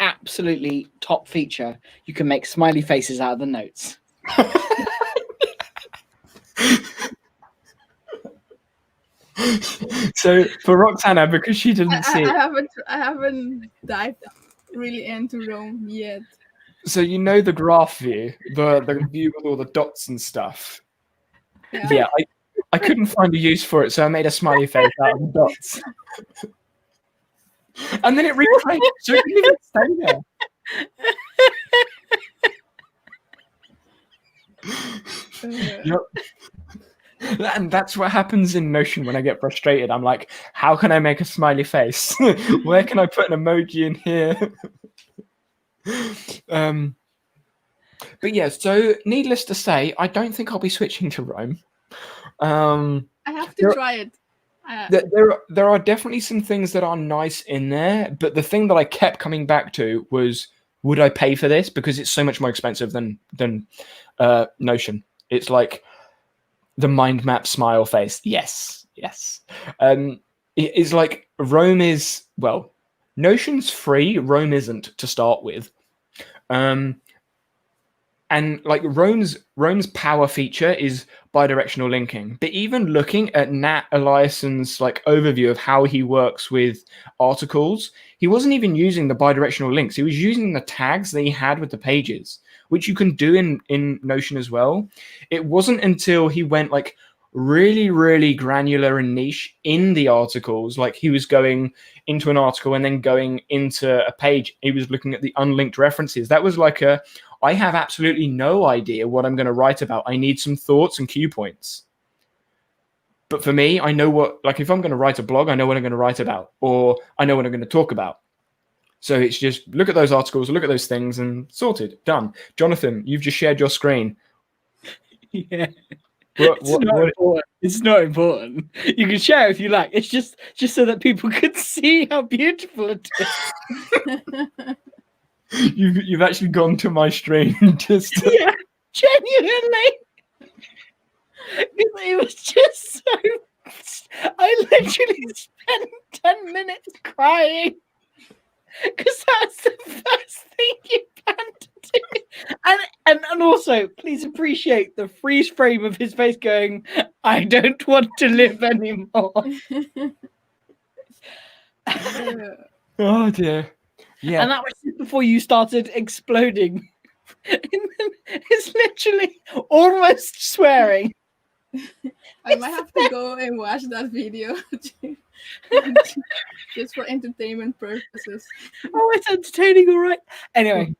absolutely top feature, you can make smiley faces out of the notes. So for Roxana, because she didn't see it, I haven't dived really into Rome yet. so you know the graph view, the view with all the dots and stuff. Yeah, I couldn't find a use for it, so I made a smiley face out of the dots. And then it reframed, so it didn't even stay there. Yep. And that's what happens in Notion when I get frustrated. I'm like, how can I make a smiley face? Where can I put an emoji in here? But yeah, so needless to say, I don't think I'll be switching to Rome. I have to try it. There are definitely some things that are nice in there, but the thing that I kept coming back to was, would I pay for this? Because it's so much more expensive than Notion. It's like the mind map smile face. Yes. It's like Rome is, well, Notion's free. Rome isn't to start with. And like Rome's power feature is bidirectional linking. But even looking at Nat Eliasson's like overview of how he works with articles, he wasn't even using the bidirectional links. He was using the tags that he had with the pages, which you can do in Notion as well. It wasn't until he went like really, really granular and niche in the articles, like he was going into an article and then going into a page. He was looking at the unlinked references. That was like I have absolutely no idea what I'm going to write about. I need some thoughts and cue points. But for me, I know what, like if I'm going to write a blog, I know what I'm going to write about, or I know what I'm going to talk about. So it's just look at those articles, look at those things, and sorted, done. Jonathan, you've just shared your screen. Yeah. It's not important. You can share if you like. It's just so that people could see how beautiful it is. You've actually gone to my stream just to... Yeah, genuinely. It was just so. I literally spent 10 minutes crying because that's the first thing you plan to do. And also, please appreciate the freeze frame of his face going, "I don't want to live anymore." Oh dear. Yeah. And that was just before you started exploding. It's literally almost swearing. I might have to go and watch that video just for entertainment purposes. Oh, it's entertaining, all right. Anyway.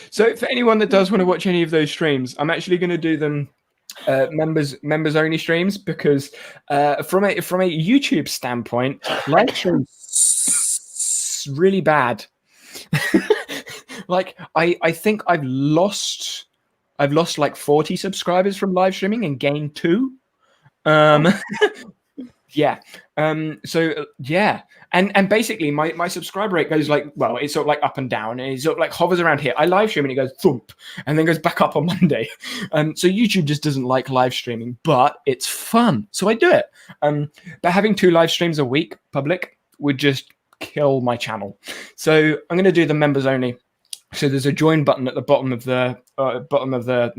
So for anyone that does want to watch any of those streams, I'm actually going to do them members only streams, because from a YouTube standpoint, live streams really bad. Like I think I've lost like 40 subscribers from live streaming and gained 2. Yeah. So yeah. And basically my subscriber rate goes like, well, it's sort of like up and down, and it sort of like hovers around here. I live stream and it goes thump and then goes back up on Monday. So YouTube just doesn't like live streaming, but it's fun. So I do it. But having 2 live streams a week public would just kill my channel. So I'm going to do the members only. So there's a join button at the bottom of the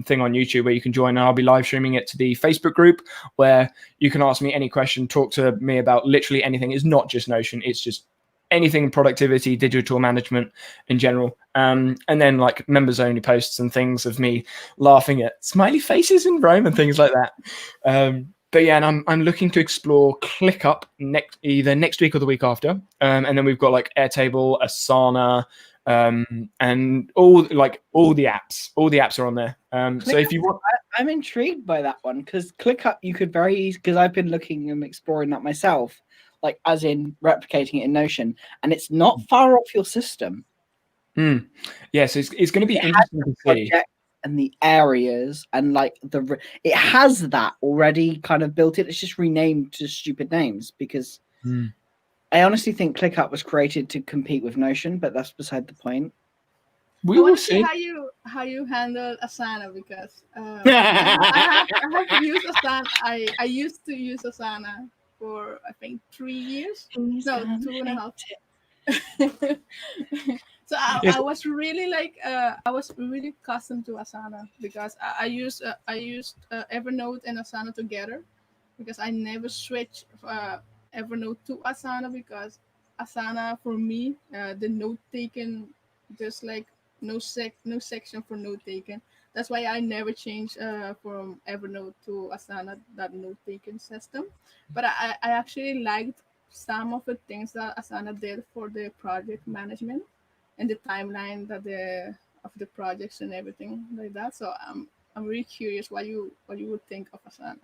thing on YouTube where you can join, and I'll be live streaming it to the Facebook group where you can ask me any question, talk to me about literally anything. It's not just Notion, it's just anything productivity, digital management in general. And then like members only posts and things of me laughing at smiley faces in Rome and things like that. But yeah, and I'm looking to explore ClickUp either next week or the week after. And then we've got like Airtable, Asana, and all the apps are on there. So if you want, I'm intrigued by that one, because ClickUp you could very easily, because I've been looking and exploring that myself, like as in replicating it in Notion, and it's not far off your system. Yeah, so it's going to be interesting to see. And the areas and like it has that already kind of built in. It's just renamed to stupid names because I honestly think ClickUp was created to compete with Notion, but that's beside the point. We I will want to see see. how you handle Asana, because Yeah. I have used Asana. I used to use Asana for I think 3 years. No, two and a half. So Yes. I was really like I was really accustomed to Asana, because I used Evernote and Asana together, because I never switched Evernote to Asana, because Asana for me, the note taken, just like no section for note taken. That's why I never changed from Evernote to Asana, that note taken system. But I actually liked some of the things that Asana did for the project management and the timeline that of the projects and everything like that. So I'm really curious what you would think of Asana.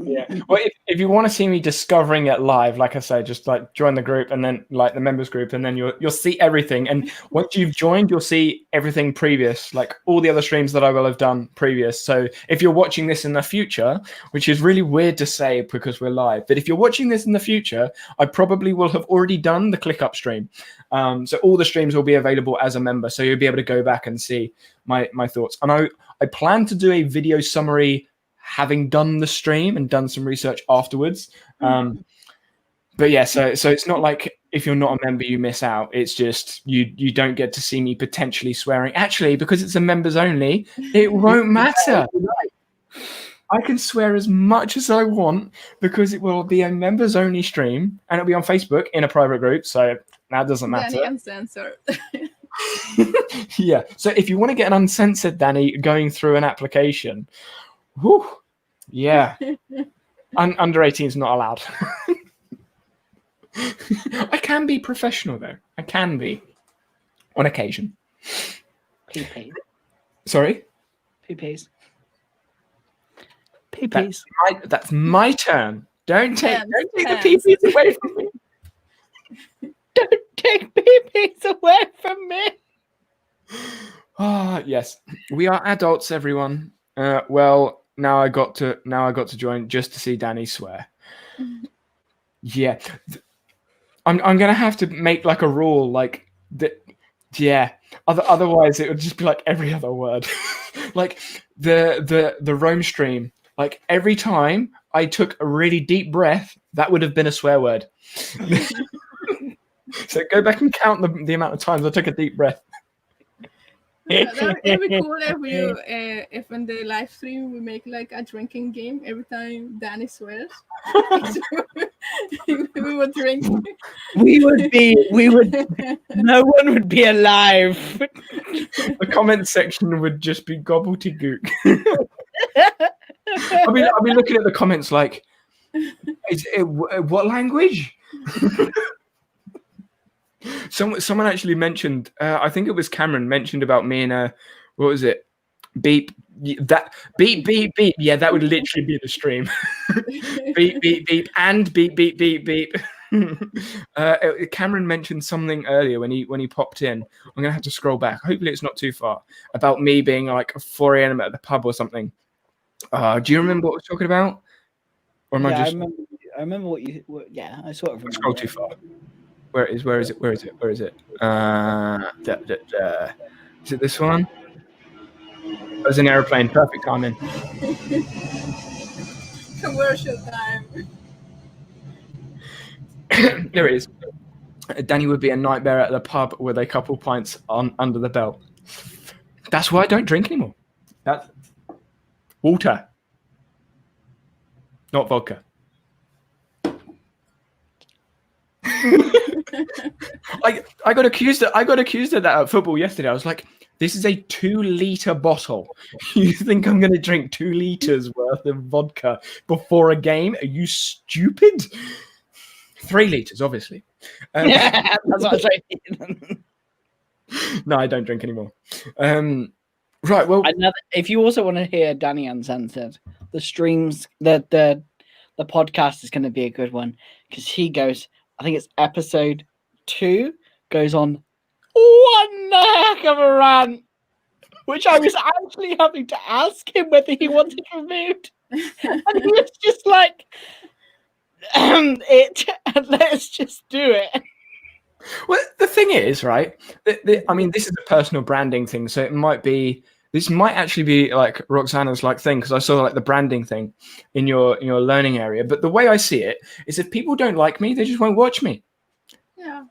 Yeah. Well, if you want to see me discovering it live, like I say, just like join the group and then like the members group, and then you'll see everything. And once you've joined, you'll see everything previous, like all the other streams that I will have done previous. So if you're watching this in the future, which is really weird to say because we're live, but if you're watching this in the future, I probably will have already done the ClickUp stream. So all the streams will be available as a member, so you'll be able to go back and see my thoughts. And I plan to do a video summary having done the stream and done some research afterwards. But yeah, so it's not like if you're not a member you miss out. It's just you don't get to see me potentially swearing. Actually, because it's a members only, it won't matter. I can swear as much as I want because it will be a members only stream and it'll be on Facebook in a private group. So that doesn't matter. Danny Uncensored. Yeah. So if you want to get an uncensored Danny going through an application, whew, yeah. Under 18 is not allowed. I can be professional though. I can be on occasion. PP. Sorry? PPs. PPs. That's my turn. Don't take the Hands. PPs away from me. Don't take PPs away from me. Ah, yes. We are adults, everyone. Well, now I got to join just to see Danny swear. Yeah. I'm gonna have to make like a rule like that. Yeah. Otherwise it would just be like every other word. Like the Rome stream. Like every time I took a really deep breath, that would have been a swear word. So go back and count the amount of times I took a deep breath. That would be cool if you if in the live stream we make like a drinking game every time Danny swears. We would drink. We would no one would be alive. The comment section would just be gobbledygook. I'll be looking at the comments like, what language? Someone actually mentioned, I think it was Cameron mentioned about me in what was it? Beep. That beep beep beep. Yeah, that would literally be the stream. Beep beep beep and beep beep beep beep. Cameron mentioned something earlier when he popped in. I'm gonna have to scroll back. Hopefully it's not too far. About me being like 4 a.m. at the pub or something. Do you remember what I was talking about? Or am I just? I remember what you. Yeah, I sort of remember. Scroll too far. Where is it? Is it this one? It was an airplane. Perfect timing. Commercial time. There it is. Danny would be a nightmare at the pub with a couple pints under the belt. That's why I don't drink anymore. That's water, not vodka. I got accused of that at football yesterday. I was like, this is a 2-liter bottle. You think I'm going to drink 2 liters worth of vodka before a game? Are you stupid? 3 liters, obviously. That's what I was saying. No, I don't drink anymore. Right. Well, if you also want to hear Danny Uncensored, the streams, the podcast is going to be a good one because he goes. I think it's episode 2 goes on one heck of a rant, which I was actually having to ask him whether he wanted removed, and he was just like, Let's just do it. Well, the thing is, right? I mean, this is a personal branding thing, so it might be. This might actually be like Roxana's like thing because I saw like the branding thing in your learning area. But the way I see it is, if people don't like me, they just won't watch me. Yeah.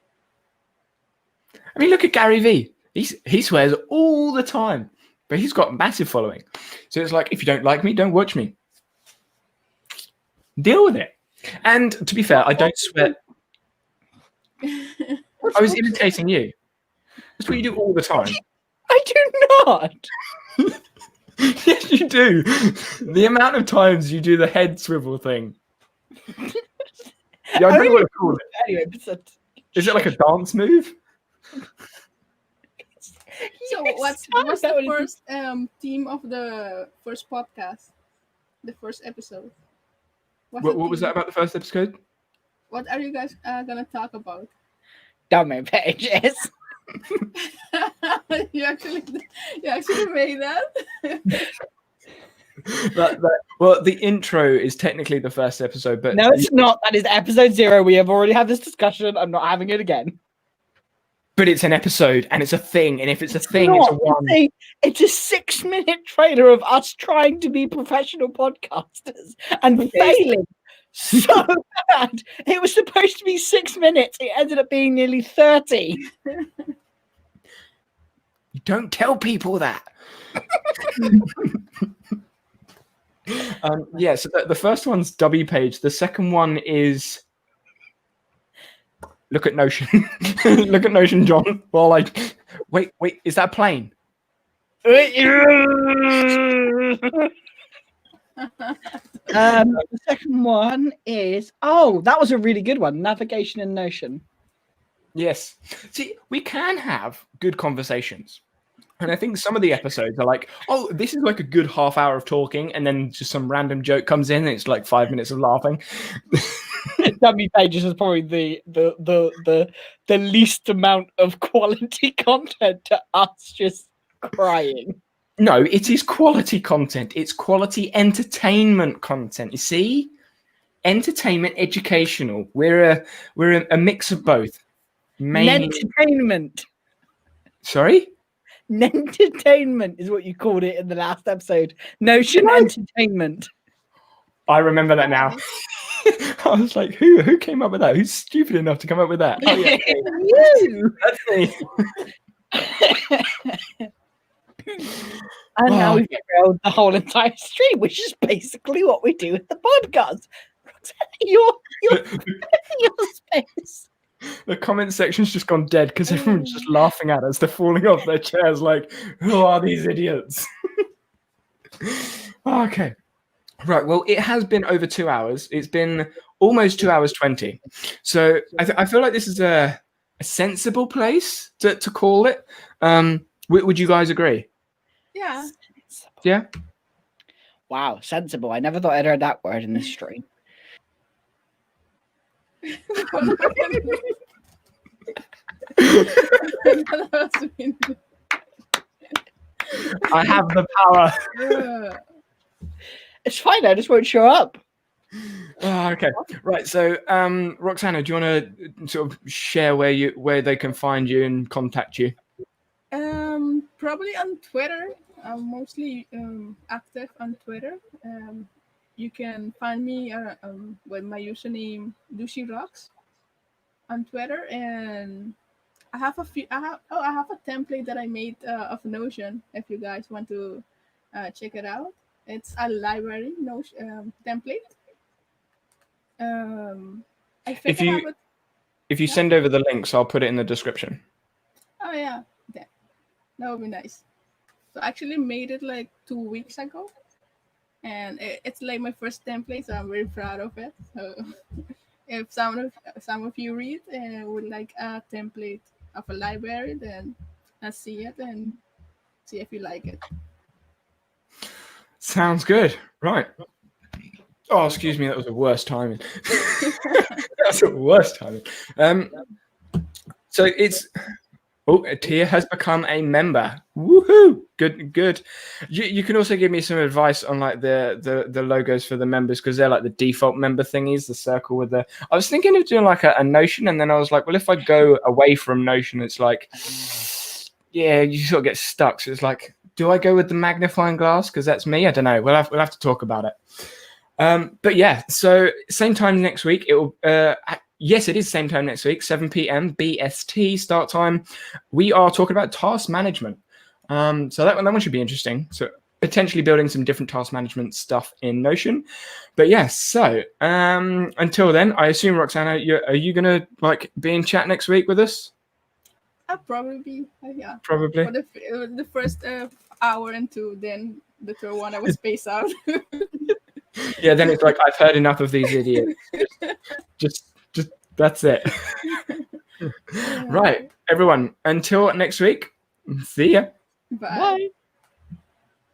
I mean, look at Gary Vee. He swears all the time, but he's got a massive following. So it's like, if you don't like me, don't watch me. Deal with it. And to be fair, I don't swear. I was imitating you. That's what you do all the time. I do not. Yes, you do. The amount of times you do the head swivel thing. Yeah, I don't know what to call it. Anyway, Is it like a dance move? So what's the first theme of the first podcast? The first episode. What was that about the first episode? What are you guys gonna talk about? Dummy pages. you actually made that? Well, the intro is technically the first episode, but no, it's not. That is episode 0. We have already had this discussion. I'm not having it again. But it's an episode and it's a thing, and if it's a thing, it's a one. It's a 6-minute trailer of us trying to be professional podcasters and failing so bad. It was supposed to be 6 minutes. It ended up being nearly 30. You don't tell people that. Yeah, so the first one's W page. The second one is look at Notion. Look at Notion, John. Well, like, wait, is that a plane? The second one is that was a really good one. Navigation in Notion. Yes. See, we can have good conversations. And I think some of the episodes are like, oh, this is like a good half hour of talking, and then just some random joke comes in, and it's like 5 minutes of laughing. Dummy pages is probably the least amount of quality content to us just crying. No, it is quality content. It's quality entertainment content. You see, entertainment, educational. We're a mix of both. Entertainment. Sorry. Entertainment is what you called it in the last episode. Notion entertainment. I remember that now. I was like, who came up with that? Who's stupid enough to come up with that? Oh, yeah. You. That's me. And now we've derailed the whole entire stream, which is basically what we do with the podcast. Roxana, your space. The comment section's just gone dead because everyone's just laughing at us. They're falling off their chairs like, who are these idiots? Okay. Right. Well, it has been over 2 hours. It's been almost 2 hours 20. So I feel like this is a sensible place to call it. Would you guys agree? Yeah. Yeah. Wow. Sensible. I never thought I'd heard that word in this stream. I have the power. It's fine. I just won't show up. Okay. Right. So, Roxana, do you want to sort of share where they can find you and contact you? Probably on Twitter. I'm mostly active on Twitter. You can find me with my username DushyRocks on Twitter, and I have a template that I made of Notion. If you guys want to check it out, it's a library Notion template. I think if you send over the links, I'll put it in the description. Oh yeah, that would be nice. So I actually made it like 2 weeks ago. And it's like my first template, so I'm very proud of it. So if some of you read and would like a template of a library, then see it and see if you like it. Sounds good. Right. Oh, excuse me. That was the worst timing. That's the worst timing. So Oh, Tia has become a member. Woohoo! Good, good. You can also give me some advice on like the logos for the members, because they're like the default member thingies, the circle with the. I was thinking of doing like a Notion, and then I was like, well, if I go away from Notion, it's like, yeah, you sort of get stuck. So it's like, do I go with the magnifying glass? Because that's me. I don't know. We'll have to talk about it. But yeah, so same time next week. It will. Yes, it is same time next week, 7 p.m. BST start time. We are talking about task management. So that one should be interesting. So potentially building some different task management stuff in Notion. But yes, so until then, I assume Roxana, are you gonna like be in chat next week with us? I'll probably be, yeah. Probably. For the first hour and two, then the third one I will space out. Yeah, then it's like I've heard enough of these idiots. Just that's it. Yeah. Right, everyone. Until next week. See ya. Bye. Bye.